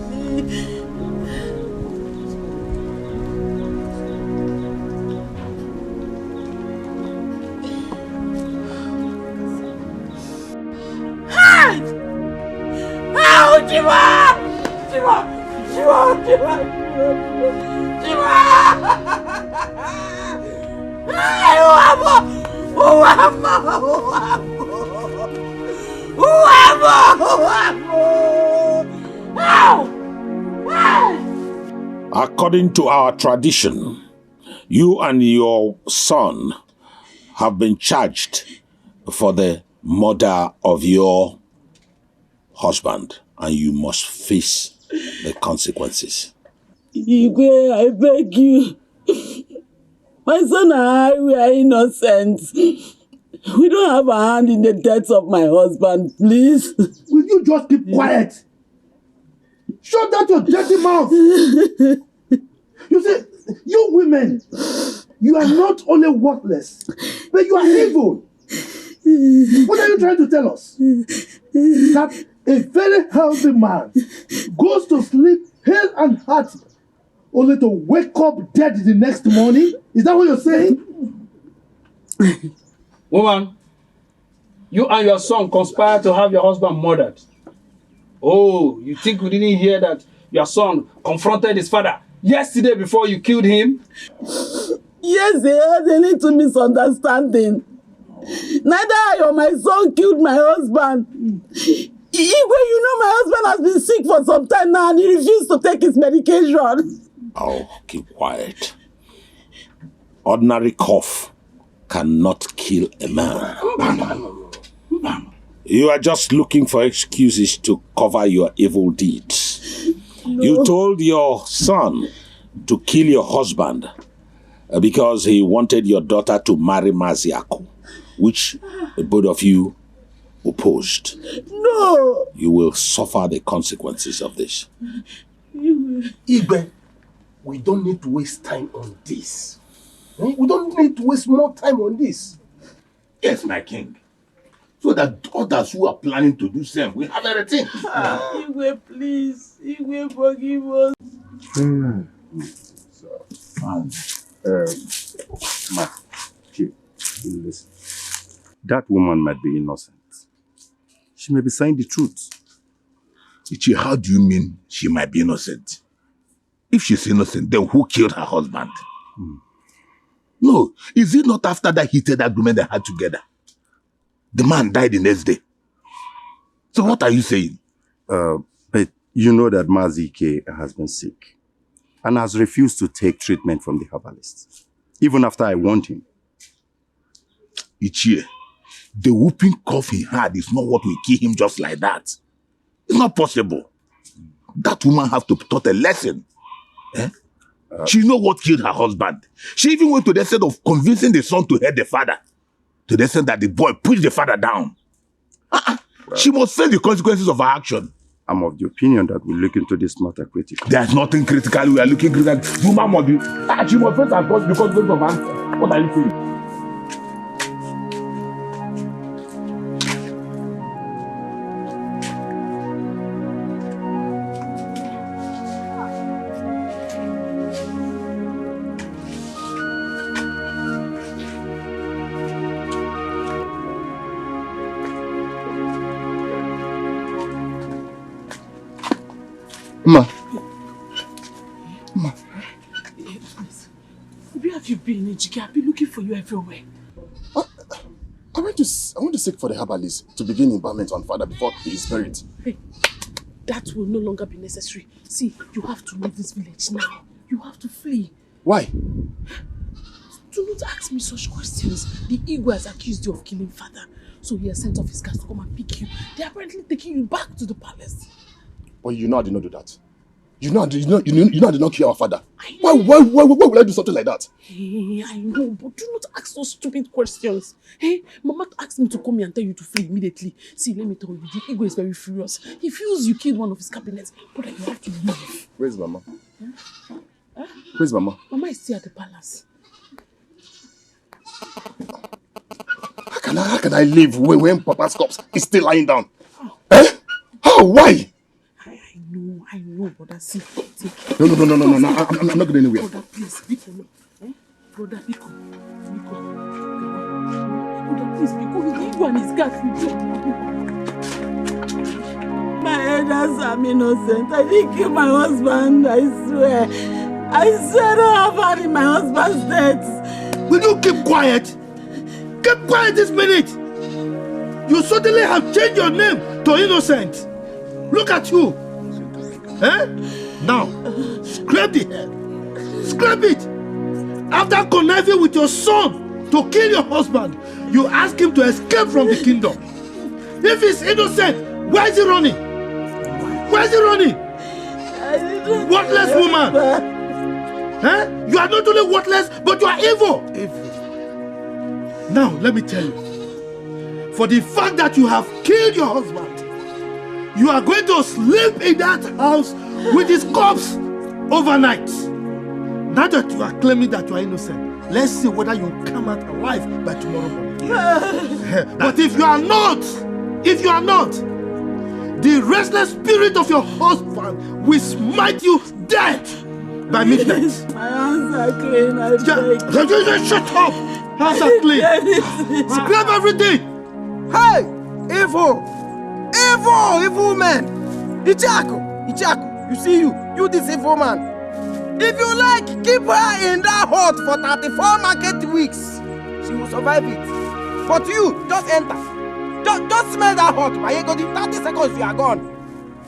me? Hey! Oh, Chima! Hey, According to our tradition, you and your son have been charged for the murder of your husband, and you must face the consequences. Igwe, I beg you. My son and I, we are innocent. We don't have a hand in the death of my husband, please. Will you just keep quiet? Shut down your dirty mouth. You see, you women, you are not only worthless, but you are evil. What are you trying to tell us? That a very healthy man goes to sleep hale and hearty, only to wake up dead the next morning? Is that what you're saying? Woman, you and your son conspired to have your husband murdered. Oh, you think we didn't hear that your son confronted his father yesterday before you killed him? Yes, there was a little misunderstanding. Neither I or my son killed my husband. Igwe, you know my husband has been sick for some time now and he refused to take his medication. Oh, keep quiet. Ordinary cough cannot kill a man. You are just looking for excuses to cover your evil deeds. No. You told your son to kill your husband because he wanted your daughter to marry Maziako, which both of you opposed. No! You will suffer the consequences of this. Igwe, we don't need to waste time on this. We don't need to waste more time on this. Yes, my king. So that others who are planning to do same will have everything. Igwe, please. Igwe, forgive us. Listen. That woman might be innocent. She may be saying the truth. Ichi, how do you mean she might be innocent? If she's innocent, then who killed her husband? No, is it not after that heated agreement they had together? The man died the next day. So what are you saying? But you know that Mazike has been sick and has refused to take treatment from the herbalist, even after I warned him. Ichie, the whooping cough he had is not what will kill him just like that. It's not possible. That woman has to be taught a lesson. She knows what killed her husband. She even went to the extent of convincing the son to hurt the father, to the extent that the boy pushed the father down. She must face the consequences of her action. I'm of the opinion that we look into this matter critically. There's nothing critical. We are looking critical. Woman must be. She must face the consequences of her action. What are you saying? Ma. Where have you been, Ejike? I've been looking for you everywhere. I went to seek for the herbalist to begin embalmment on father before he is buried. Hey, that will no longer be necessary. See, you have to leave this village now. You have to flee. Why? Do not ask me such questions. The Igwe has accused you of killing father. So he has sent off his guards to come and pick you. They are apparently taking you back to the palace. But you know I did not do that. You know I did not kill our father. Why would I do something like that? Hey, I know, but do not ask those stupid questions. Hey, Mama asked me to come here and tell you to flee immediately. See, let me tell you, the ego is very furious. He feels you killed one of his cabinets, but you have to leave. Where's Mama? Huh? Where's Mama? Mama is still at the palace. How can I leave when Papa's corpse is still lying down? Eh? How? Why? I know, brother. See, take No. I'm not going anywhere. Brother, please, Biko, no. Eh? Brother, Biko. Brother, please, Biko, the ego and his gas will do. My elders, I'm innocent. I didn't kill my husband, I swear. I swear I don't have had in my husband's death. Will you keep quiet? Keep quiet this minute. You suddenly have changed your name to innocent. Look at you. Eh? Now, scrape the head. Scrape it. After conniving with your son to kill your husband, you ask him to escape from the kingdom. If he's innocent, why is he running? Why is he running? Worthless woman. Eh? You are not only worthless, but you are evil. Now, let me tell you. For the fact that you have killed your husband, you are going to sleep in that house with his corpse overnight. Now that you are claiming that you are innocent, let's see whether you come out alive by tomorrow morning. But if you are not, the restless spirit of your husband will smite you dead by midnight. My hands are clean, I beg. Shut up! Hands are clean. Scrap everything. Hey! Evil man! Ichako, you see you this evil man. If you like, keep her in that hut for 34 market weeks. She will survive it. But you, just enter. Just smell that hut. By 30 seconds, you are gone.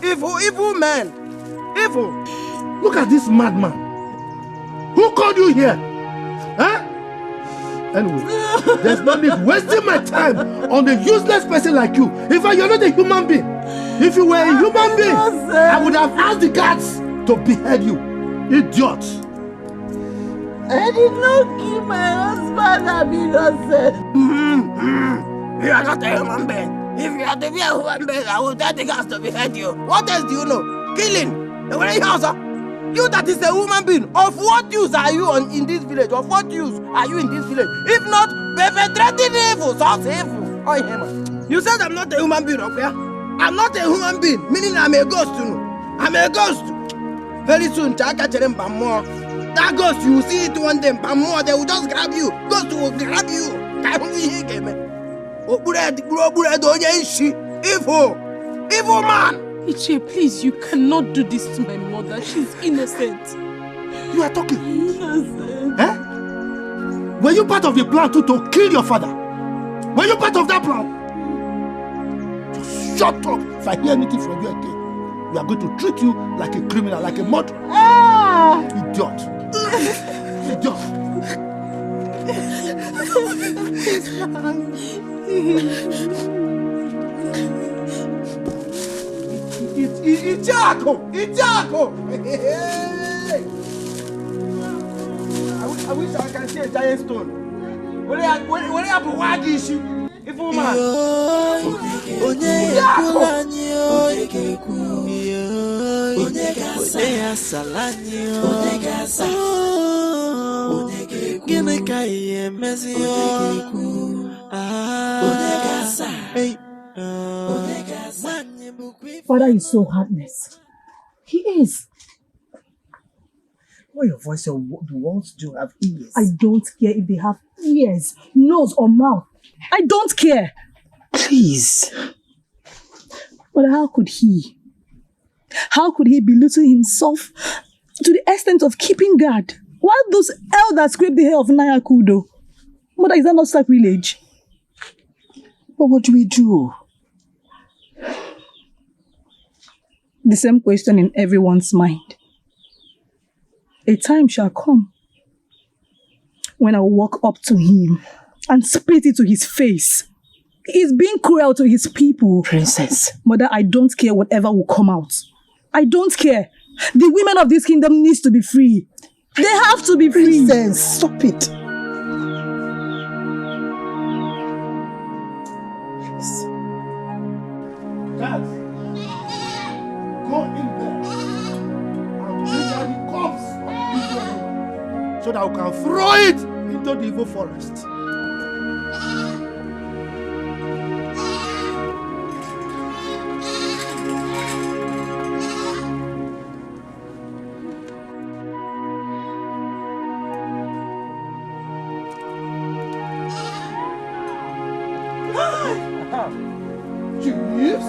Evil man. Evil. Look at this madman. Who called you here? Huh? Anyway, there's no need wasting my time on a useless person like you. In fact, you're not a human being. If you were a human being, I would have asked the guards to behead you. Idiot. I did not kill my husband, I'm innocent. You are not a human being. If you are to be a human being, I will tell the guards to behead you. What else do you know? Killing. You that is a human being, of what use are you in this village? Of what use are you in this village? If not perpetrating evil, so evil. Oh, yeah, you said I'm not a human being, okay? I'm not a human being, meaning I'm a ghost, you know. I'm a ghost. Very soon, that ghost, you will see it one day, they will just grab you. Ghost will grab you. Evil man. Iche, please, you cannot do this to my mother. She's innocent. You are talking? Innocent. Eh? Were you part of the plan to kill your father? Were you part of that plan? Just shut up. If I hear anything from you again, we are going to treat you like a criminal, like a murderer. Idiot. Ichako! Hey! I wish I can see a giant stone. What happened? Why is she? If woman. Father is so heartless. He is. Why your voice? The walls do have ears. I don't care if they have ears, nose or mouth. I don't care. Please. But how could he? How could he belittle himself to the extent of keeping guard while those elders scrape the hair of Nayakudo? Mother, is that not sacrilege? But what do we do? The same question in everyone's mind. A time shall come when I will walk up to him and spit it to his face. He is being cruel to his people. Princess. Mother, I don't care whatever will come out. I don't care. The women of this kingdom needs to be free. They have to be free. Princess, stop it. Guys, go in there and bring out the corpse of the evil woman so that we can throw it into the evil forest. Jeeves?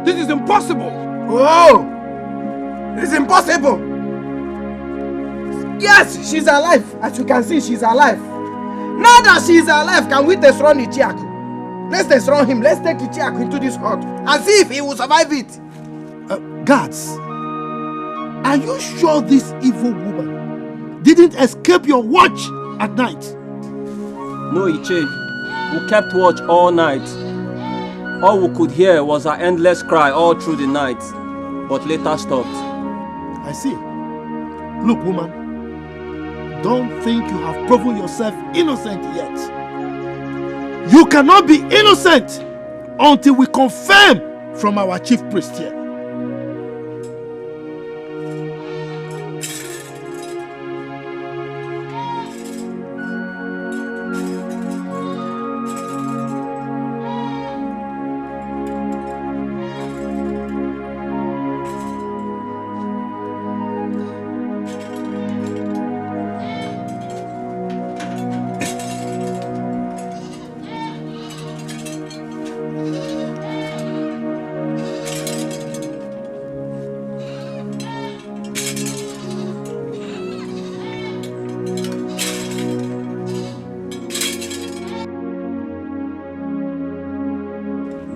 This is impossible! Oh! It's impossible! Yes, she's alive. As you can see, she's alive. Now that she's alive, can we destroy Ichiaku? Let's destroy him. Let's take Ichiaku into this hut and see if he will survive it. Guards, are you sure this evil woman didn't escape your watch at night? No, Iche. We kept watch all night. All we could hear was her endless cry all through the night, but later stopped. I see. Look, woman, don't think you have proven yourself innocent yet. You cannot be innocent until we confirm from our chief priest here.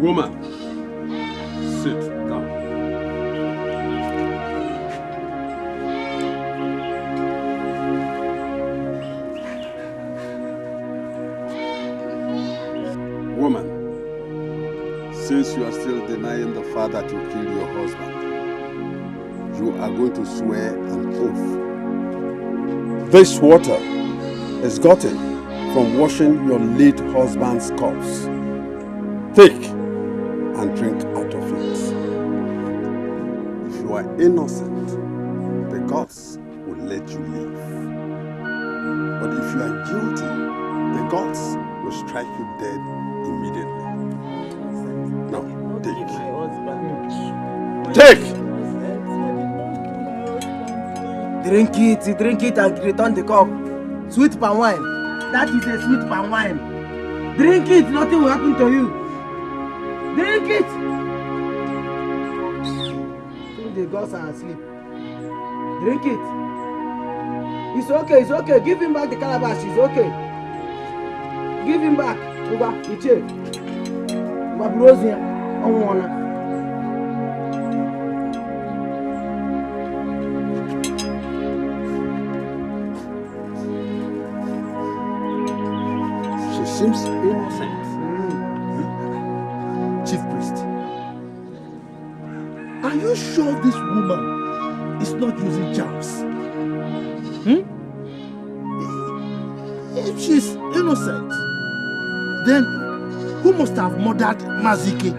Woman, sit down. Woman, since you are still denying the fact that you killed your husband, you are going to swear an oath. This water is gotten from washing your late husband's corpse. Take and drink out of it. If you are innocent, the gods will let you live. But if you are guilty, the gods will strike you dead immediately. Now, take. Take! Drink it and return the cup. Sweet palm wine. That is a sweet palm wine. Drink it, nothing will happen to you. Drink it! Think the gods are asleep. Drink it. It's okay. Give him back the calabash, it's okay. Give him back. Over, Iche. Babrosia, Onwana. She seems innocent. Chief priest, are you sure this woman is not using charms? If she's innocent, then who must have murdered Mazike?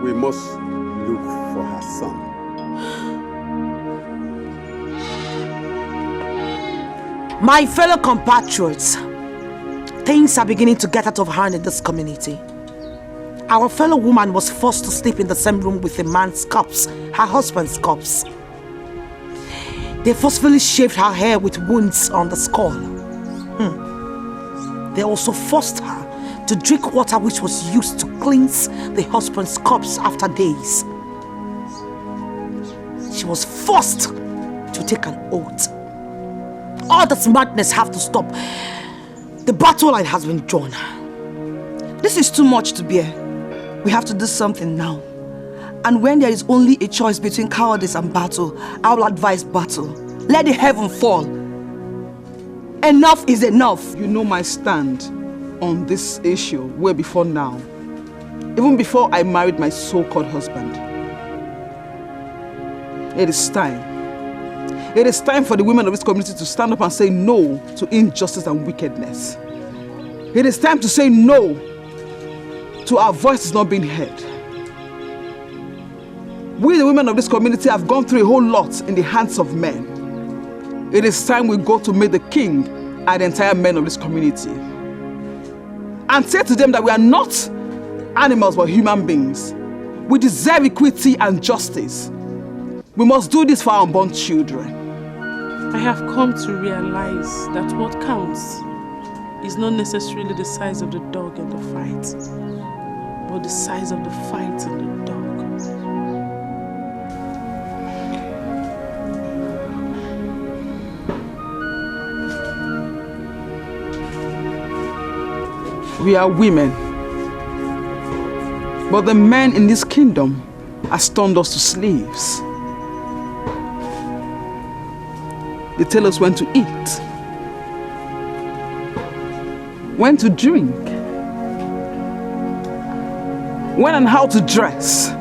We must look for her son. My fellow compatriots, things are beginning to get out of hand in this community. Our fellow woman was forced to sleep in the same room with a man's corpse, her husband's corpse. They forcefully shaved her hair with wounds on the skull. They also forced her to drink water which was used to cleanse the husband's corpse after days. She was forced to take an oath. All this madness have to stop. The battle line has been drawn. This is too much to bear. We have to do something now. And when there is only a choice between cowardice and battle, I will advise battle. Let the heaven fall. Enough is enough. You know my stand on this issue way before now. Even before I married my so-called husband. It is time. It is time for the women of this community to stand up and say no to injustice and wickedness. It is time to say no to our voices not being heard. We, the women of this community, have gone through a whole lot in the hands of men. It is time we go to meet the king and the entire men of this community and say to them that we are not animals but human beings. We deserve equity and justice. We must do this for our unborn children. I have come to realize that what counts is not necessarily the size of the dog in the fight, but the size of the fight in the dog. We are women, but the men in this kingdom has turned us to slaves. They tell us when to eat, when to drink, when and how to dress,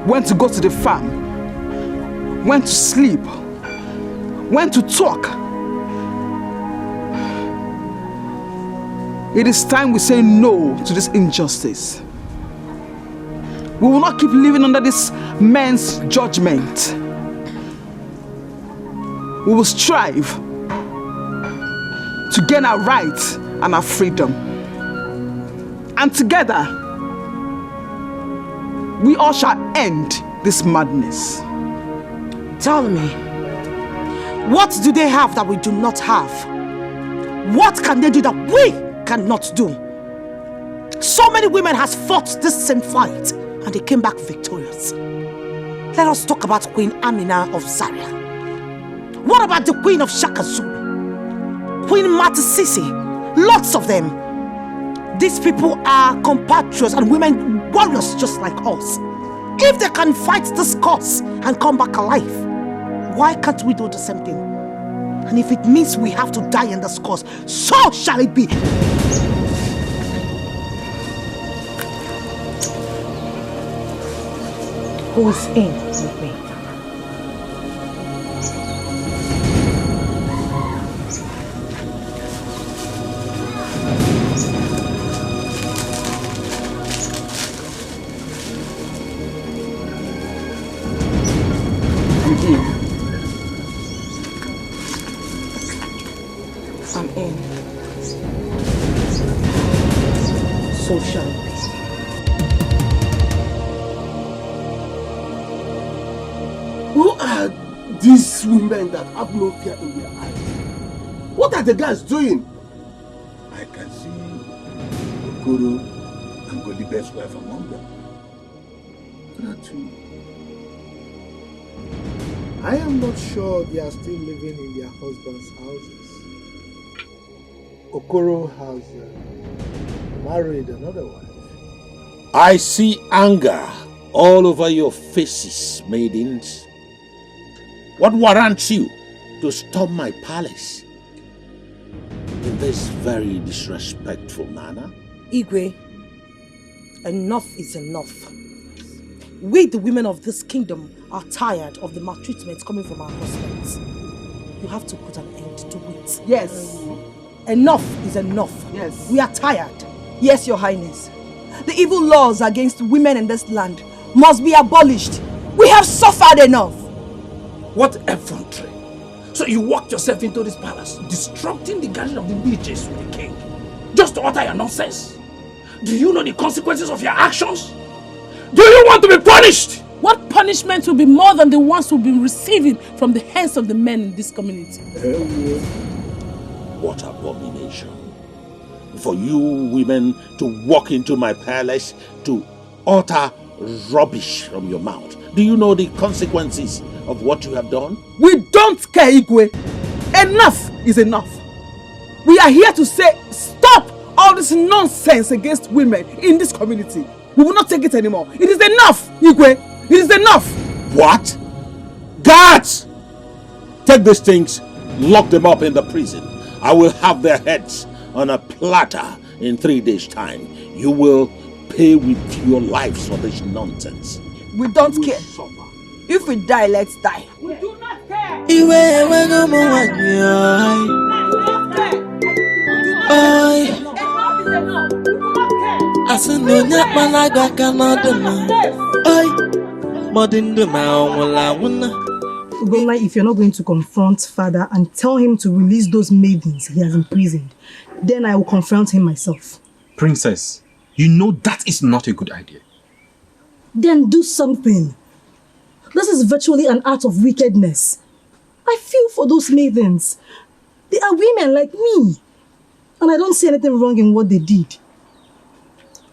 when to go to the farm, when to sleep, when to talk. It is time we say no to this injustice. We will not keep living under this man's judgment. We will strive to gain our rights and our freedom. And together, we all shall end this madness. Tell me, what do they have that we do not have? What can they do that we cannot do? So many women has fought this same fight and they came back victorious. Let us talk about Queen Amina of Zaria. What about the Queen of Shaka Zulu? Queen Matasisi? Lots of them. These people are compatriots and women warriors just like us. If they can fight this cause and come back alive, why can't we do the same thing? And if it means we have to die in this cause, so shall it be. Who's in with me? I'm in. So shall it be. Who are these women that have no fear in their eyes? What are the guys doing? I can see Okoro and Golibe's wife among them. There are two. I am not sure they are still living in their husbands' houses. Okoro has married another wife. I see anger all over your faces, maidens. What warrants you to storm my palace in this very disrespectful manner? Igwe, enough is enough. We, the women of this kingdom, are tired of the maltreatment coming from our husbands. You have to put an end to it. Yes. Enough is enough. Yes. We are tired. Yes, Your Highness. The evil laws against women in this land must be abolished. We have suffered enough. What effrontery! So you walked yourself into this palace, disrupting the gathering of the villages with the king, just to utter your nonsense. Do you know the consequences of your actions? Do you want to be punished? What punishment will be more than the ones we've been receiving from the hands of the men in this community? What abomination! For you women to walk into my palace to utter rubbish from your mouth. Do you know the consequences of what you have done? We don't care, Igwe. Enough is enough. We are here to say, stop all this nonsense against women in this community. We will not take it anymore. It is enough, Igwe. It is enough. What? Guards! Take these things, lock them up in the prison. I will have their heads on a platter in 3 days' time. You will pay with your lives for this nonsense. We don't care. If we die, let's die. We do not care. Ugonna, if you're not going to confront Father and tell him to release those maidens he has imprisoned, then I will confront him myself. Princess, you know that is not a good idea. Then do something. This is virtually an act of wickedness. I feel for those maidens. They are women like me. And I don't see anything wrong in what they did.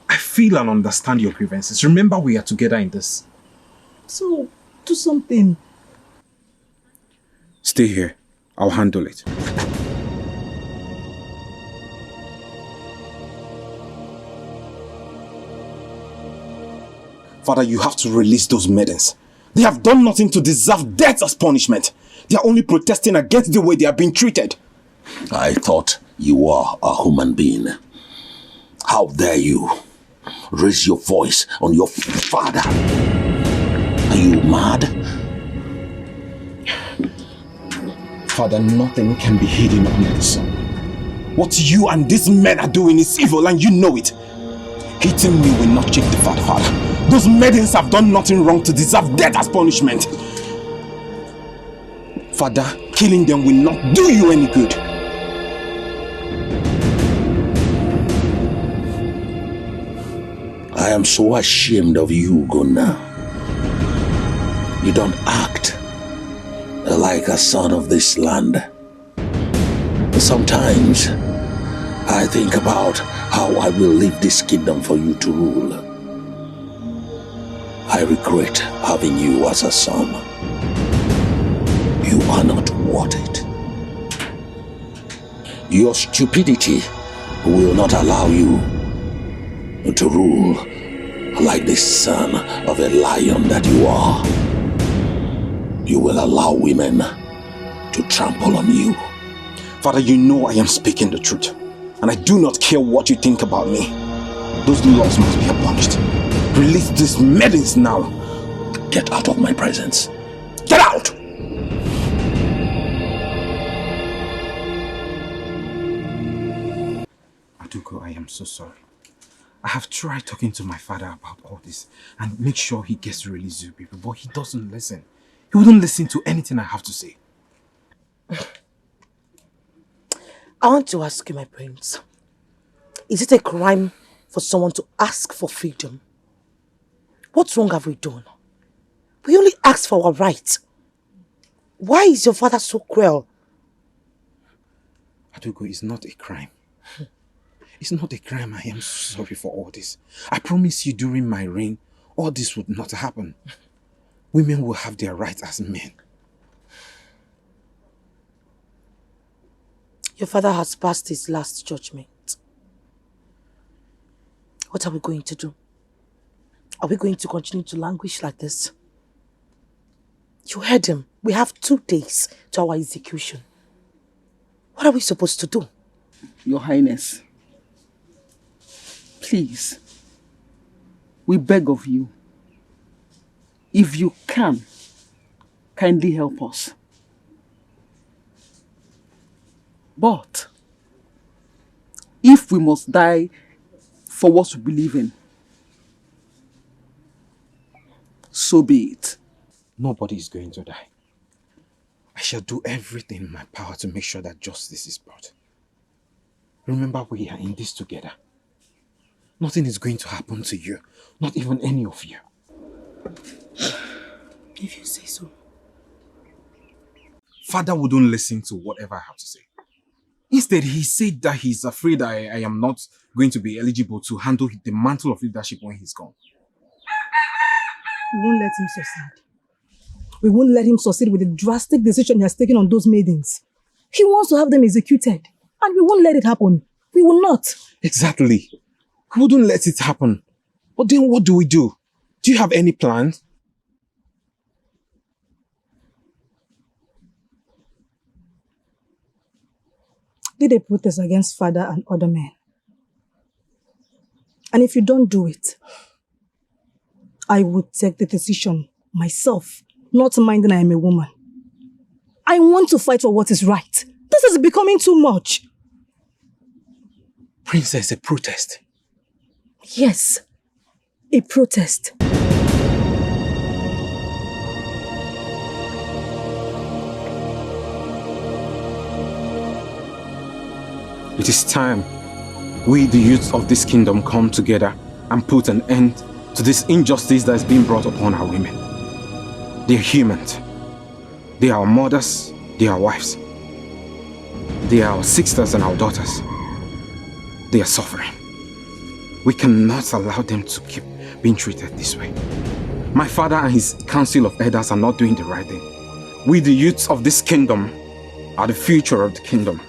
I feel and understand your grievances. Remember, we are together in this. So, do something. Stay here. I'll handle it. Father, you have to release those maidens. They have done nothing to deserve death as punishment. They are only protesting against the way they are being treated. I thought you were a human being. How dare you raise your voice on your father? Are you mad? Father, nothing can be hidden under the sun. What you and these men are doing is evil and you know it. Hitting me will not change the fact, Father. Those maidens have done nothing wrong to deserve death as punishment. Father, killing them will not do you any good. I am so ashamed of you, Gunnar. You don't act like a son of this land. Sometimes I think about how I will leave this kingdom for you to rule. I regret having you as a son. You are not worth it. Your stupidity will not allow you to rule like the son of a lion that you are. You will allow women to trample on you. Father, you know I am speaking the truth, and I do not care what you think about me. Those laws must be abolished. Release these maidens now. Get out of my presence. Get out! Aduko, I am so sorry. I have tried talking to my father about all this and make sure he gets to release you people, but he doesn't listen. He wouldn't listen to anything I have to say. I want to ask you, my prince. Is it a crime for someone to ask for freedom? What wrong have we done? We only asked for our rights. Why is your father so cruel? Adugo, it's not a crime. It's not a crime. I am sorry for all this. I promise you during my reign, all this would not happen. Women will have their rights as men. Your father has passed his last judgment. What are we going to do? Are we going to continue to languish like this? You heard him. We have 2 days to our execution. What are we supposed to do? Your Highness, please, we beg of you, if you can, kindly help us. But if we must die for what we believe in, so be it. Nobody is going to die. I shall do everything in my power to make sure that justice is brought. Remember, we are in this together. Nothing is going to happen to you, not even any of you. If you say so. Father wouldn't listen to whatever I have to say. Instead, he said that he's afraid I am not going to be eligible to handle the mantle of leadership when he's gone. We won't let him succeed. We won't let him succeed with the drastic decision he has taken on those maidens. He wants to have them executed, and we won't let it happen. We will not. Exactly. We wouldn't let it happen. But then what do we do? Do you have any plans? Did a protest against Father and other men. And if you don't do it, I would take the decision myself not minding I am a woman. I want to fight for what is right. This is becoming too much. Princess, a protest. Yes, a protest. It is time we, the youth of this kingdom, come together and put an end to this injustice that is being brought upon our women. They are human. They are our mothers, they are our wives. They are our sisters and our daughters. They are suffering. We cannot allow them to keep being treated this way. My father and his council of elders are not doing the right thing. We, the youths of this kingdom, are the future of the kingdom.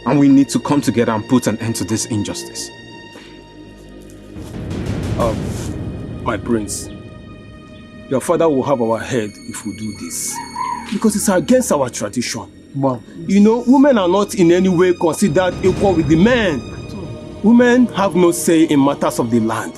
And we need to come together and put an end to this injustice. My prince, your father will have our head if we do this. Because it's against our tradition. Wow. You know, women are not in any way considered equal with the men. Women have no say in matters of the land.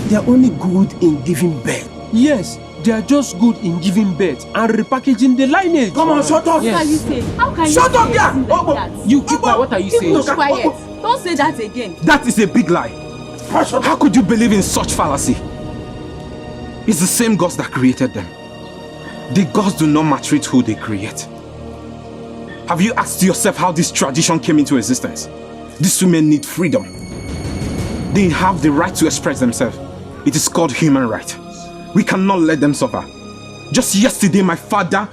They are only good in giving birth. Yes, they are just good in giving birth and repackaging the lineage. Come on, shut up! Yes. What are you saying? How can Shut you up say there! things like that? You keep quiet. What are you saying? Keep quiet. Don't say that again. That is a big lie. How could you believe in such fallacy? It's the same gods that created them. The gods do not maltreat who they create. Have you asked yourself how this tradition came into existence? These women need freedom. They have the right to express themselves. It is called human right. We cannot let them suffer. Just yesterday, my father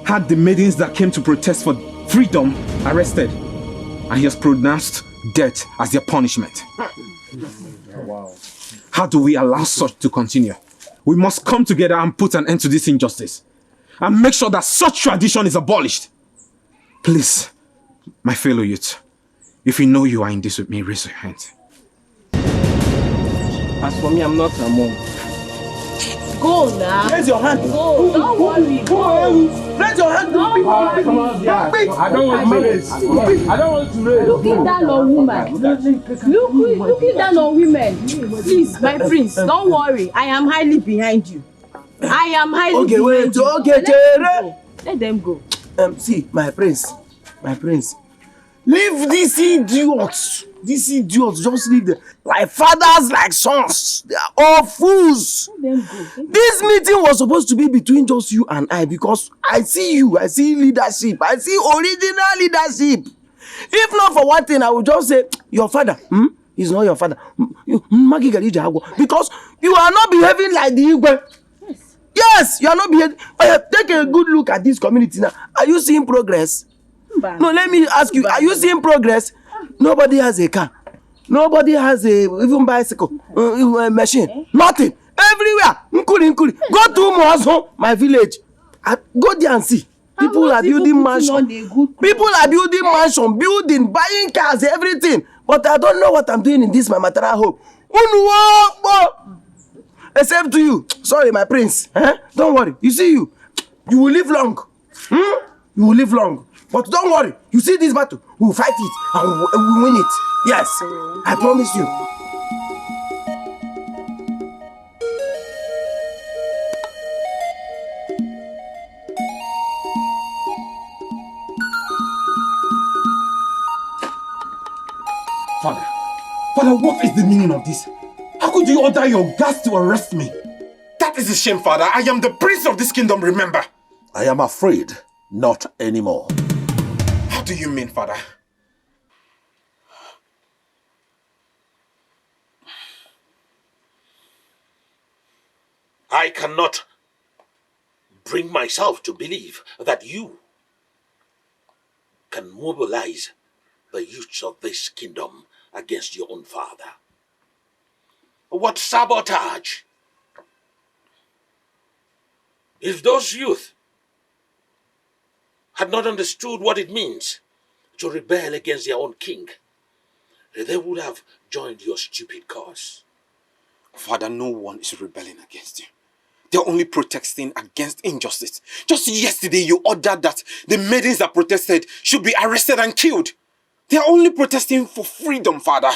had the maidens that came to protest for freedom arrested. And he has pronounced death as their punishment. Wow. How do we allow such to continue? We must come together and put an end to this injustice. And make sure that such tradition is abolished. Please, my fellow youth, if you know you are in this with me, raise your hand. As for me, I'm not a mom. Go now. Raise your hand. Go. Don't worry. Go. Raise your hand. Don't worry. Come on, yeah. I don't want to raise. I don't want to raise. Looking down on women. Looking down on women. Please, my prince, don't worry. I am highly behind you. I am highly behind you. Okay. Let them go. See, my prince. Leave these idiots. These idiots, just leave them. Like fathers, like sons. They are all fools. Let them go. This meeting was supposed to be between just you and I because I see you. I see leadership. I see original leadership. If not for one thing, I would just say, your father, is not your father. Because you are not behaving like the Igwe. Yes, you are not behaving. Take a good look at this community now. Are you seeing progress? No, let me ask you, are you seeing progress? Nobody has a car. Nobody has a even bicycle, machine. Nothing. Everywhere. Nkuri. Go to Moazo, my village. Go there and see. People are building mansion. People are building mansion, building, buying cars, everything. But I don't know what I'm doing in this my maternal home. Except to you. Sorry, my prince. Don't worry. You see you will live long. You will live long. But don't worry. You see this battle. We will fight it and we will win it. Yes. I promise you. Father, what is the meaning of this? How could you order your guards to arrest me? That is a shame, Father. I am the prince of this kingdom, remember? I am afraid not anymore. How do you mean, Father? I cannot bring myself to believe that you can mobilize the youths of this kingdom against your own father. What sabotage! If those youth had not understood what it means to rebel against their own king, they would have joined your stupid cause. Father, no one is rebelling against you. They're only protesting against injustice. Just yesterday, you ordered that the maidens that protested should be arrested and killed. They are only protesting for freedom, Father.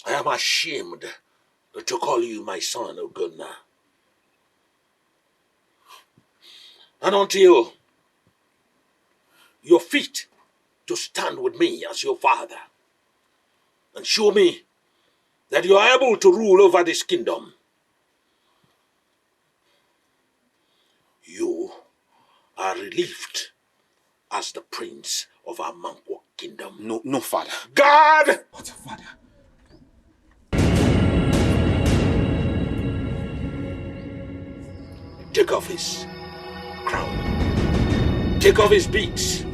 I am ashamed to call you my son, Ogonna. And until you're fit to stand with me as your father and show me that you are able to rule over this kingdom, you are relieved as the prince of our Mankwa kingdom. No, father. God! What, father? Take off his crown. Take off his beads.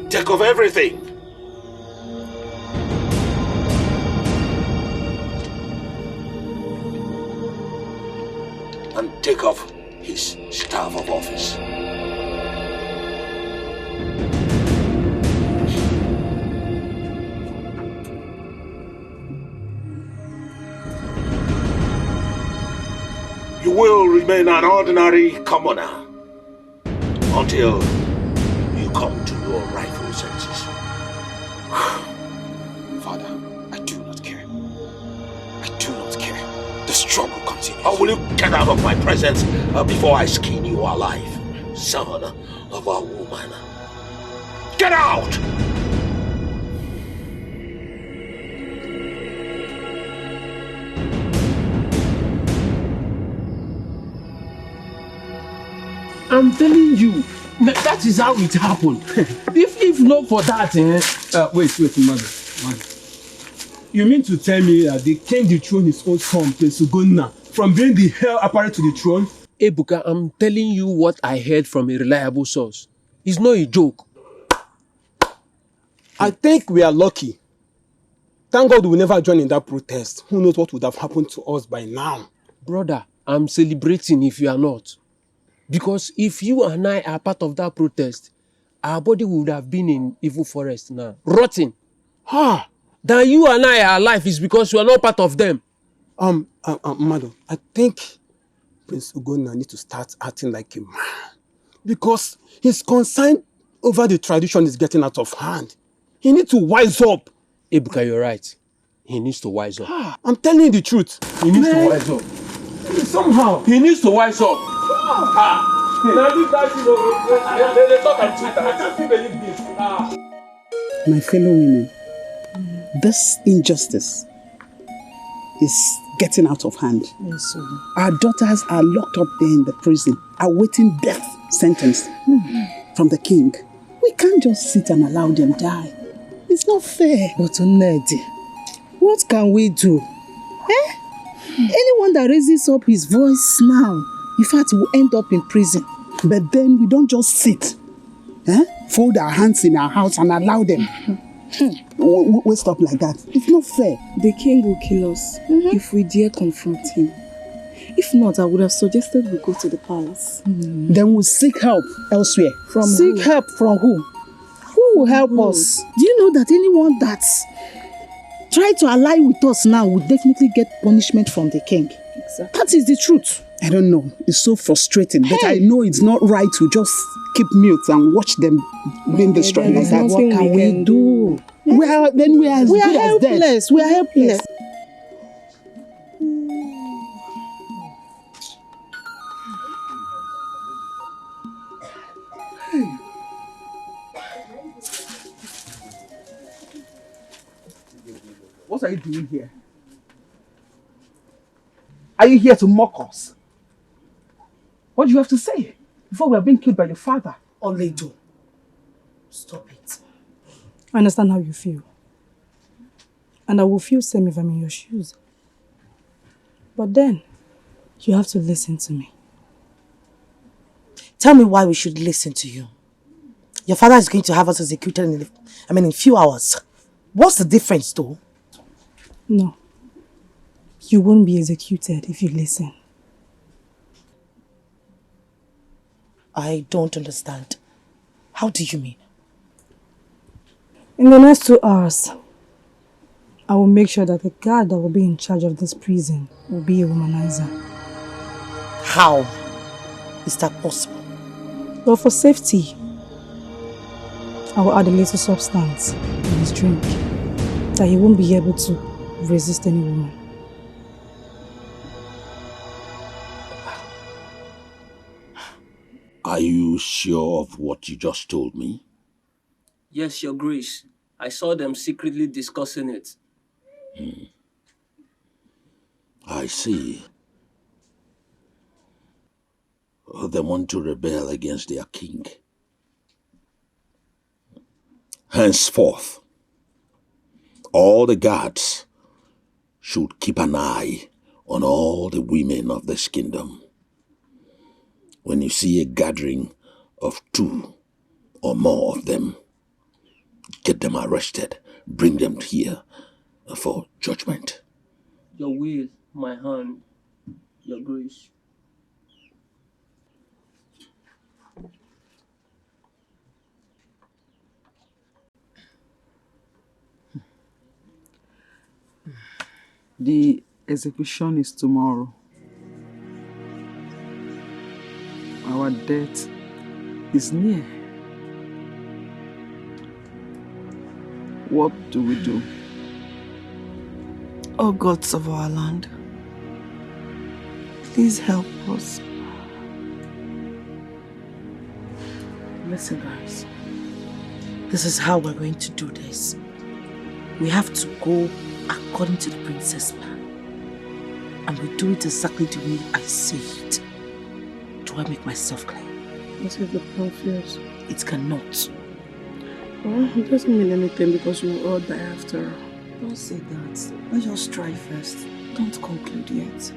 Take off everything. And take off his staff of office. You will remain an ordinary commoner until you come to your rightful senses. Father, I do not care. I do not care. The struggle continues. Or will you get out of my presence before I skin you alive, son of a woman? Get out! I'm telling you, that is how it happened. if not for that, wait, mother. You mean to tell me that the king dethroned his own son, Sugonna, from being the heir apparent to the throne? Ebuka, I'm telling you what I heard from a reliable source. It's not a joke. I think we are lucky. Thank God we never joined in that protest. Who knows what would have happened to us by now? Brother, I'm celebrating if you are not. Because if you and I are part of that protest, our body would have been in evil forest now, rotting. That you and I are alive is because you are not part of them. Madam, I think Prince Ugonna needs to start acting like a man. Because his concern over the tradition is getting out of hand. He needs to wise up. Ebuka, you're right. He needs to wise up. I'm telling you the truth. He needs to wise up. Somehow. He needs to wise up. My fellow women, this injustice is getting out of hand. Yes, sir. Our daughters are locked up there in the prison, awaiting death sentence from the king. We can't just sit and allow them die. It's not fair. But Nnedi, what can we do? Anyone that raises up his voice now, in fact, will end up in prison. But then we don't just sit, fold our hands in our house and allow them. We stop like that. It's not fair. The king will kill us if we dare confront him. If not, I would have suggested we go to the palace. Then we'll seek help elsewhere. Seek help from who? Who will help us? Do you know that anyone that's tried to ally with us now will definitely get punishment from the king? Exactly. That is the truth. I don't know. It's so frustrating. But I know it's not right to just keep mute and watch them being destroyed like that. What can we do? We are helpless. We are helpless. What are you doing here? Are you here to mock us? What do you have to say before we are being killed by your father? Oledo, stop it. I understand how you feel. And I will feel same if I'm in your shoes. But then, you have to listen to me. Tell me why we should listen to you. Your father is going to have us executed in a few hours. What's the difference though? No. You won't be executed if you listen. I don't understand. How do you mean? In the next 2 hours, I will make sure that the guard that will be in charge of this prison will be a womanizer. How is that possible? Well, for safety, I will add a little substance in his drink that he won't be able to resist any woman. Are you sure of what you just told me? Yes, Your Grace. I saw them secretly discussing it. I see. They want to rebel against their king. Henceforth, all the guards should keep an eye on all the women of this kingdom. When you see a gathering of 2 or more of them, get them arrested, bring them here for judgment. Your will, my hand, Your Grace. The execution is tomorrow. Our death is near. What do we do? Oh gods of our land, please help us. Listen, guys. This is how we're going to do this. We have to go according to the princess plan. And we do it exactly the way I say it. Do I make myself clear? This is the confused. It cannot. Well, it doesn't mean anything because we will all die after all. Don't say that. Let's just try first. Don't conclude yet.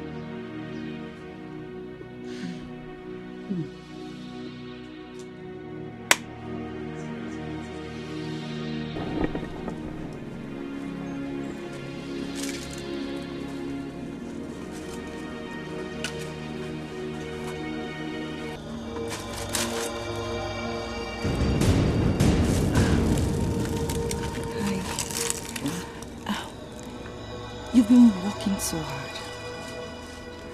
You've been working so hard.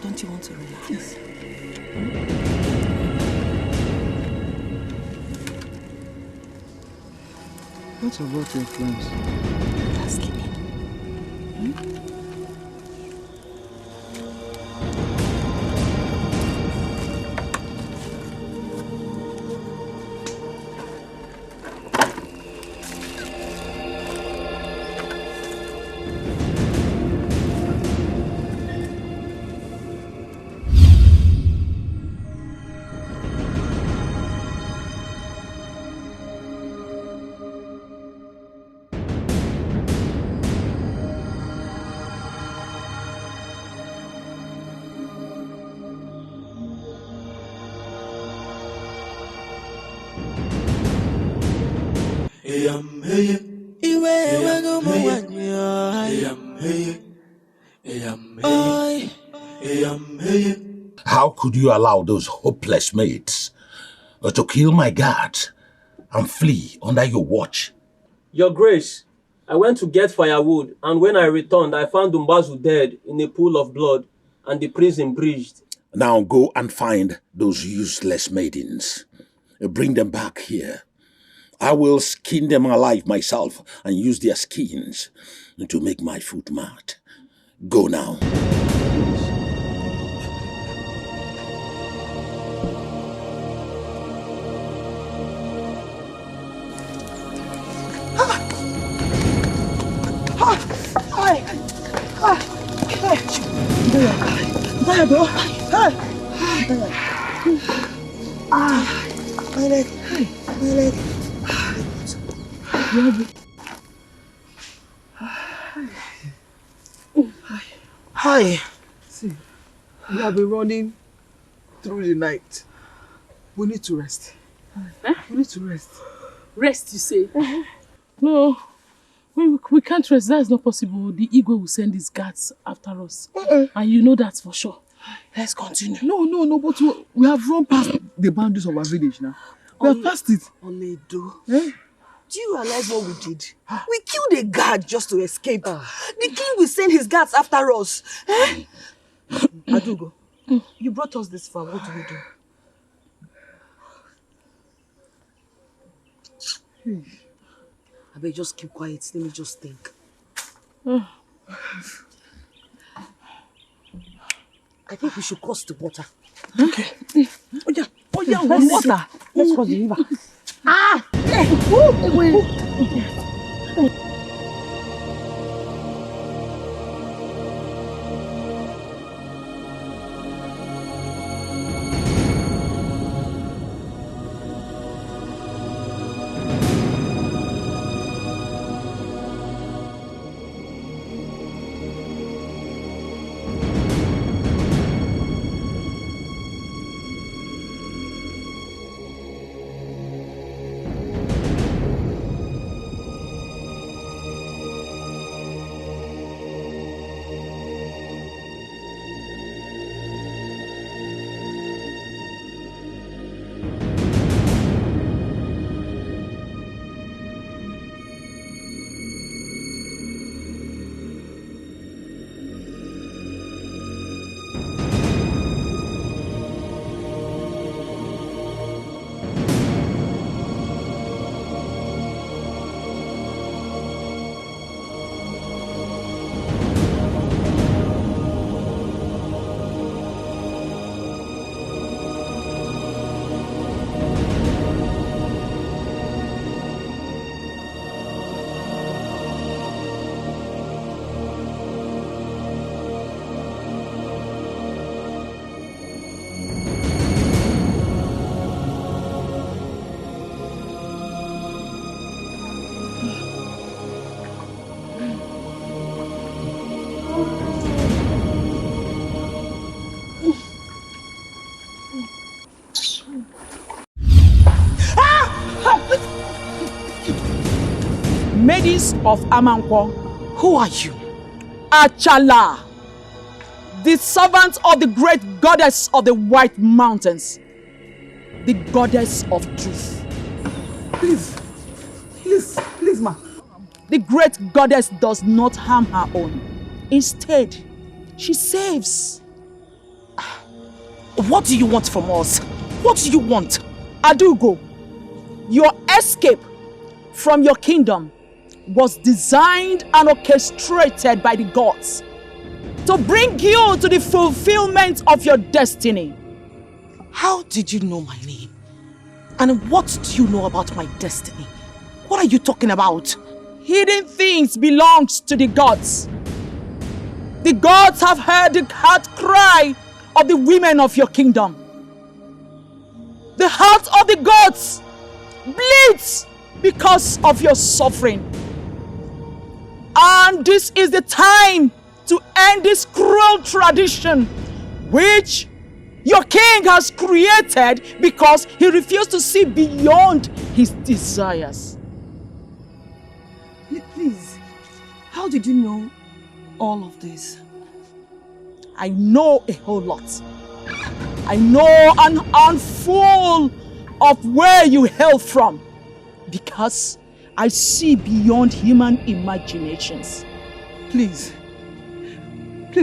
Don't you want to relax? What about your friends? They're sleeping. How could you allow those hopeless mates to kill my guards and flee under your watch? Your Grace, I went to get firewood, and when I returned, I found Umbazu dead in a pool of blood and the prison breached. Now go and find those useless maidens. Bring them back here. I will skin them alive myself and use their skins to make my food mad. Go now. My leg. Hi. See, we have been running through the night. We need to rest. We need to rest. Rest, you say? No, we can't rest. That's not possible. The Igwe will send his guards after us. And you know that for sure. Let's continue. No, but we have run past the boundaries of our village now. We have passed it. Oledo. Do you realize what we did? We killed a guard just to escape. The king will send his guards after us. Adugo, you brought us this far. What do we do? I better just keep quiet. Let me just think. I think we should cross the water. Okay. Oh Water. Let's cross the river. Ah! Maidens of Amankwo, who are you? Achala, the servant of the great goddess of the White Mountains, the goddess of truth. Please, ma. The great goddess does not harm her own. Instead, she saves. What do you want from us? What do you want? Adugo, your escape from your kingdom was designed and orchestrated by the gods to bring you to the fulfillment of your destiny. How did you know my name? And what do you know about my destiny? What are you talking about? Hidden things belongs to the gods. The gods have heard the heart cry of the women of your kingdom. The heart of the gods bleeds because of your suffering. And this is the time to end this cruel tradition which your king has created because he refused to see beyond his desires. Please, how did you know all of this? I know a whole lot. I know an handful of where you hail from because I see beyond human imaginations. Please,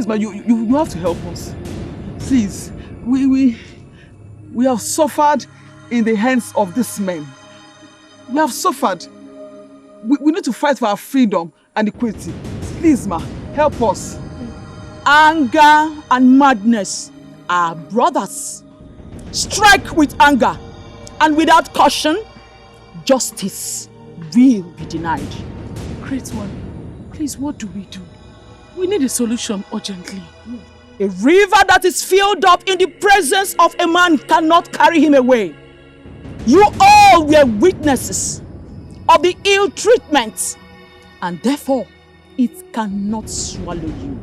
man, you have to help us. Please, we have suffered in the hands of these men. We have suffered. We need to fight for our freedom and equality. Please, ma, help us. Anger and madness are brothers. Strike with anger, and without caution, justice will be denied. Great one, please, what do we do? We need a solution urgently. A river that is filled up in the presence of a man cannot carry him away. You all were witnesses of the ill treatment, and therefore it cannot swallow you.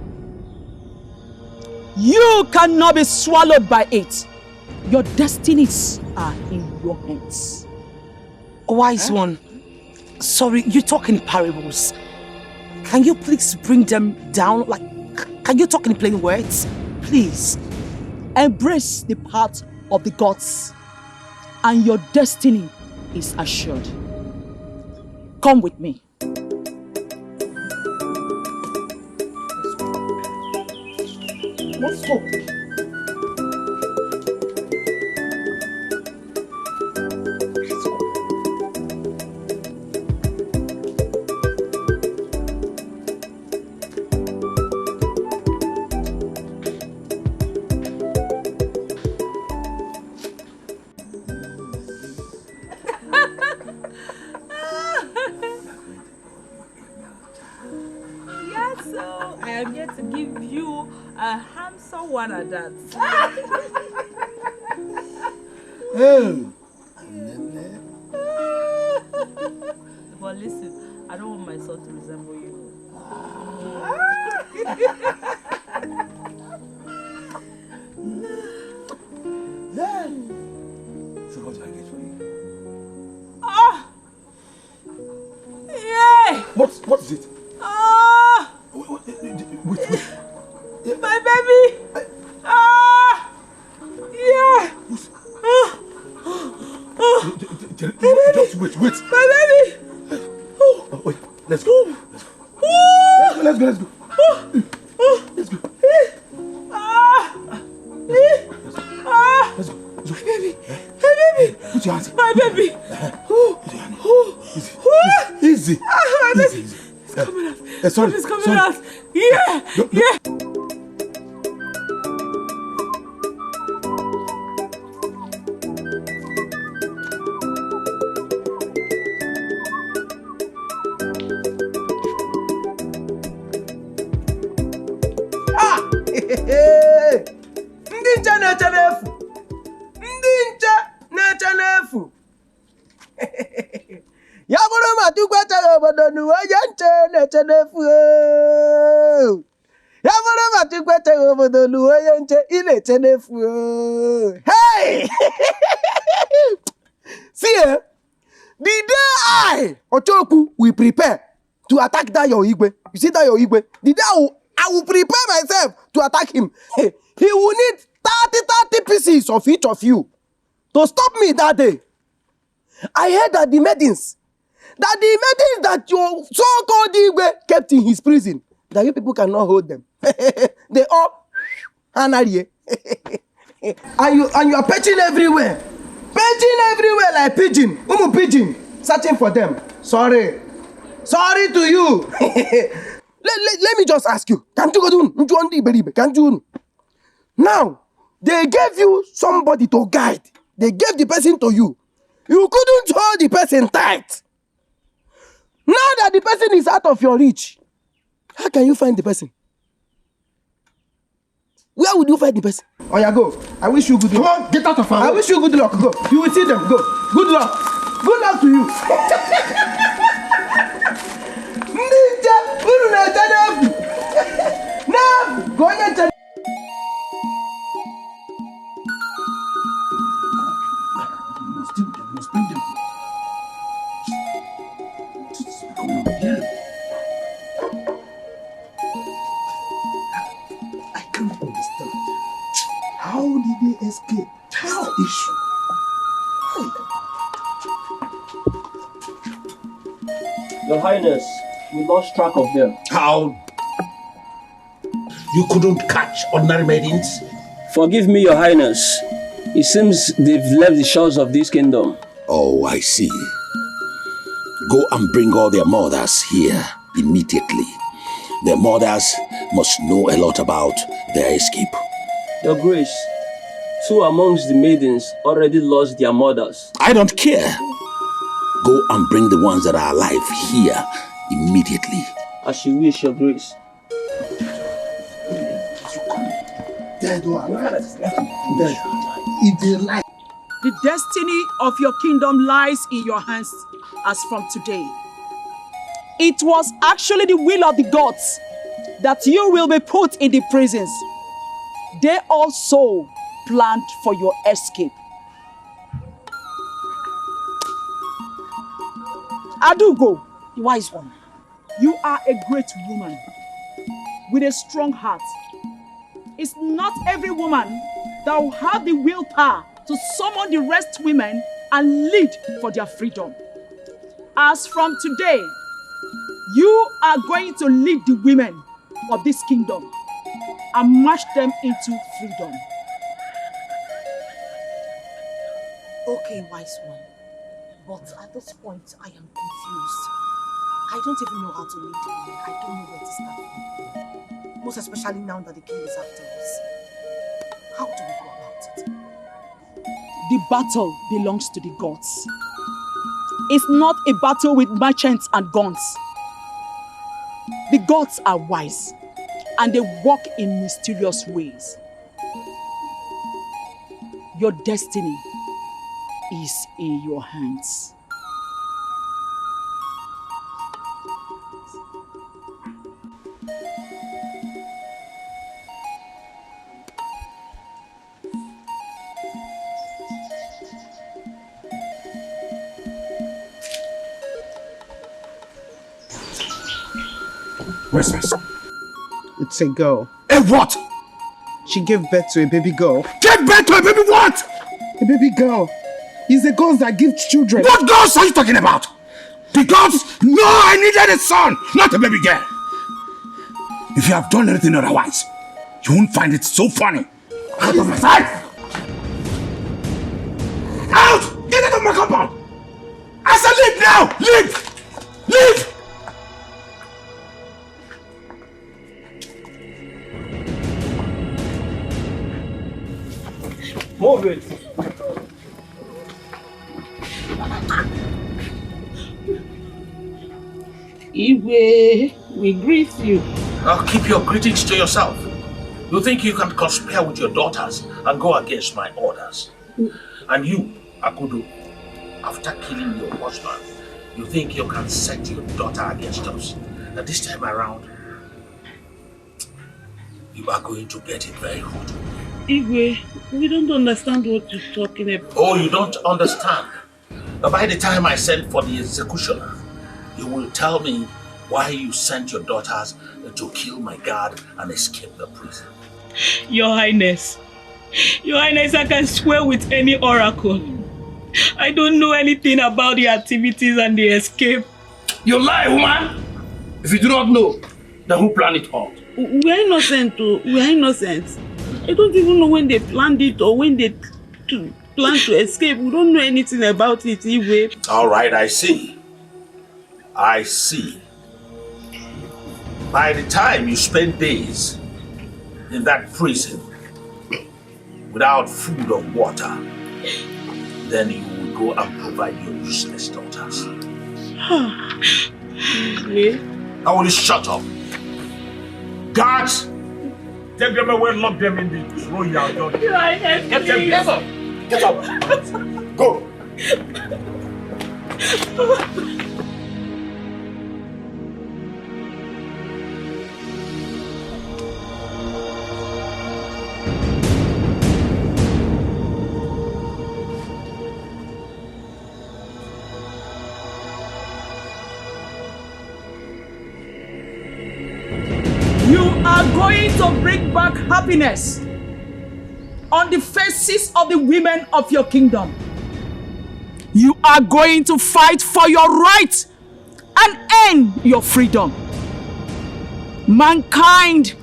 You cannot be swallowed by it. Your destinies are in your hands. Wise one, sorry, you talk in parables. Can you please bring them down? Can you talk in plain words? Please. Embrace the path of the gods, and your destiny is assured. Come with me. Let's go. decided to give you a handsome one at that. But listen, I don't want my son to resemble you. So what do I get for you? Ah! Yeah! What is it? Ah! Wait. My baby! Ah! Yeah! Just wait. My baby! Oh, wait, let's go. Let's go. Let's go. My baby! Put your hands in. My baby! Easy. My baby! It's coming out. Sorry. It's coming out. Yeah! Yeah! Ndị nche na-eche n'efu. Ndị nche na-eche n'efu. Ya bụrụ ma Chukwu echeghị obodo n'uwe onye nche na-eche n'efu. Ya bụrụ ma Chukwu echeghị obodo n'uwe onye nche ị na-eche n'efu. Hey! See, the day I, Ochoku, will prepare to attack that your Igwe. You see that your Igwe? The day I will prepare myself to attack him. He will need 30 pieces of each of you to stop me that day. I heard that the maidens that your so-called Igwe kept in his prison, that you people cannot hold them. They all and you are perching everywhere. Perching everywhere like pigeon. Pigeon. Searching for them. Sorry to you. Let me just ask you. Can't you go Can't you? Now, they gave you somebody to guide. They gave the person to you. You couldn't hold the person tight. Now that the person is out of your reach, how can you find the person? Where would you find the person? Oh yeah, go. I wish you good luck. Come on, get out of our I wish you good luck. Go. You will see them. Go. Good luck. Good luck to you. Go ahead. Must bring them. I can't understand. How did they escape? How issue? Your Highness, we lost track of them. How? You couldn't catch ordinary maidens? Forgive me, Your Highness. It seems they've left the shores of this kingdom. Oh, I see. Go and bring all their mothers here immediately. Their mothers must know a lot about their escape. Your Grace, 2 amongst the maidens already lost their mothers. I don't care. Go and bring the ones that are alive here immediately. As you wish, Your Grace. The destiny of your kingdom lies in your hands as from today. It was actually the will of the gods that you will be put in the prisons. They also planned for your escape. Adugo, the wise one, you are a great woman with a strong heart. It's not every woman that will have the willpower to summon the rest women and lead for their freedom. As from today, you are going to lead the women of this kingdom and march them into freedom. Okay, wise one. But at this point, I am confused. I don't even know how to lead the women. I don't know where to start from. Most especially now that the king is after us. How do we go about it? The battle belongs to the gods. It's not a battle with merchants and guns. The gods are wise. and they walk in mysterious ways. Your destiny is in your hands. Where's my son? It's a girl. A what? She gave birth to a baby girl. Gave birth to a baby what? A baby girl. It's the girls that give children. What girls are you talking about? The girls? No, I needed a son, not a baby girl. If you have done anything otherwise, you won't find it so funny. Out of my sight! Out! Get out of my compound! I said leave now! Leave! Leave! Move it. Igwe, we greet you. Keep your greetings to yourself. You think you can conspire with your daughters and go against my orders? And you, Akudu, after killing your husband, you think you can set your daughter against us? And this time around, you are going to get it very hot. Igwe, we don't understand what you're talking about. Oh, you don't understand? But by the time I send for the executioner, you will tell me why you sent your daughters to kill my guard and escape the prison. Your Highness, I can swear with any oracle. I don't know anything about the activities and the escape. You lie, woman! If you do not know, then who planned it all? We are innocent too. We are innocent. I don't even know when they planned it or when they plan to escape. We don't know anything about it, Igwe. All right, I see. I see. By the time you spend days in that prison without food or water, then you will go and provide your useless daughters. Now will you shut up? Guards, take them away, lock them in the royal dungeon. Get them, get up! Get up! Go! Are going to bring back happiness on the faces of the women of your kingdom. You are going to fight for your rights and earn your freedom. Mankind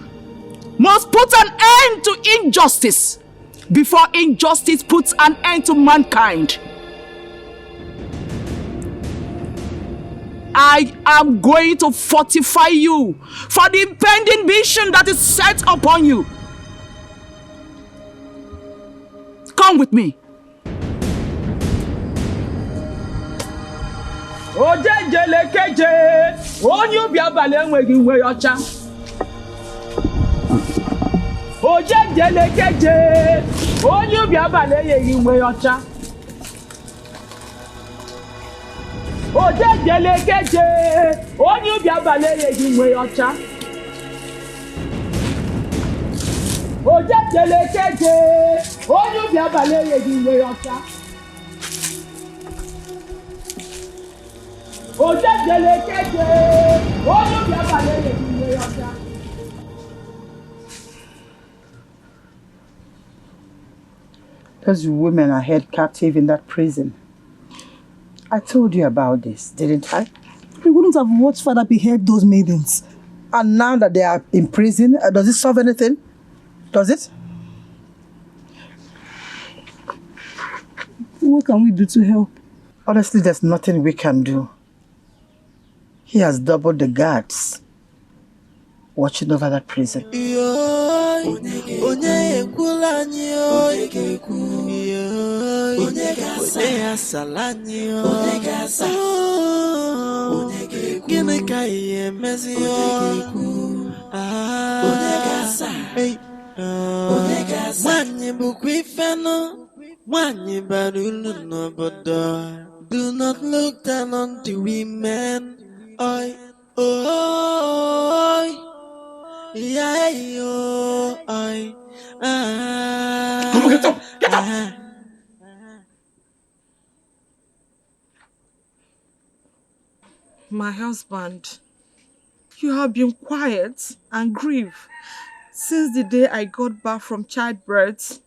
must put an end to injustice before injustice puts an end to mankind. I am going to fortify you for the impending mission that is set upon you. Come with me. Ojejelekeje onye ubi abale yeji nwe ọcha. Ojejelekeje onye ubi abale yeji nwe ọcha. Ojejelekeje onye ubi abale yeji nwe ọcha. Those women are held captive in that prison. I told you about this, didn't I? We wouldn't have watched Father behead those maidens. And now that they are in prison, does it solve anything? Does it? What can we do to help? Honestly, there's nothing we can do. He has doubled the guards watching over that prison. Hey. Mwanye bukwifeno, mwanye barulu no bodo. Do not look down on the women. Oi, oi, yeah, oi, Come on, get up! Get up! My husband, you have been quiet and grieved since the day I got back from childbirth.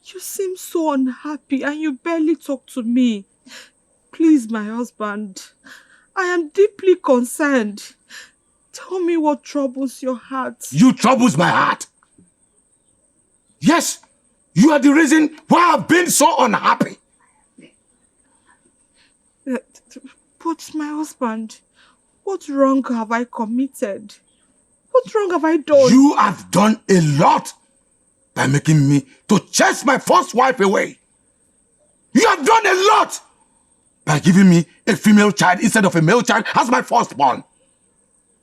You seem so unhappy and you barely talk to me. Please, my husband, I am deeply concerned. Tell me what troubles your heart. You troubles my heart. Yes, you are the reason why I've been so unhappy. But my husband, what wrong have I committed? What wrong have I done? You have done a lot by making me to chase my first wife away. You have done a lot by giving me a female child instead of a male child as my firstborn.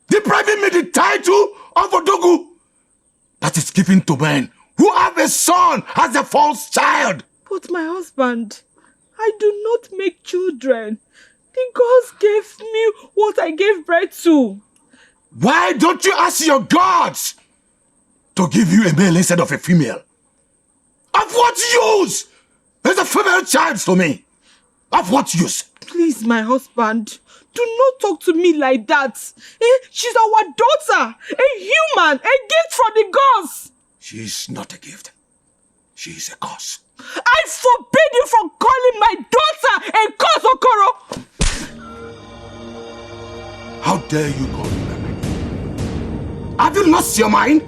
Depriving me the title of Odogu that is given to men who have a son as a false child. But my husband, I do not make children. The gods gave me what I gave birth to. Why don't you ask your gods to give you a male instead of a female? Of what use is a female child to me? Of what use? Please, my husband, do not talk to me like that. She's our daughter, a human, a gift from the gods. She is not a gift. She is a curse. I forbid you from calling my daughter a curse, Okoro. How dare you call me that? Have you lost your mind?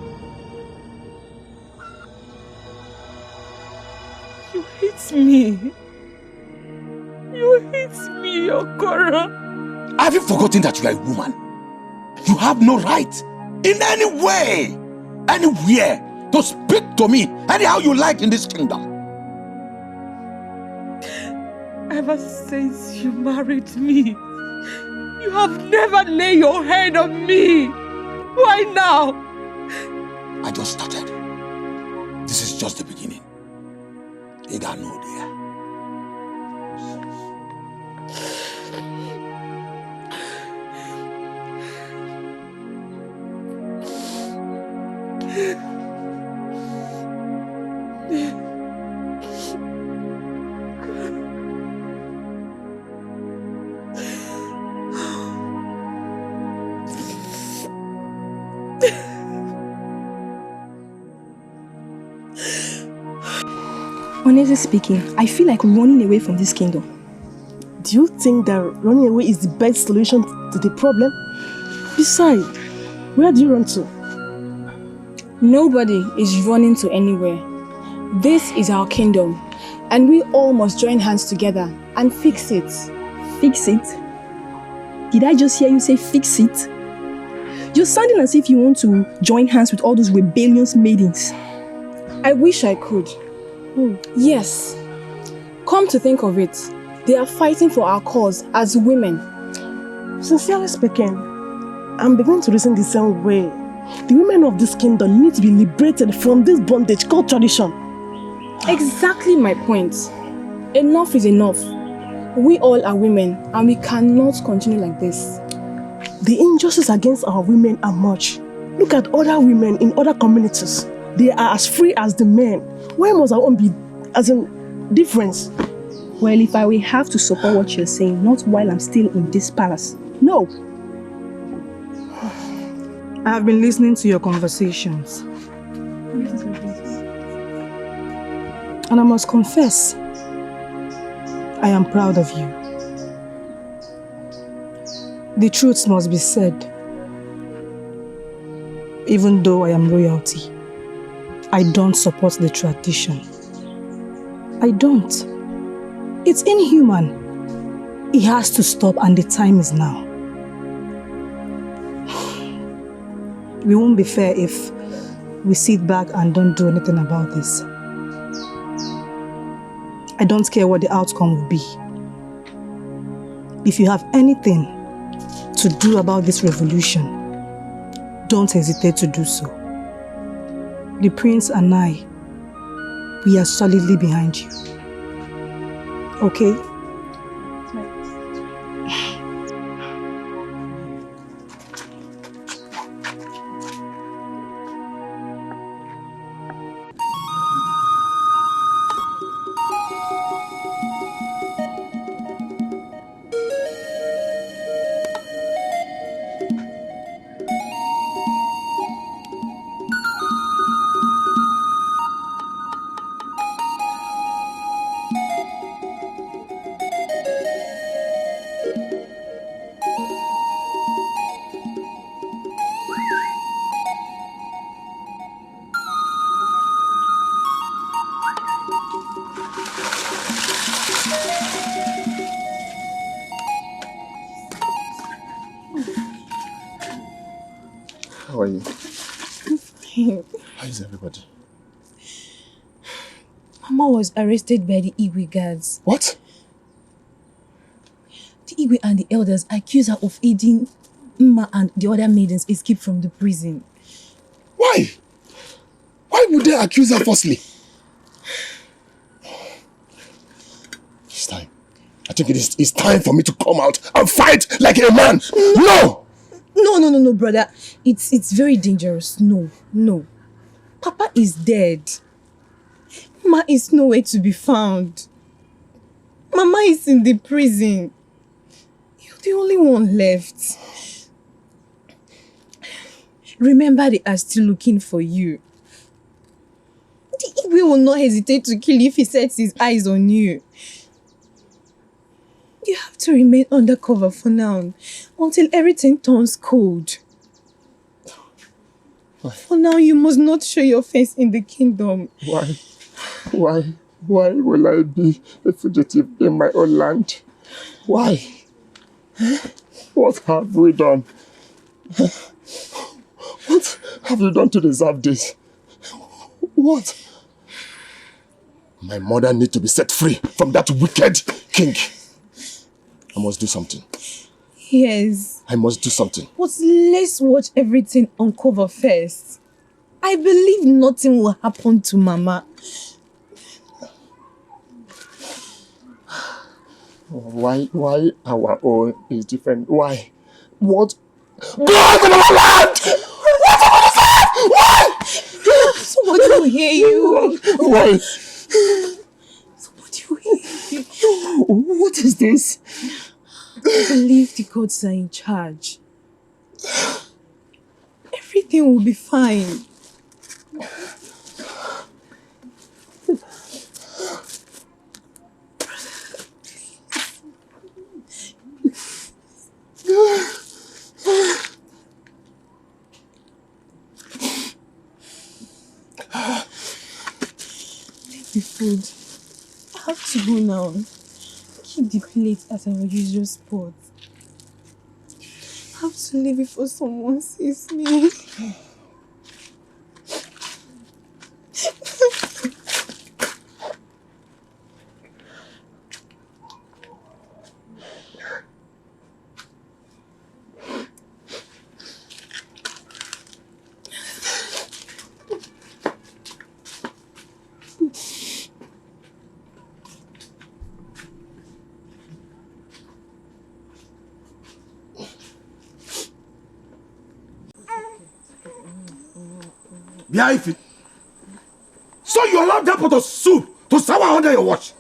You hate me. You hate me, Okoro. Have you forgotten that you are a woman? You have no right in any way, anywhere, to speak to me anyhow you like in this kingdom. Ever since you married me, you have never laid your hand on me. Why now? I just started. This is just the beginning. You got no idea. Honestly speaking, I feel like running away from this kingdom. Do you think that running away is the best solution to the problem? Besides, where do you run to? Nobody is running to anywhere. This is our kingdom, and we all must join hands together and fix it. Fix it? Did I just hear you say fix it? You're sounding as if you want to join hands with all those rebellious maidens. I wish I could. Yes. Come to think of it, they are fighting for our cause as women. Sincerely speaking, I'm beginning to reason the same way. The women of this kingdom need to be liberated from this bondage called tradition. Exactly my point. Enough is enough. We all are women and we cannot continue like this. The injustice against our women are much. Look at other women in other communities. They are as free as the men. Why must our own be as in difference? Well, if I will have to support what you're saying, not while I'm still in this palace. No. I have been listening to your conversations. And I must confess, I am proud of you. The truth must be said. Even though I am royalty, I don't support the tradition. I don't. It's inhuman. It has to stop and the time is now. We won't be fair if we sit back and don't do anything about this. I don't care what the outcome will be. If you have anything to do about this revolution, don't hesitate to do so. The prince and I, we are solidly behind you. Okay? How are you? How is everybody? Mama was arrested by the Iwe guards. What? The Iwe and the elders accuse her of aiding Mma and the other maidens escape from the prison. Why? Why would they accuse her falsely? It's time. I think it's time for me to come out and fight like a man. No! No, brother. It's very dangerous. No. Papa is dead. Ma is nowhere to be found. Mama is in the prison. You're the only one left. Remember, they are still looking for you. The Igwe will not hesitate to kill you if he sets his eyes on you. You have to remain undercover for now, until everything turns cold. For now, you must not show your face in the kingdom. Why will I be a fugitive in my own land? Why? What have we done? What have you done to deserve this? What? My mother needs to be set free from that wicked king. I must do something. Yes. I must do something. But let's watch everything uncover first. I believe nothing will happen to Mama. Why our own is different? Why? What? Go out of our land! What about this land? Why? Somebody will hear you. Why? Somebody will hear you. What is this? I believe the gods are in charge. Everything will be fine. Take the food. I have to go now. Keep the plate at our usual spot. I have to leave before someone sees me. So you allowed that pot of soup to sour under your watch?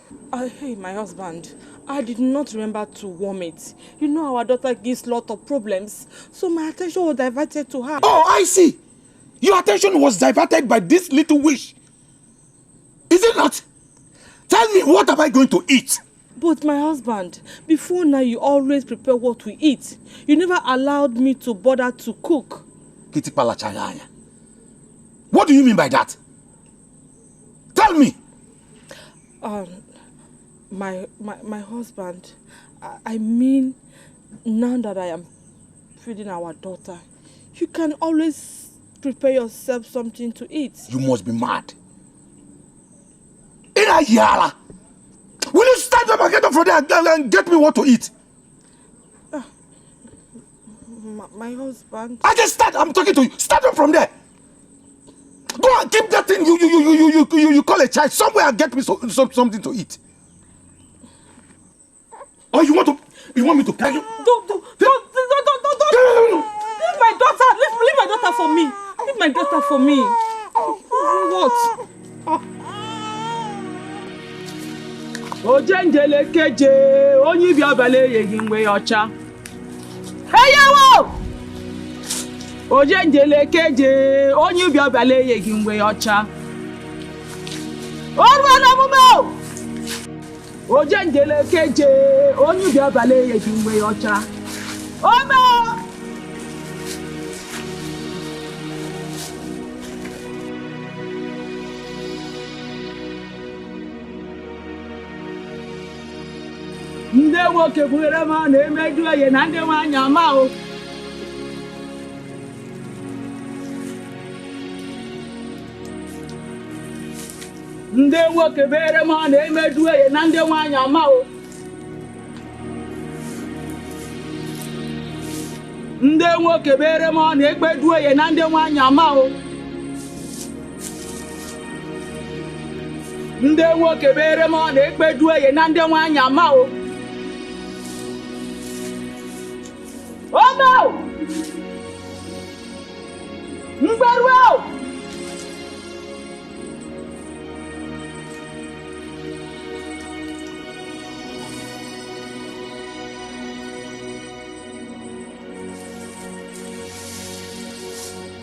Hey, my husband, I did not remember to warm it. You know our daughter gives lot of problems, so my attention was diverted to her. Oh, I see. Your attention was diverted by this little wish. Is it not? Tell me, what am I going to eat? But my husband, before now you always prepare what we eat. You never allowed me to bother to cook. What do you mean by that? Tell me. My husband, I mean, now that I am feeding our daughter, you can always prepare yourself something to eat. You must be mad. Inayala! Will you stand up and get up from there and get me what to eat? My husband. I just start. I'm talking to you. Start up from there. Go and keep that thing you call a child somewhere and get me something to eat. Or you want me to carry you? Don't. Leave my daughter. Leave my daughter for me. Leave my daughter for me. What? Ojenjele keje onye bi abale yegi nwe ọcha. Eyewo! Ojenjele keje onye bi abale yegi nwe ọcha. Orwa na mumo! Ojenjele keje onye bi abale yegi nwe ọcha. Omo! Ndị nwoke bụere ma na-emeju ihe na ndị nwaanyị ama o. Ndị nwoke bụere ma na-emeju ihe na ndị nwaanyị ama o. Ndị nwoke bụere ma na-ekpeju ihe na ndị nwaanyị ama o. Ndị nwoke bụere ma na-ekpeju ihe na ndị nwaanyị ama o. Oh no! Mgberuo!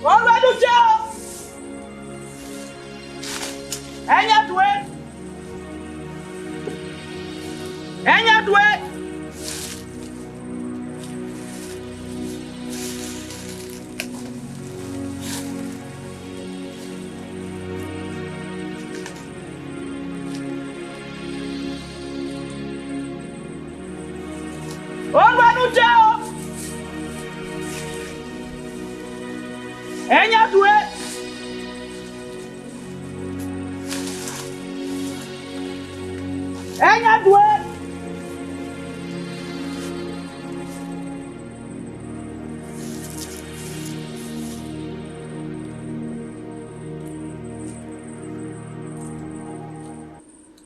Olwedujo! Enyatwe! Enyatwe! Enyatwe! Enyatwe!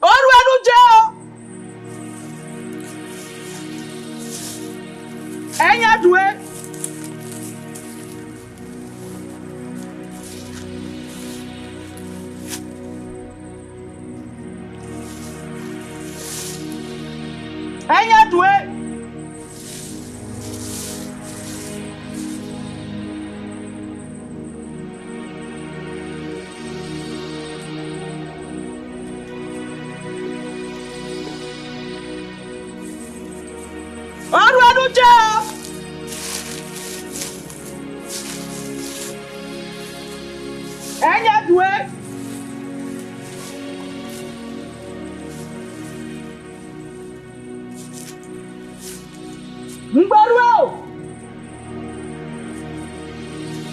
Orwedujo! Enyatwe! Enyatwe! Orwedujo! Enyatwe! Mgberuo!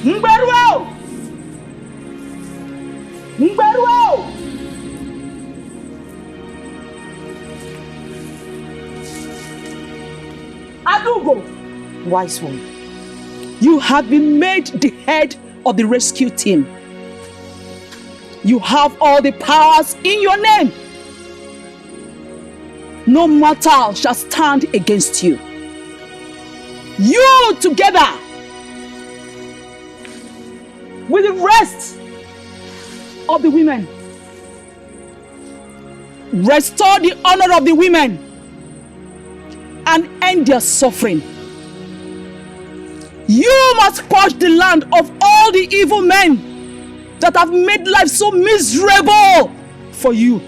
Mgberuo! Mgberuo! Adugo! Wise one, you have been made the head of the rescue team. You have all the powers in your name. No mortal shall stand against you. You together with the rest of the women, restore the honor of the women and end their suffering. You must purge the land of all the evil men that have made life so miserable for you.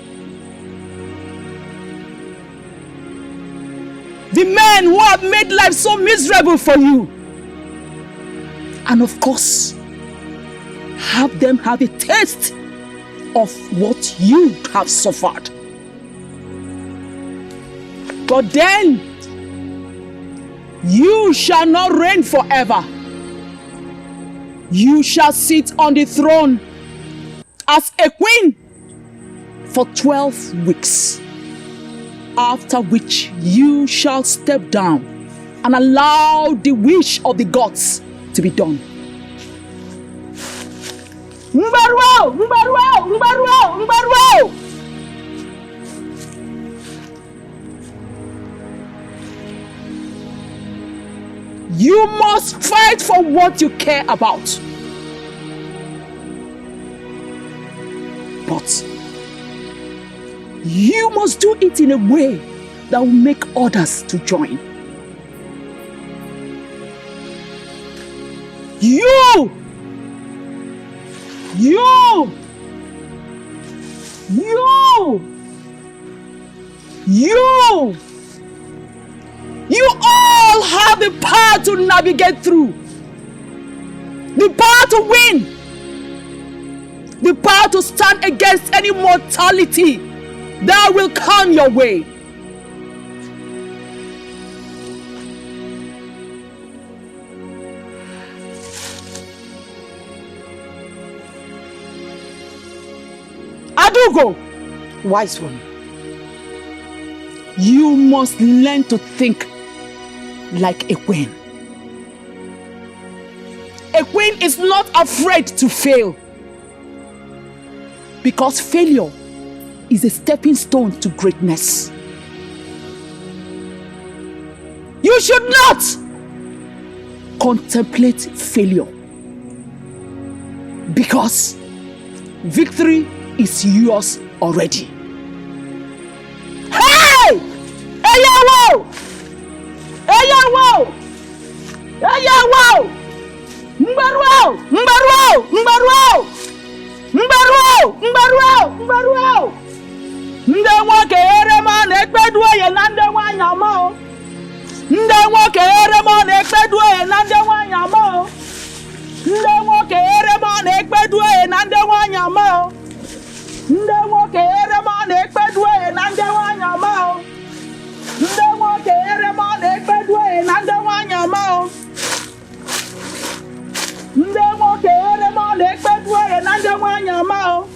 The men who have made life so miserable for you. And of course, have them have a taste of what you have suffered. But then, you shall not reign forever. You shall sit on the throne as a queen for 12 weeks. After which you shall step down and allow the wish of the gods to be done. Mbaruo! Mbaruo! Mbaruo! Mbaruo! You must fight for what you care about. But you must do it in a way that will make others to join. You all have the power to navigate through, the power to win, the power to stand against any mortality that will come your way. Adugo, wise one, you must learn to think like a queen. A queen is not afraid to fail, because failure is a stepping stone to greatness. You should not contemplate failure, because victory is yours already. Hey! Eyawo! Eyawo! Eyawo! Mbaruo! Mbaruo! Mbaruo! Mbaruo! Mbaruo! Mbaruo! Ndewo ke erema na ekpedu oye na ndewo anyamo. Ndewo ke erema na ekpedu oye na ndewo anyamo. Ndewo ke erema na ekpedu oye na ndewo anyamo. Ndewo ke erema na ekpedu oye na ndewo anyamo. Ndewo ke erema na ekpedu oye na ndewo anyamo. Ndewo ke erema na ekpedu oye na ndewo anyamo.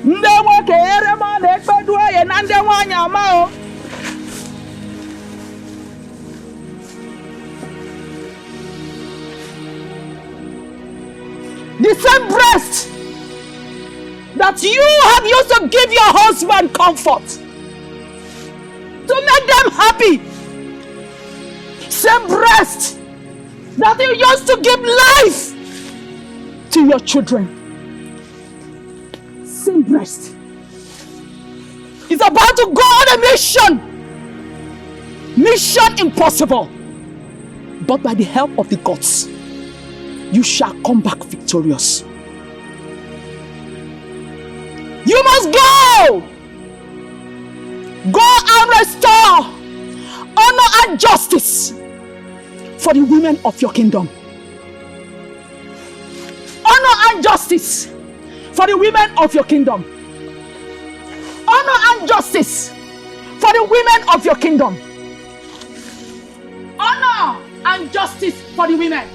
Ndewo ke erema na ekpedu oye na ndewo anyamo. The same breast that you have used to give your husband comfort, to make them happy, same breast that you used to give life to your children, same breast is about to go on a mission impossible, but by the help of the gods you shall come back victorious. You must go! Go and restore honor and justice for the women of your kingdom. Honor and justice for the women of your kingdom. Honor and justice for the women of your kingdom. Honor and justice for the women.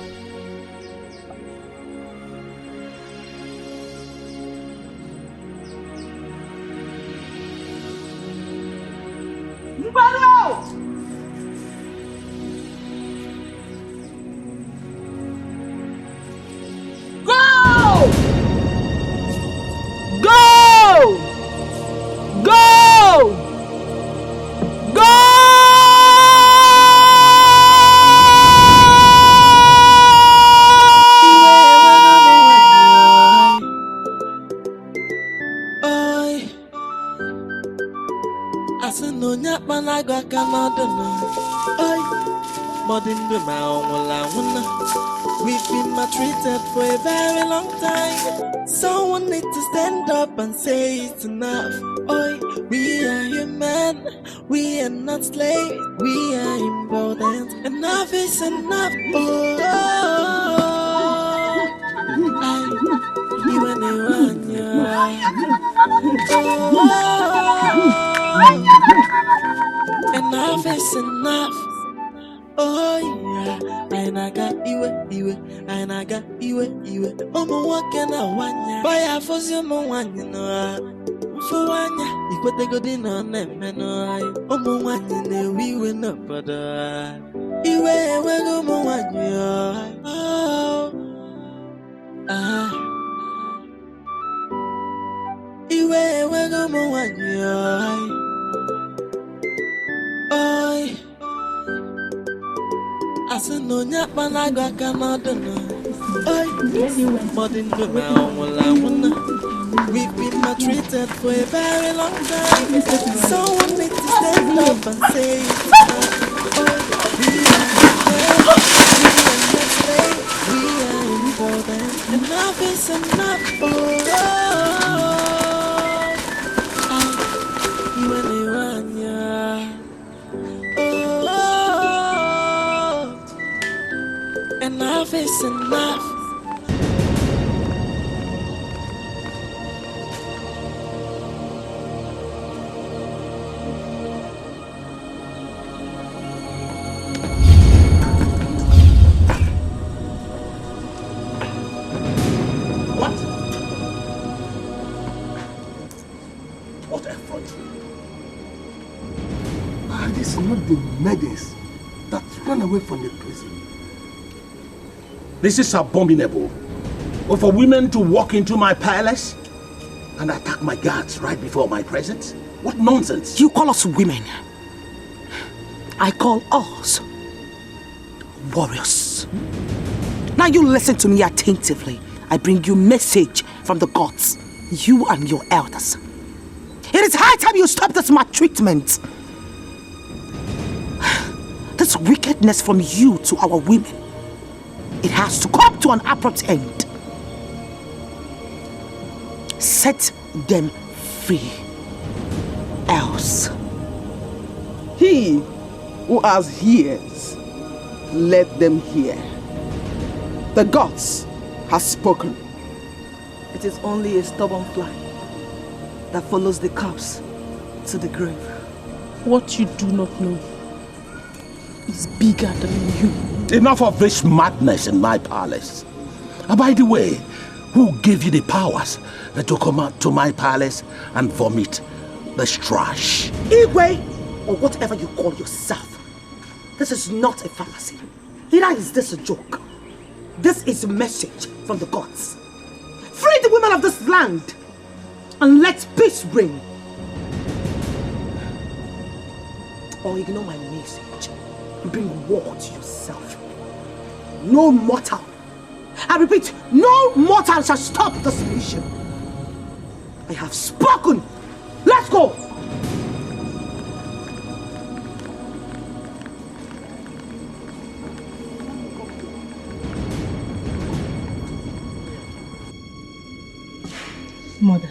Go! Go! Go! Go! Go! We've been maltreated for a very long time. Someone needs to stand up and say it's enough. Oi, we are human, we are not slaves, we are important. Enough is enough. Enough is enough. Oh yeah, I naga iwe, I naga iwe. Omo wake na wanya, boy I force you mo wanya no. Fuanya, ikwetego di no nemeno ay. Omo wanya ne wiwe no pada. Iwe wego mo wanya ay. Oh. Ah. Iwe wego mo wanya ay. Ay. Asino nyapa na gwa kanado no. Ay. Modern woman, we've been maltreated for a very long time. Someone needs to stand up and say it. We are important. Enough is enough. You and the one, yeah. Enough is enough. This is not the maidens that ran away from the prison. This is abominable. Or for women to walk into my palace and attack my guards right before my presence? What nonsense! You call us women. I call us warriors. Now you listen to me attentively. I bring you message from the gods, you and your elders. It is high time you stop this maltreatment. This wickedness from you to our women, it has to come to an abrupt end. Set them free. Else. He who has ears, let them hear. The gods has spoken. It is only a stubborn fly that follows the corpse to the grave. What you do not know is bigger than you. Enough of this madness in my palace. And by the way, who gave you the powers to come out to my palace and vomit this trash? Igwe, or whatever you call yourself, this is not a pharmacy. Neither is this a joke. This is a message from the gods. Free the women of this land and let peace reign. Or ignore my message and bring war to yourself. No mortal, I repeat, no mortal shall stop this mission. I have spoken. Let's go. Mother,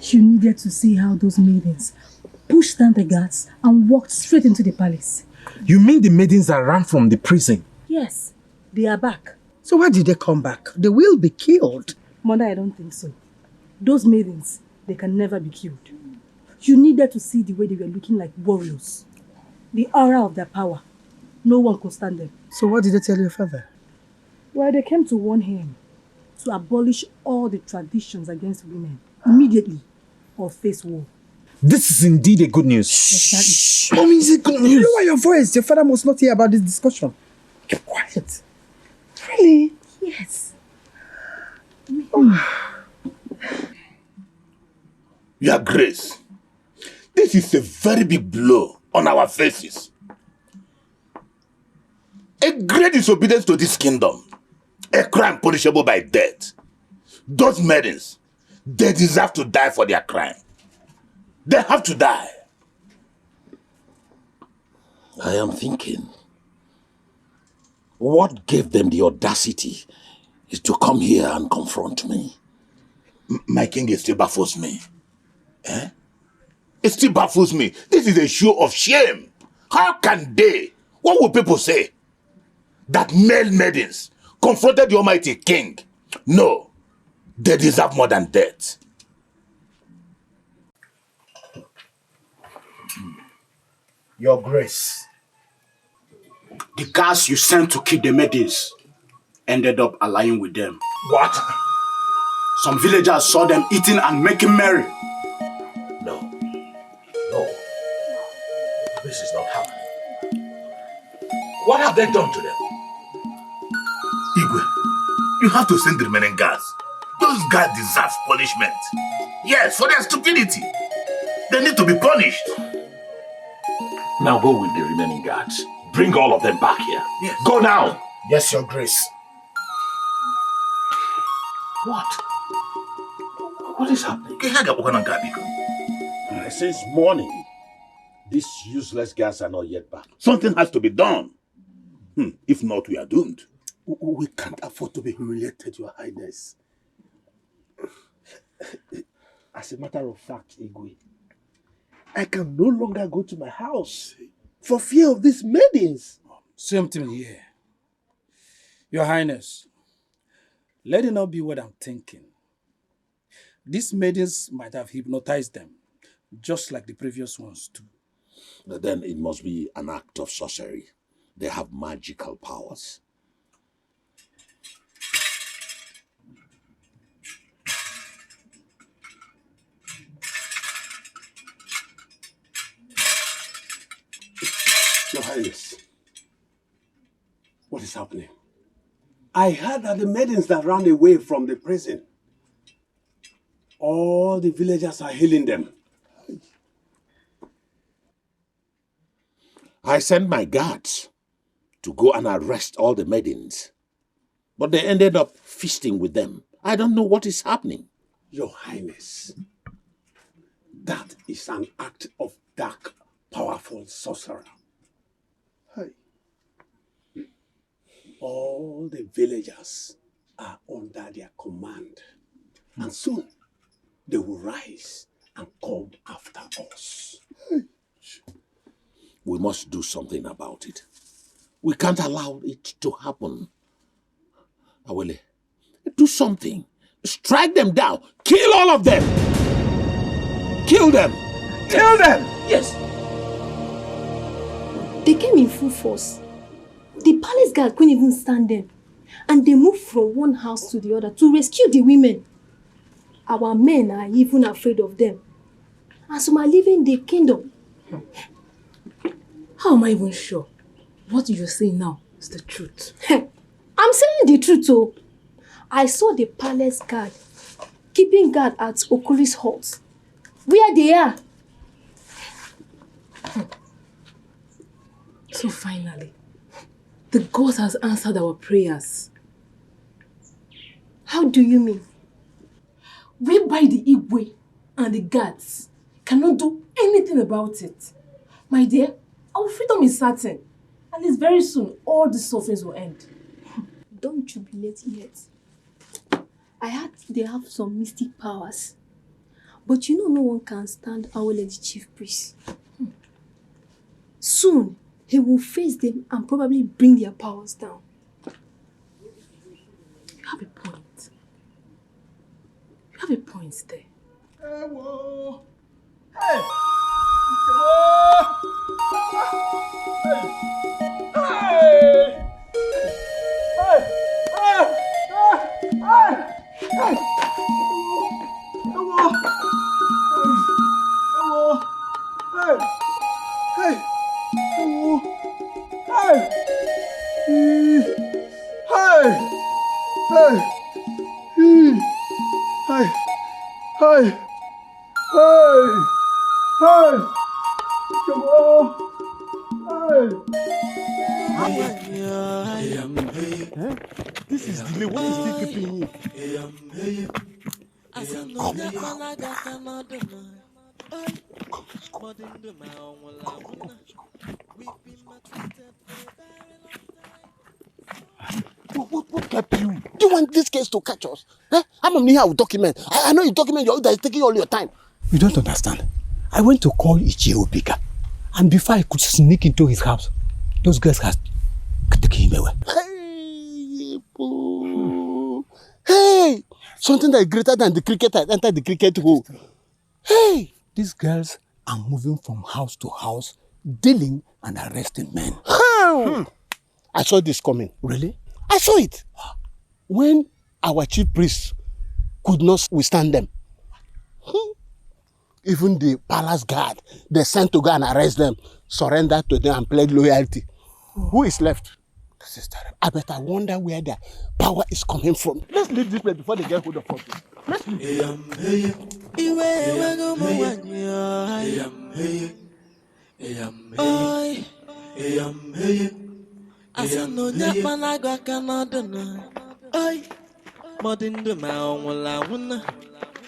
you needed to see how those maidens pushed down the guards and walked straight into the palace. You mean the maidens that ran from the prison? Yes, they are back. So why did they come back? They will be killed. Mother, I don't think so. Those maidens, they can never be killed. You needed to see the way they were looking like warriors. The aura of their power. No one could stand them. So what did they tell your father? Well, they came to warn him to abolish all the traditions against women immediately or face war. This is indeed a good news. Exactly. Mommy, is it good news? Lower your voice. Your father must not hear about this discussion. Keep quiet. Really? Yes. Your Grace, this is a very big blow on our faces. A great disobedience to this kingdom. A crime punishable by death. Those maidens, they deserve to die for their crime. They have to die. I am thinking, what gave them the audacity is to come here and confront me? My king, it still baffles me. Eh? It still baffles me. This is a show of shame. How can they, what will people say? That male maidens confronted the Almighty King? No, they deserve more than death. Your Grace, the guards you sent to keep the maidens ended up allying with them. What? Some villagers saw them eating and making merry. this is not happening. What have they done to them? Igwe, you have to send the remaining guards. Those guards deserve punishment. Yes, for their stupidity. They need to be punished. Now go with the remaining guards. Bring all of them back here. Yes. Go now. Yes, Your Grace. What? What is happening? Since morning, these useless guards are not yet back. Something has to be done. If not, we are doomed. We can't afford to be humiliated, Your Highness. As a matter of fact, Igwe, I can no longer go to my house for fear of these maidens. Same thing here. Your Highness, let it not be what I'm thinking. These maidens might have hypnotized them, just like the previous ones too. Then it must be an act of sorcery. They have magical powers. Your Highness, what is happening? I heard that the maidens that ran away from the prison, all the villagers are healing them. I sent my guards to go and arrest all the maidens, but they ended up feasting with them. I don't know what is happening. Your Highness, that is an act of dark, powerful sorcerer. All the villagers are under their command, and soon they will rise and come after us. We must do something about it. We can't allow it to happen. Awele, do something. Strike them down. Kill all of them. Kill them. Kill them. Yes. They came in full force. The palace guard couldn't even stand them. And they moved from one house to the other to rescue the women. Our men are even afraid of them. And some are leaving the kingdom. How am I even sure what you're saying now is the truth? I'm saying the truth, oh. I saw the palace guard keeping guard at Okuri's hut. Where they are. So finally, the God has answered our prayers. How do you mean? Whereby the Igwe and the guards cannot do anything about it. My dear, our freedom is certain. And it's very soon all the sufferings will end. Don't jubilate yet. I heard they have some mystic powers. But you know no one can stand our lady chief priest. Soon, he will face them and probably bring their powers down. You have a point. You have a point there. Hey! This is delay. What is still keeping me? What kept you? Do you want this case to catch us? I'm here with document. I know you document that is taking all your time. You don't understand. I went to call Ichie Obika, and before I could sneak into his house, those guys had taken him away. Hey! Something that is greater than the cricket has entered the cricket hole. Hey! These girls are moving from house to house, dealing and arresting men. I saw this coming. Really? I saw it. When our chief priest could not withstand them. Even the palace guard, they sent to go and arrest them, surrender to them and pledge loyalty. Who is left? This is terrible. I wonder where their power is coming from. Let's leave this place before they get hold of us. Let's leave.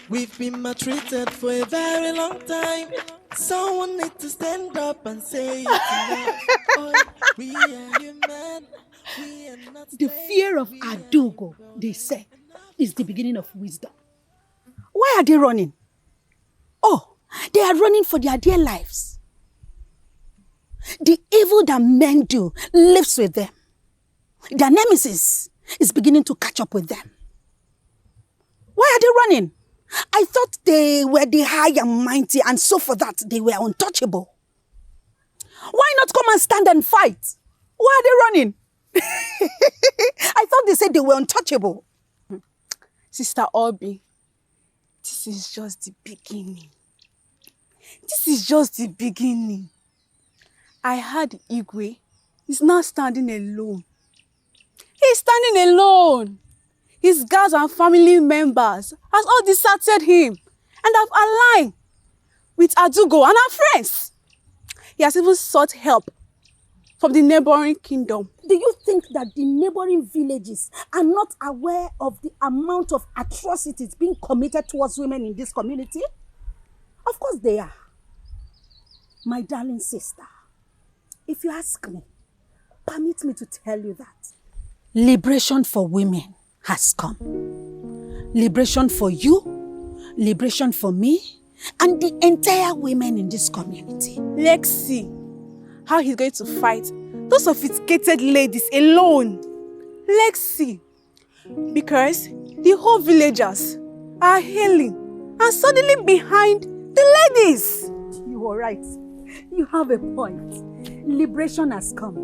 We've been maltreated for a very long time. Someone needs to stand up and say it's enough. We are human. We are not the fear of Adugo, they say, is the beginning of wisdom. Why are they running? Oh, they are running for their dear lives. The evil that men do lives with them. Their nemesis is beginning to catch up with them. Why are they running? I thought they were the high and mighty, and so for that they were untouchable. Why not come and stand and fight? Why are they running? I thought they said they were untouchable. Sister Obi, this is just the beginning. This is just the beginning. I heard Igwe is now standing alone. He's standing alone. His guards and family members has all deserted him and have aligned with Adugo and our friends. He has even sought help from the neighboring kingdom. Do you think that the neighboring villages are not aware of the amount of atrocities being committed towards women in this community? Of course they are. My darling sister, if you ask me, permit me to tell you that liberation for women has come. Liberation for you, liberation for me, and the entire women in this community. Let's see how he's going to fight those sophisticated ladies alone. Let's see. Because the whole villagers are hailing and suddenly behind the ladies. You are right. You have a point. Liberation has come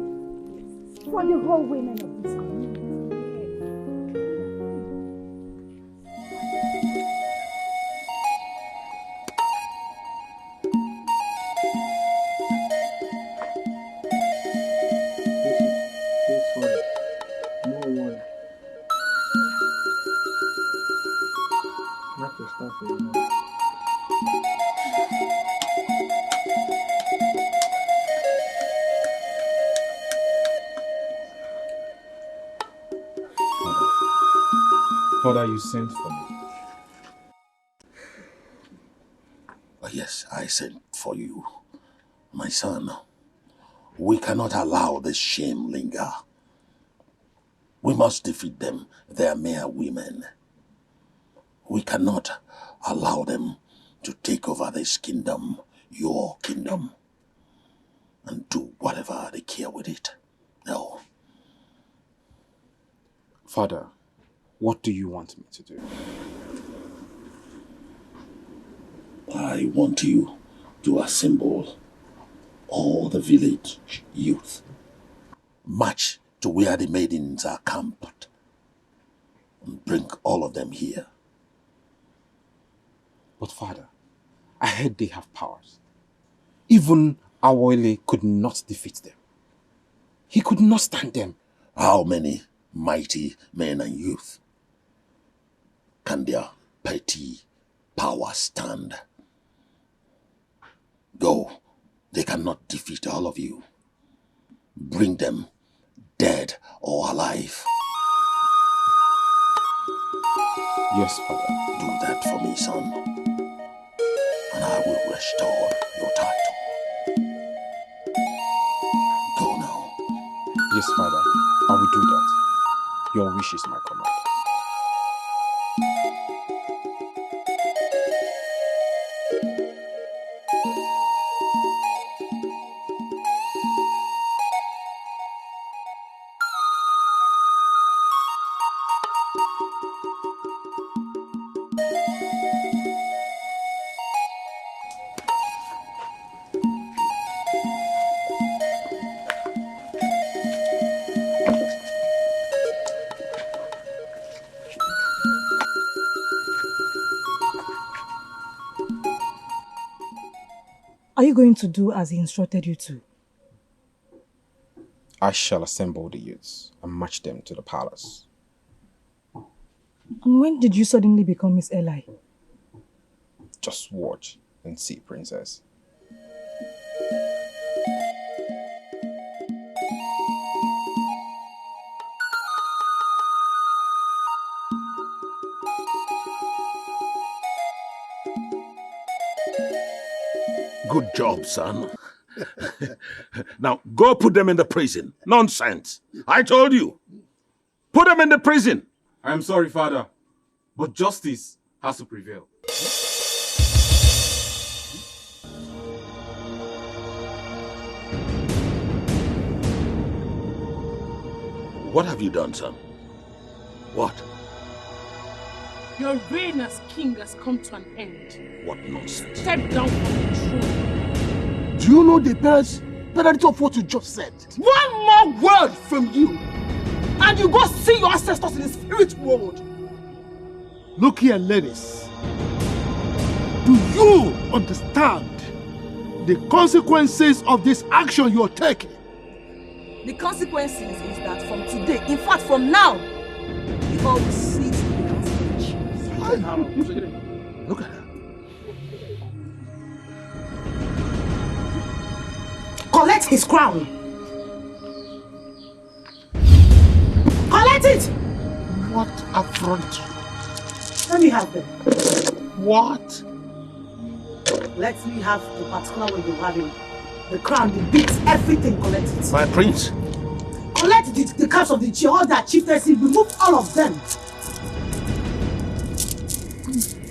for the whole women of this community. Father, you sent for me. Yes, I sent for you. My son, we cannot allow this shame linger. We must defeat them. They are mere women. We cannot allow them to take over this kingdom, your kingdom, and do whatever they care with it. No. Father, what do you want me to do? I want you to assemble all the village youth. March to where the maidens are camped and bring all of them here. But Father, I heard they have powers. Even Awole could not defeat them. He could not stand them. How many mighty men and youth can their petty power stand? Go, they cannot defeat all of you. Bring them, dead or alive. Yes, Father. Do that for me, son, and I will restore your title. Go now. Yes, Father, I will do that. Your wish is my command. Are you going to do as he instructed you to? I shall assemble the youths and march them to the palace. And when did you suddenly become his ally? Just watch and see, princess. Good job, son. Now, go put them in the prison. Nonsense. I told you. Put them in the prison. I'm sorry, Father, but justice has to prevail. What have you done, son? What? Your reign as king has come to an end. What nonsense. Step down from the throne. Do you know the penalty of what you just said? One more word from you, and you go see your ancestors in the spirit world. Look here, ladies. Do you understand the consequences of this action you're taking? The consequences is that from today, in fact from now, you all will cease to be considered. Look at her. Collect his crown. Collect it. What affront? Let me have them. What? Let me have the particular way you have him. The crown, the beats, everything, collect it. My prince. Collect the caps of the chief, all their chieftaincy, remove all of them.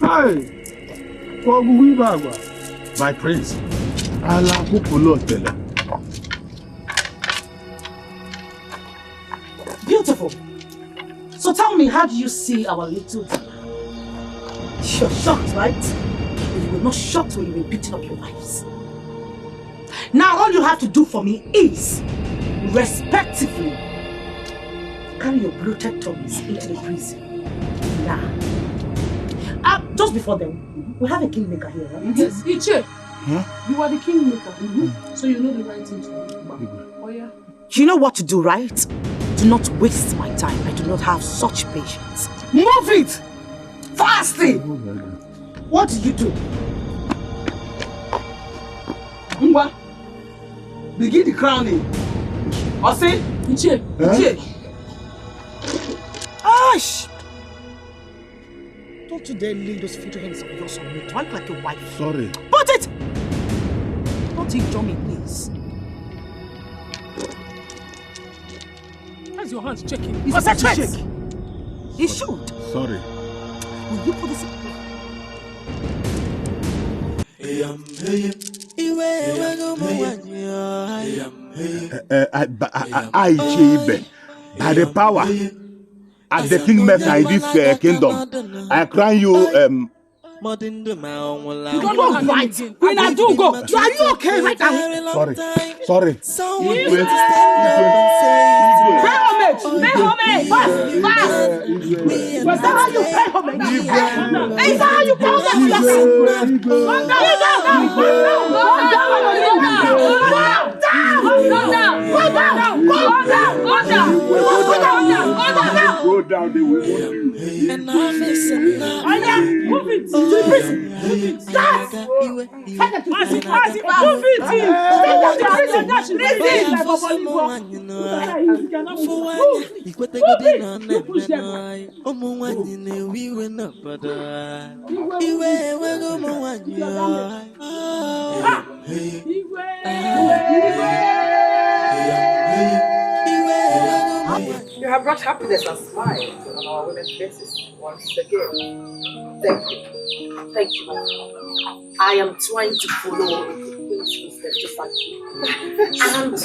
Hi! My prince. Beautiful. So tell me, how do you see our little dinner? You're shocked, right? But you were not shocked when you were beating up your wives. Now all you have to do for me is, respectively, carry your bloated tummies into the prison. Now. Just before then, we have a kingmaker here, right? Yes, Iche. Huh? You are the kingmaker, so you know the right thing to do. Oh yeah. You know what to do, right? Do not waste my time. I do not have such patience. Move it! Fastly! What do you do? Ngwa, begin the crowning. Ose? Iche. Iche. Ash! Don't you dare leave those feet hands of yours on me. Talk like a wife. Sorry. Put it! Don't injure me, please. Why's your hands shaking? It's a threat. It should. Sorry. Will you put this By the power as the kingmaker in this kingdom, I crown you. You don't know right. Queen Adugo, are you okay right now? Sorry. Pay homage! Fast! Was that how you pay homage? Is that how you pay Go down. They will move you. And I'm missing now. Move it to the prison. Start. Move You have brought happiness and smiles on our women's faces once again. Thank you. Thank you, my father. I am trying to follow the Queen's footsteps just like you. And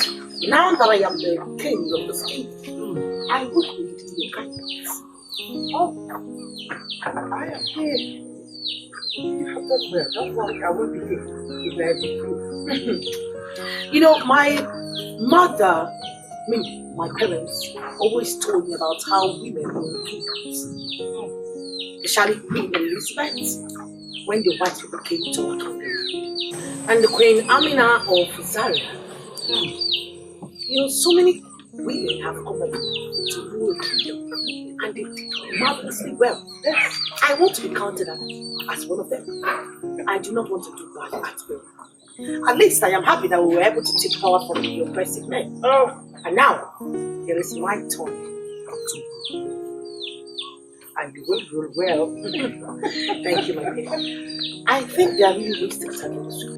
now that I am the king of this kingdom, I would need your kindness. Oh, I am here. You have done well. Don't worry, I will be here to bear with you. You know, my mother, my parents always told me about how women were kings. Especially Queen Elizabeth, when the white people came to welcome them. And the Queen Amina of Zaria. So many women have come up to rule the kingdom, and they did marvelously well. Yes. I want to be counted as one of them. I do not want to do bad at will. At least I am happy that we were able to take power from the oppressive men. And now, it is my turn to rule. And you will rule well. Thank you, my dear. I think they are really wasting time in this room.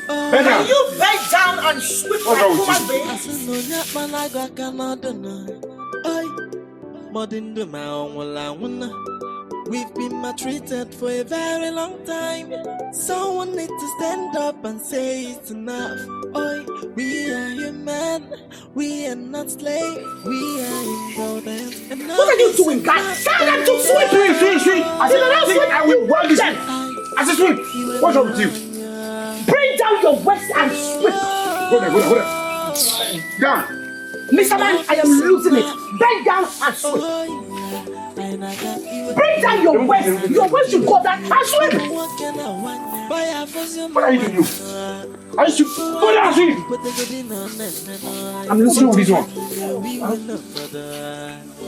Can you bend down and sweep my human beings? We've been maltreated for a very long time. Someone needs to stand up and say it's enough. Oi, we are human, we are not slaves, we are important. What are you doing, guys? Tell them to sweep! Sweep! I will warn this. I said sweep! What's wrong with you? Bring down your waist and sweep! Hold on. Down! Mr. Man, I am losing it. Bend down and sweep! Bring down your waist! Your waist should go down and sweep! What are you doing? I should go down and sweep! I'm losing this one.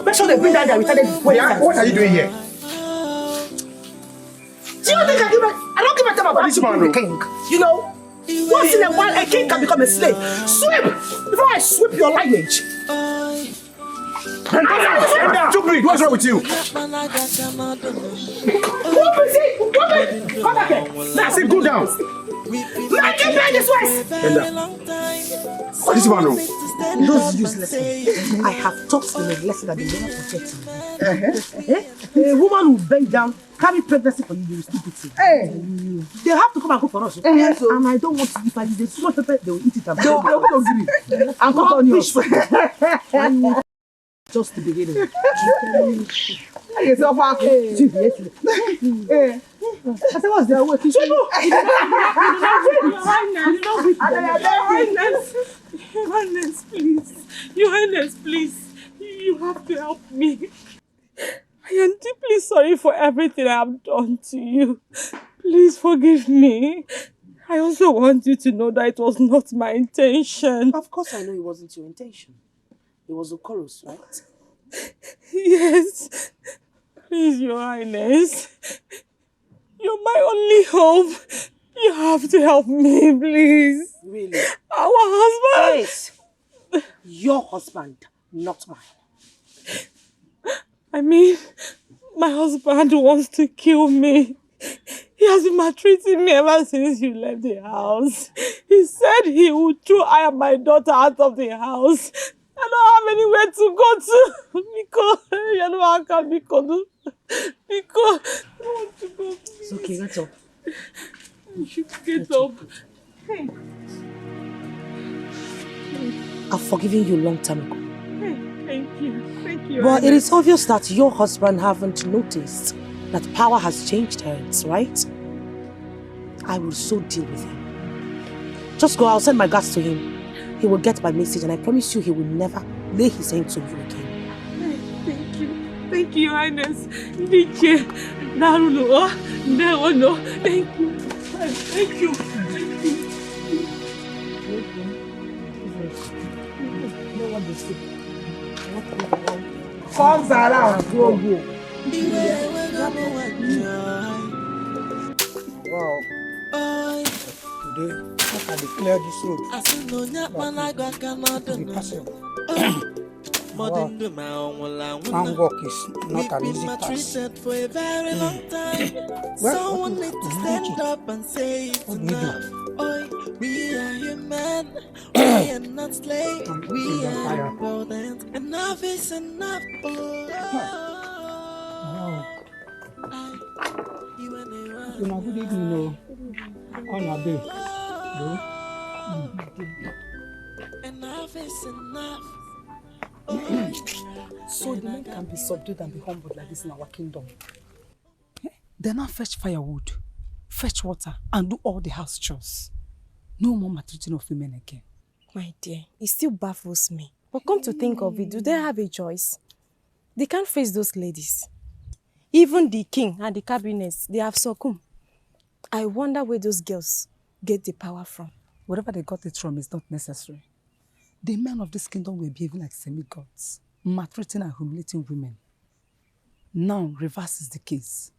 Make sure they bring down their retarded waist. What are you doing here? Do you think I don't give a damn about this man, the king? You know, once in a while a king can become a slave. Sweep! Before I sweep your lineage. Stupid! What's wrong with you? Come back here! I said go down! Make it bend this way! What is man? Those useless men. I have taught them a lesson that they never forget. A woman who bend down, carry pregnancy for you, you stupidity. They have to come and cook for us. And I don't want to, if I use too much pepper, they will eat it and put it. And cut onions. Just the beginning. I said, what's the way? Your Highness, please. Your Highness, please. You have to help me. I am deeply sorry for everything I have done to you. Please forgive me. I also want you to know that it was not my intention. Of course I know it wasn't your intention. It was Okoro's, right? Yes. Please, Your Highness. You're my only hope. You have to help me, please. Really? Our husband. Yes. Your husband, not mine. I mean, my husband wants to kill me. He has been maltreating me ever since you left the house. He said he would throw I and my daughter out of the house. I don't have anywhere to go to because you know I can't because I want to go. It's okay, that's all. You should get up. Hey. I've forgiven you a long time ago. Hey, thank you. Thank you. But it is obvious that your husband haven't noticed that power has changed hands, right? I will so deal with him. Just go, I'll send my guards to him. He will get my message and I promise you he will never lay his hands on you again. Thank you. Thank you, Your Highness. Thank you. No. Thank you. Thank you. Comes around, go. Wow. Today, I declare this road to be passable. Wow. Farm work is not an easy task. Well, what do you do? We are human, we are not slaves, we are important. Enough is enough. Good evening, on a day. Enough is enough. So the men can be subdued and be humbled like this in our kingdom. They now fetch firewood, fetch water, and do all the house chores. No more maltreating of women again. My dear, it still baffles me. But come to think of it, do they have a choice? They can't face those ladies. Even the king and the cabinets, they have succumbed. I wonder where those girls get the power from. Wherever they got it from is not necessary. The men of this kingdom were behaving like semi-gods, maltreating and humiliating women. Now, reverse is the case.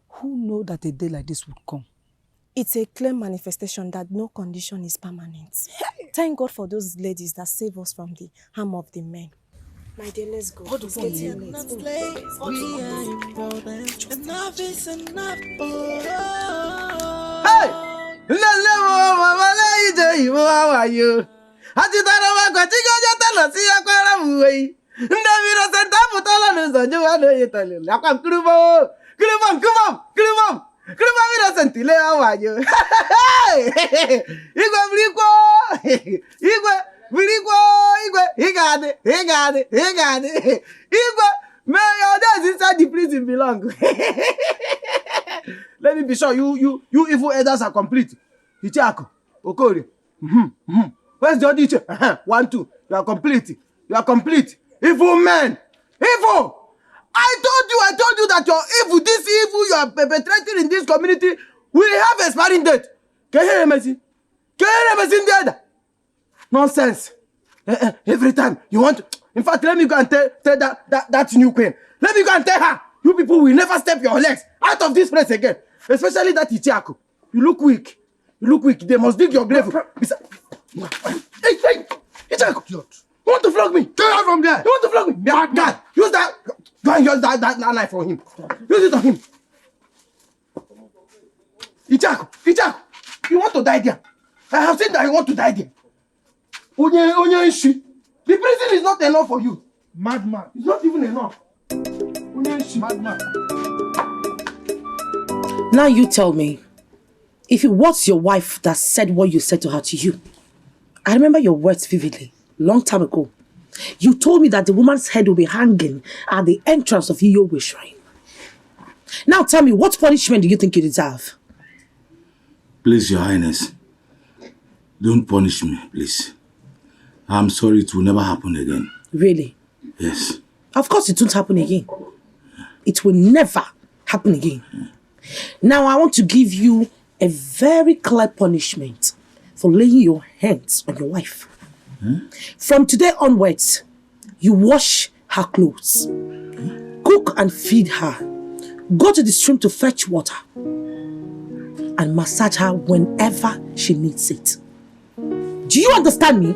Who know that a day like this would come? It's a clear manifestation that no condition is permanent. Thank God for those ladies that save us from the harm of the men. My dear, let's go. It's getting late. We are important. Enough is enough. Hey! Mama, how are you? May your days inside the prison belong. Let me be sure you evil elders are complete. Ichako, Okori. Where's the other teacher? 1, 2. You are complete. You are complete. Evil man. Evil. I told you that you're evil. This evil you are perpetrating in this community will have a expiring date. Can you hear me? Can you hear me dead? Nonsense. Every time you want to... In fact, let me go and tell that new queen. Let me go and tell her. You people will never step your legs out of this place again. Especially that Ichiako. You look weak. You look weak. They must dig your grave. Hey, Ichiako. You want to flog me? Get out from there. You want to flog me? God, use that. Go and use that knife on him. Use it on him. Ichiako. You want to die there. I have seen that you want to die there. The prison is not enough for you. Madman. It's not even enough. Madman. Now you tell me, if it was your wife that said what you said to her to you, I remember your words vividly, long time ago. You told me that the woman's head will be hanging at the entrance of Iyowe Shrine. Now tell me, what punishment do you think you deserve? Please, Your Highness, don't punish me, please. I'm sorry, it will never happen again. Really? Yes. Of course it won't happen again. It will never happen again. Now I want to give you a very clear punishment for laying your hands on your wife. From today onwards, you wash her clothes, cook and feed her, go to the stream to fetch water, and massage her whenever she needs it. Do you understand me?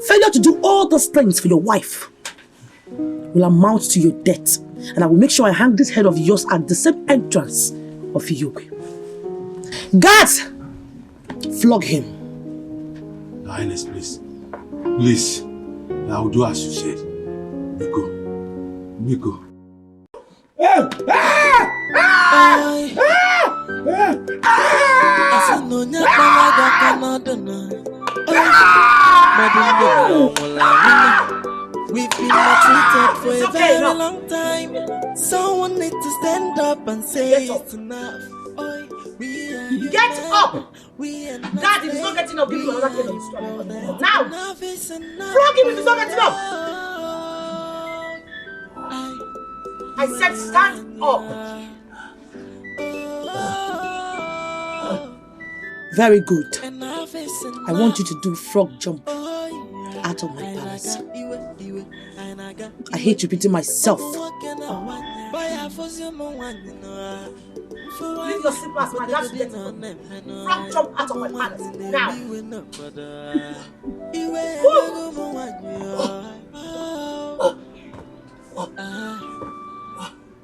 Failure to do all those things for your wife will amount to your death, and I will make sure I hang this head of yours at the same entrance of Iyowe. Guards, flog him. Your Highness, please. Please. I will do as you said. We go. We've been maltreated for a very long time. Someone needs to stand up and say it's enough. Get up! Dad, if he's not getting up, give you another kid on the street. Now! Flog him if he's not getting up! I said stand up! Very good. I want you to do frog jump out of my palace. I hate repeating myself. Leave your slippers, my dad's getting frog jump out of my palace. Now.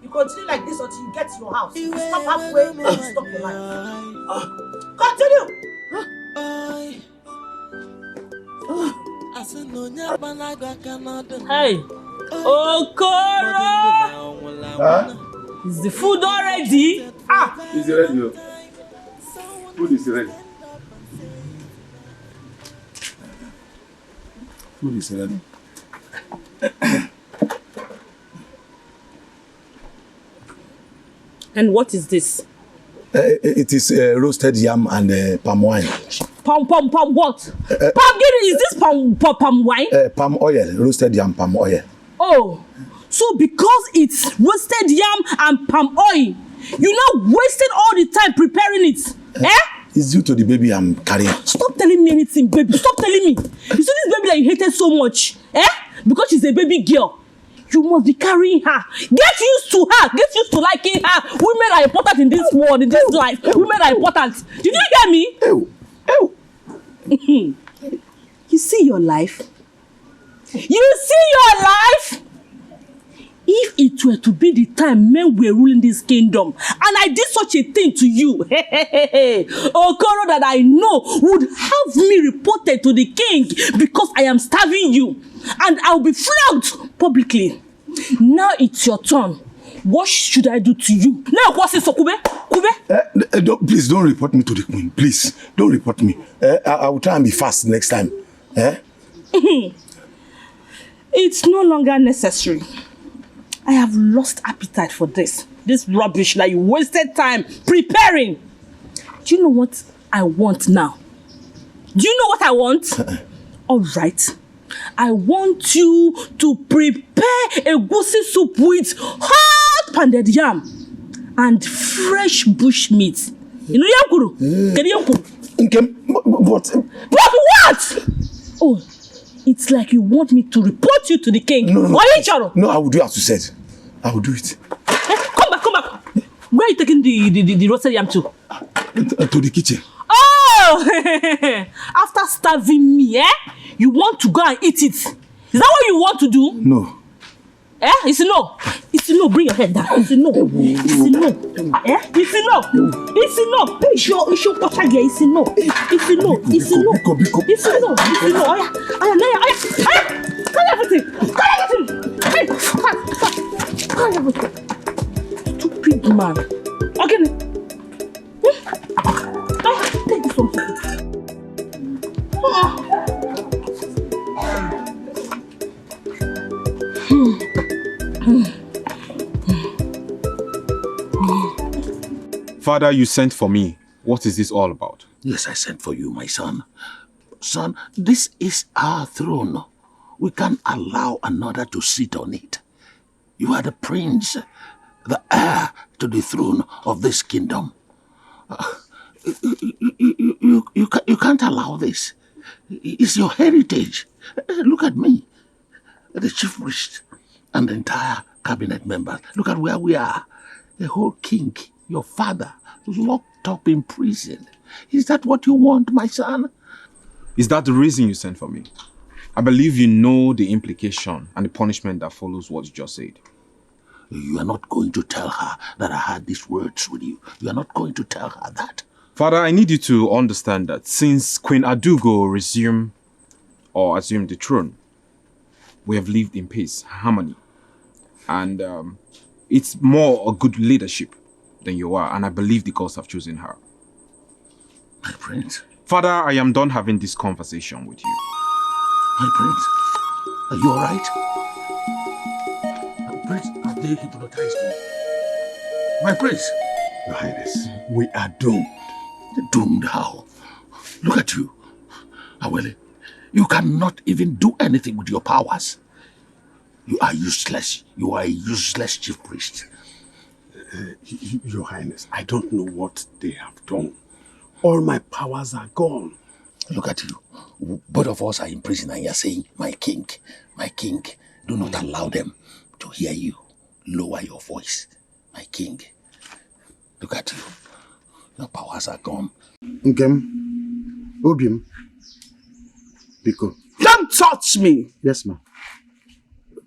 You continue like this until you get to your house. You stop halfway and you stop your life. Continue! Hey! Okoro! Is the food already? Is it ready? Food is ready. Food is ready. And what is this? It is roasted yam and palm wine. Palm what? Palm, is this palm wine? Palm oil, roasted yam, palm oil. Oh, So because it's roasted yam and palm oil, you now wasted all the time preparing it. It's due to the baby I'm carrying. Stop telling me anything, baby. Stop telling me. You see this baby that you hated so much, because she's a baby girl. You must be carrying her. Get used to her. Get used to liking her. Women are important in this world, in this life. Women are important. Did you hear me? You see your life? You see your life? If it were to be the time men were ruling this kingdom, and I did such a thing to you, Okoro that I know would have me reported to the king because I am starving you, and I will be flogged publicly. Now it's your turn. What should I do to you? Now, what's it, Kube? Please don't report me to the queen. Please don't report me. I will try and be fast next time. It's no longer necessary. I have lost appetite for this rubbish that you wasted time preparing. Do you know what I want now? Do you know what I want? All right. I want you to prepare a goosey soup with hot pounded yam and fresh bush meat. You know yam kuru? But what? Oh, it's like you want me to report you to the king. No, I will do as you said. I will do it. Come back. Where are you taking the roasted yam to? To the kitchen. Oh! After starving me, you want to go and eat it. Is that what you want to do? No. It's a no. It's a no. Bring your head down. It's a no. It's a no. It's a no. It's a no. It's your water here. It's a no. It's a no. It's a no. It's a no. It's a no. Carry everything. Hey, carry everything. Stupid man. Okay. Take this one. Father, you sent for me. What is this all about? Yes, I sent for you, my son. Son, this is our throne. We can't allow another to sit on it. You are the prince, the heir to the throne of this kingdom. You can't allow this. It's your heritage. Look at me, the chief priest and the entire cabinet members. Look at where we are. The whole king, your father, locked up in prison. Is that what you want, my son? Is that the reason you sent for me? I believe you know the implication and the punishment that follows what you just said. You are not going to tell her that I had these words with you. You are not going to tell her that. Father, I need you to understand that since Queen Adugo assumed the throne, we have lived in peace, harmony. And it's more a good leadership than you are, and I believe the gods have chosen her. My prince. Father, I am done having this conversation with you. My prince, are you alright? Prince, have they hypnotized you? My prince. Your Highness, we are doomed. Doomed how? Look at you. Awele, you cannot even do anything with your powers. You are useless. You are a useless chief priest. Your Highness, I don't know what they have done. All my powers are gone. Look at you. Both of us are in prison and you're saying, my king, do not allow them to hear you. Lower your voice, my king. Look at you. Your powers are gone. Nkem, Obium, Biko. Don't touch me! Yes, ma'am.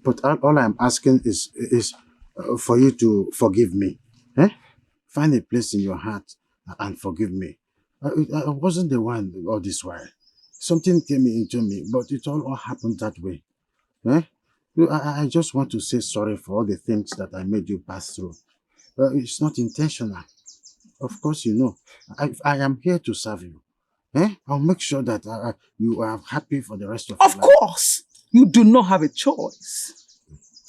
But all I'm asking is for you to forgive me. Find a place in your heart and forgive me. I wasn't the one all this while. Something came into me, but it all happened that way. I just want to say sorry for all the things that I made you pass through. It's not intentional. Of course, you know. I am here to serve you. I'll make sure that you are happy for the rest of your life. Of course! You do not have a choice.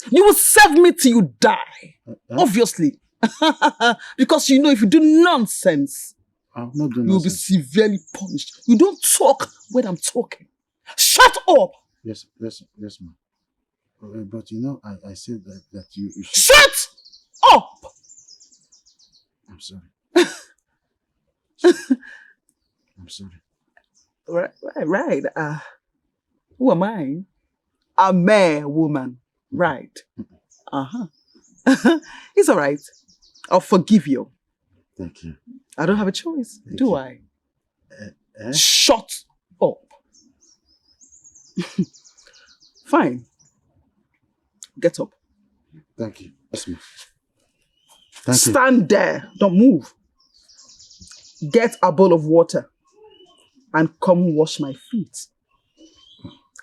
You will serve me till you die. Obviously. Because you know if you do nonsense, I'll not do you will be severely punished. You don't talk when I'm talking. Shut up! Yes, ma'am. But you know, I said that you should... Shut up! I'm sorry. I'm sorry. Right. Who am I? A mere woman. Right. Uh-huh. It's all right. I'll forgive you. Thank you. I don't have a choice, do I? Eh? Shut up. Fine. Get up. Thank you. Yes, ma'am. Thank you. Stand there. Don't move. Get a bowl of water and come wash my feet.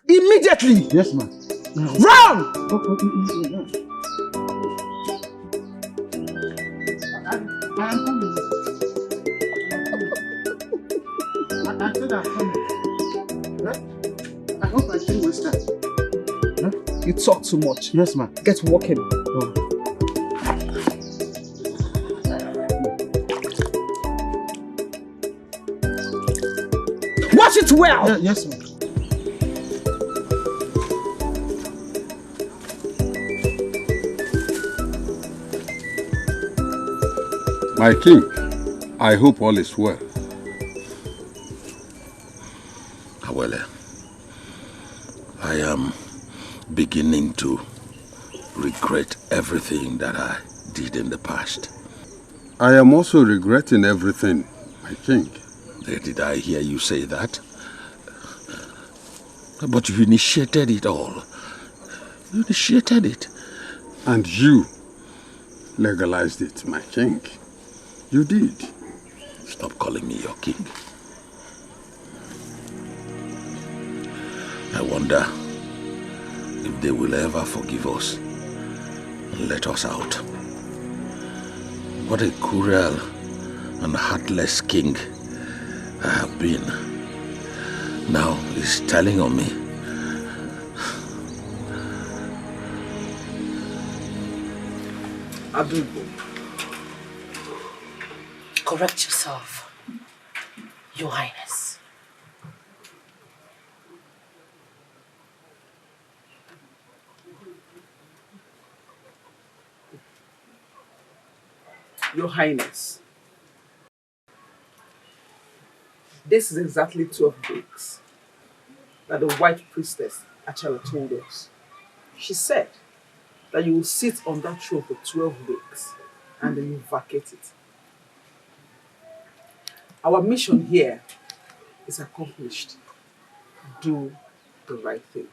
Immediately. Yes, ma'am. Run! I'm coming. I said I'm coming. I hope I didn't waste time. You talk too much. Yes, ma'am. Get walking. Oh. Watch it well! Yes, ma'am. My king, I hope all is well. Awele, I am beginning to regret everything that I did in the past. I am also regretting everything, my king. Did I hear you say that? But you initiated it all. You initiated it. And you legalized it, my king. You did. Stop calling me your king. I wonder if they will ever forgive us and let us out. What a cruel and heartless king I have been. Now he's telling on me. Abdul. Correct yourself, Your Highness. Your Highness. This is exactly 12 weeks that the white priestess Achala told us. She said that you will sit on that throne for 12 weeks and then you vacate it. Our mission here is accomplished. Do the right thing.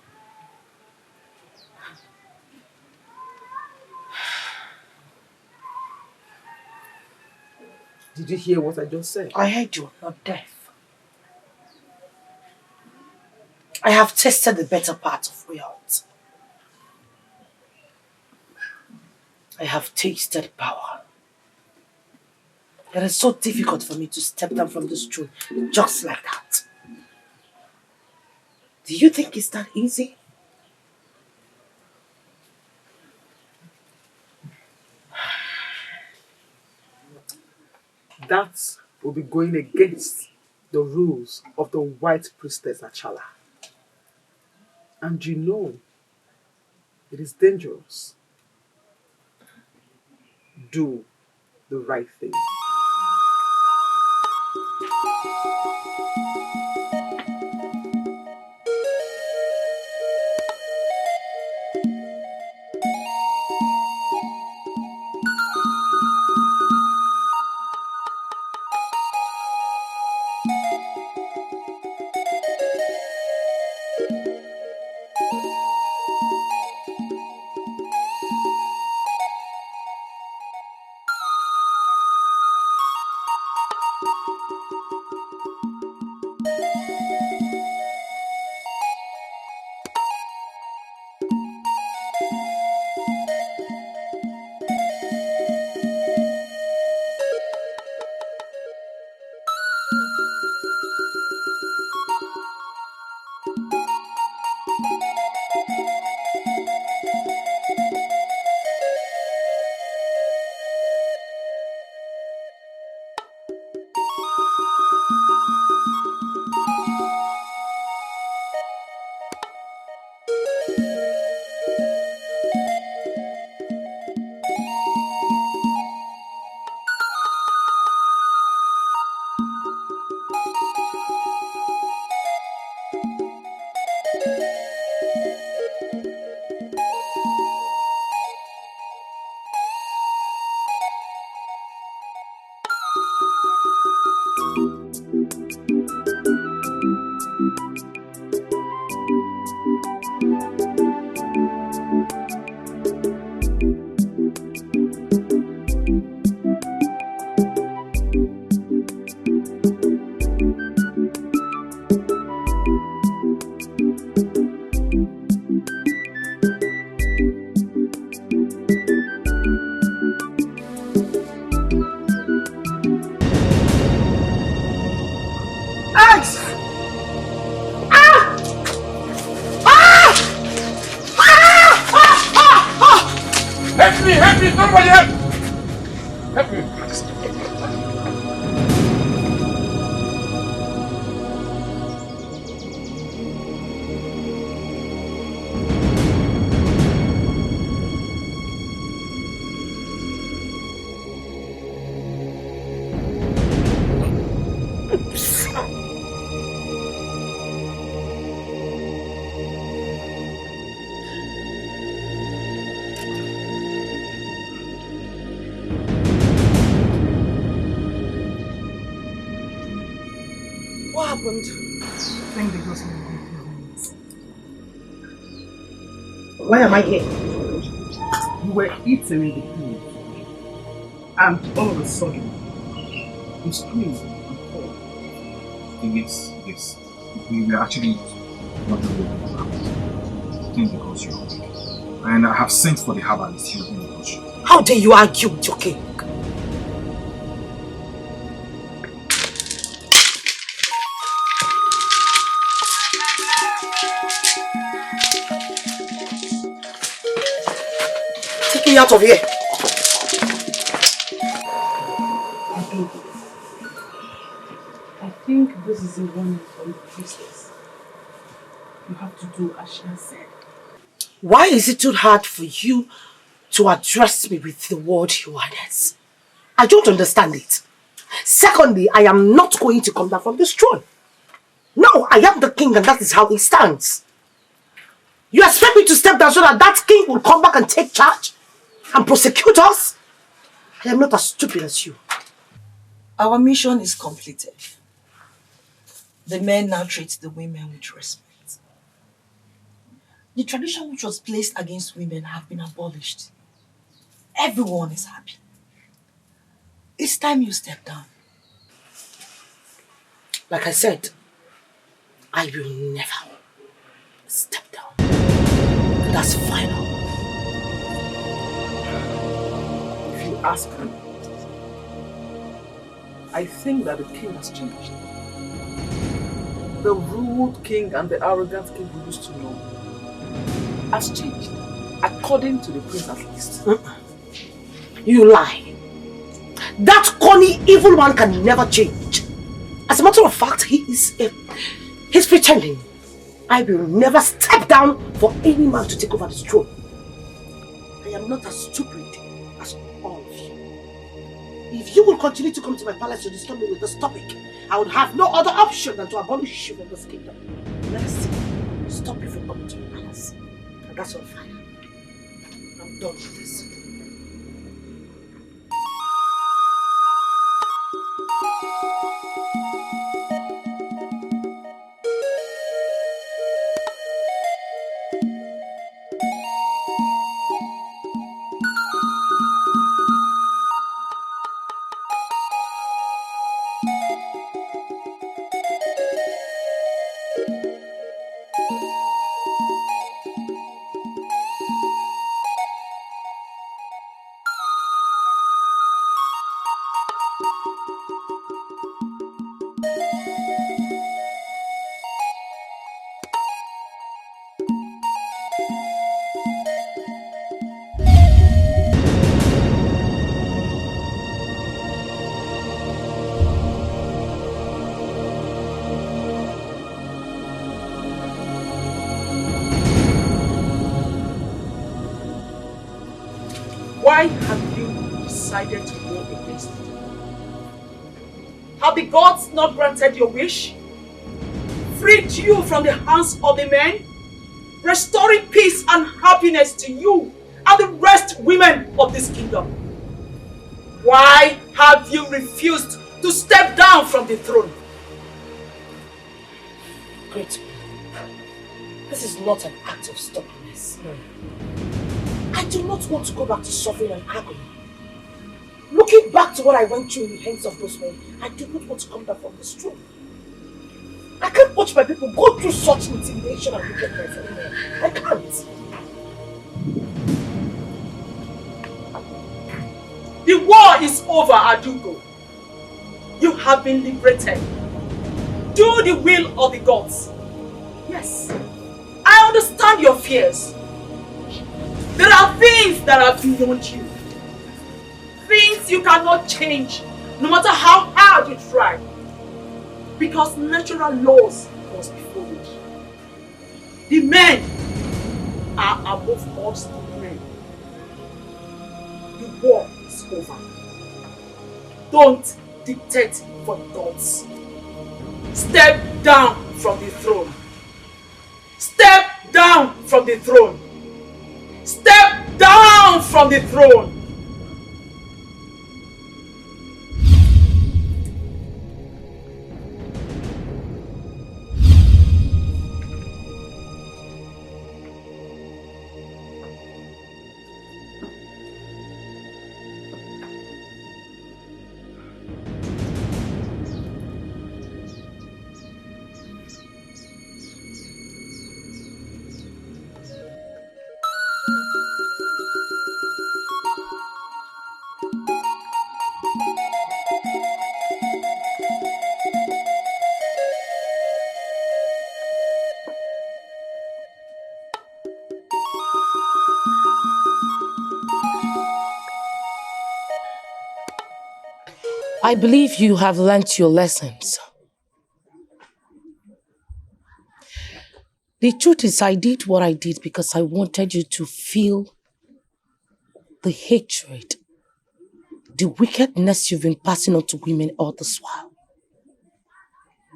Did you hear what I just said? I heard you, not deaf. I have tasted the better part of royalty. I have tasted power. It is so difficult for me to step down from this throne just like that. Do you think it's that easy? That will be going against the rules of the white priestess Achala. And you know, it is dangerous. Do the right thing. Help me! Help me! Somebody help! Help me! What happened? Thank the gods for your improvements. Why am I here? You were eating in the food, and all of a sudden, you screamed and fell. Yes. We were actually not aware of that. Thank the gods you're awake. And I have sent for the herbalist here in the bush. How dare you argue with your king? Take me out of here. I think this is a warning for the priestess. You have to do as she has said. Why is it too hard for you to address me with the word Your Highness? I don't understand it. Secondly, I am not going to come down from this throne. No, I am the king and that is how it stands. You expect me to step down so that king will come back and take charge and prosecute us? I am not as stupid as you. Our mission is completed. The men now treat the women with respect. The tradition which was placed against women have been abolished. Everyone is happy. It's time you step down. Like I said, I will never step down. That's final. If you ask me, I think that the king has changed. The rude king and the arrogant king we used to know has changed, according to the prince at least. You lie. That corny evil man can never change. As a matter of fact, he's pretending. I will never step down for any man to take over this throne. I am not as stupid as all of you. If you will continue to come to my palace to disturb me with this topic, I would have no other option than to abolish you from this kingdom. Let's stop you from coming to my palace. And that's on fire. I'm done with this. Why have you decided to go against it? Have the gods not granted your wish? Freed you from the hands of the men? Restoring peace and happiness to you and the rest women of this kingdom? Why have you refused to step down from the throne? Great. This is not an act of stubbornness. No. I do not want to go back to suffering and agony. Looking back to what I went through in the hands of those men, I do not want to come back from this throne. I can't watch my people go through such intimidation and wickedness anymore. I can't. The war is over, Adugo. You have been liberated. Do the will of the gods. Yes, I understand your fears. There are things things that are beyond you. Things you cannot change, no matter how hard you try. Because natural laws must be followed. The men are above all stupid men. The war is over. Don't dictate for thoughts. Step down from the throne. Step down from the throne. Step down from the throne. I believe you have learnt your lessons. The truth is, I did what I did because I wanted you to feel the hatred, the wickedness you've been passing on to women all this while.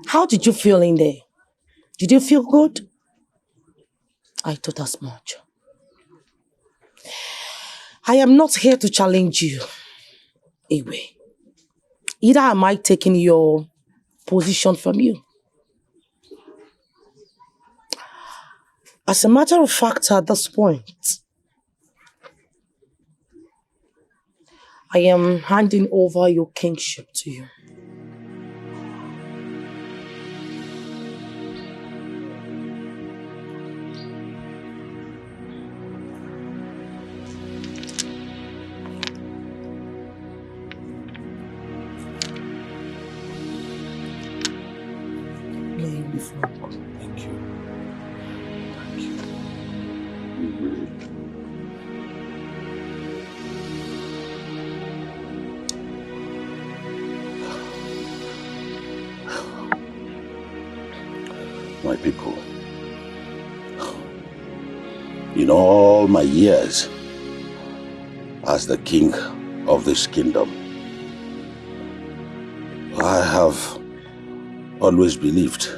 How did you feel in there? Did you feel good? I thought as much. I am not here to challenge you, Ewe. Either am I taking your position from you. As a matter of fact, at this point, I am handing over your kingship to you. Thank you. My people, in all my years as the king of this kingdom, I have always believed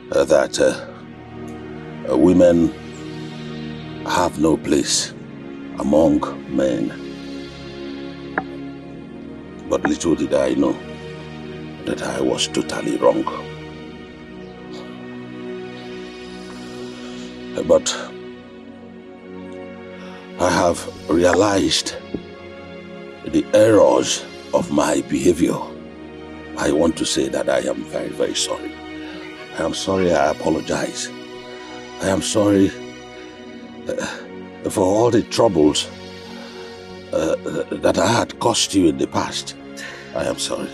that women have no place among men. But little did I know that I was totally wrong. But I have realized the errors of my behavior. I want to say that I am very, very sorry. I am sorry, I apologize. I am sorry for all the troubles that I had caused you in the past. I am sorry.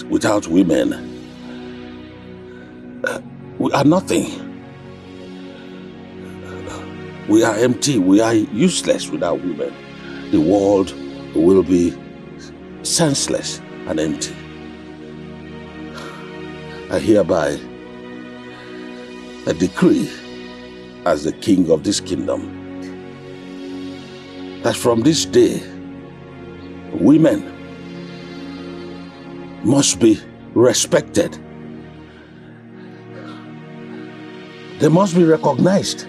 Without women, we are nothing. We are empty. We are useless without women. The world will be senseless and empty. I hereby decree as the king of this kingdom that from this day, women must be respected. They must be recognized.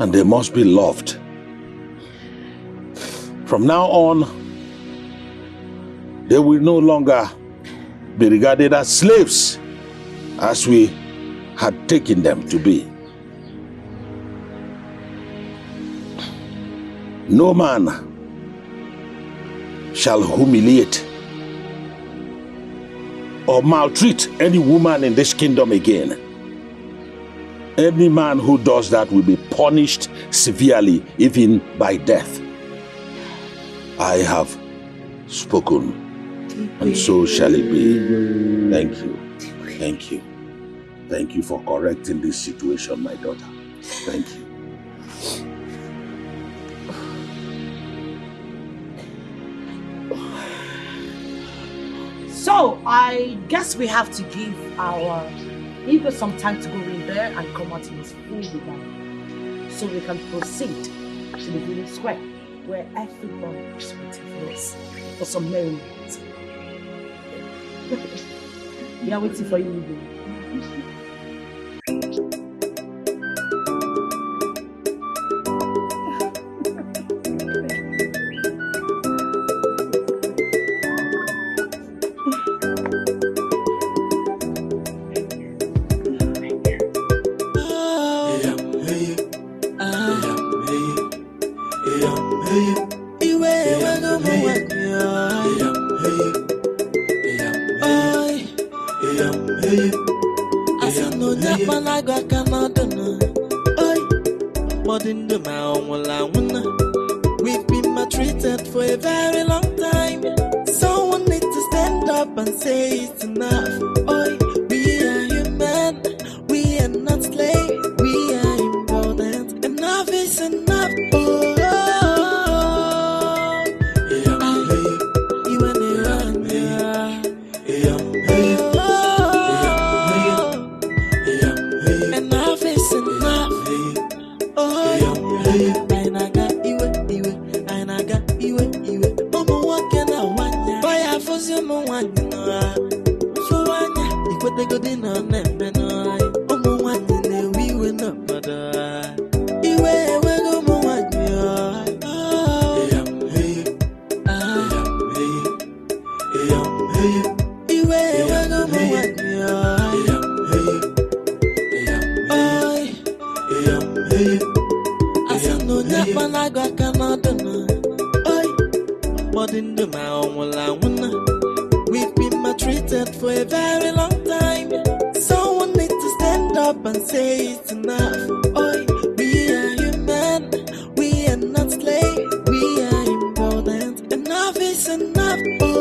And they must be loved. From now on, they will no longer be regarded as slaves as we had taken them to be. No man shall humiliate or maltreat any woman in this kingdom again. Any man who does that will be punished severely, even by death. I have spoken, and so shall it be. Thank you. Thank you. Thank you for correcting this situation, my daughter. Thank you. So, I guess we have to give our Igwe some time to go in there and come out in his full regard. So we can proceed to the village square where everyone is waiting for us for some merriment. We are waiting for you, Igwe. We've been maltreated for a very long time. Someone needs to stand up and say it's enough. Oi, we are human, we are not slaves, we are important. Enough is enough. We've been maltreated for a very long time. Someone needs to stand up and say it's enough. Oi, we are human, we are not slaves, we are important. Enough is enough. Go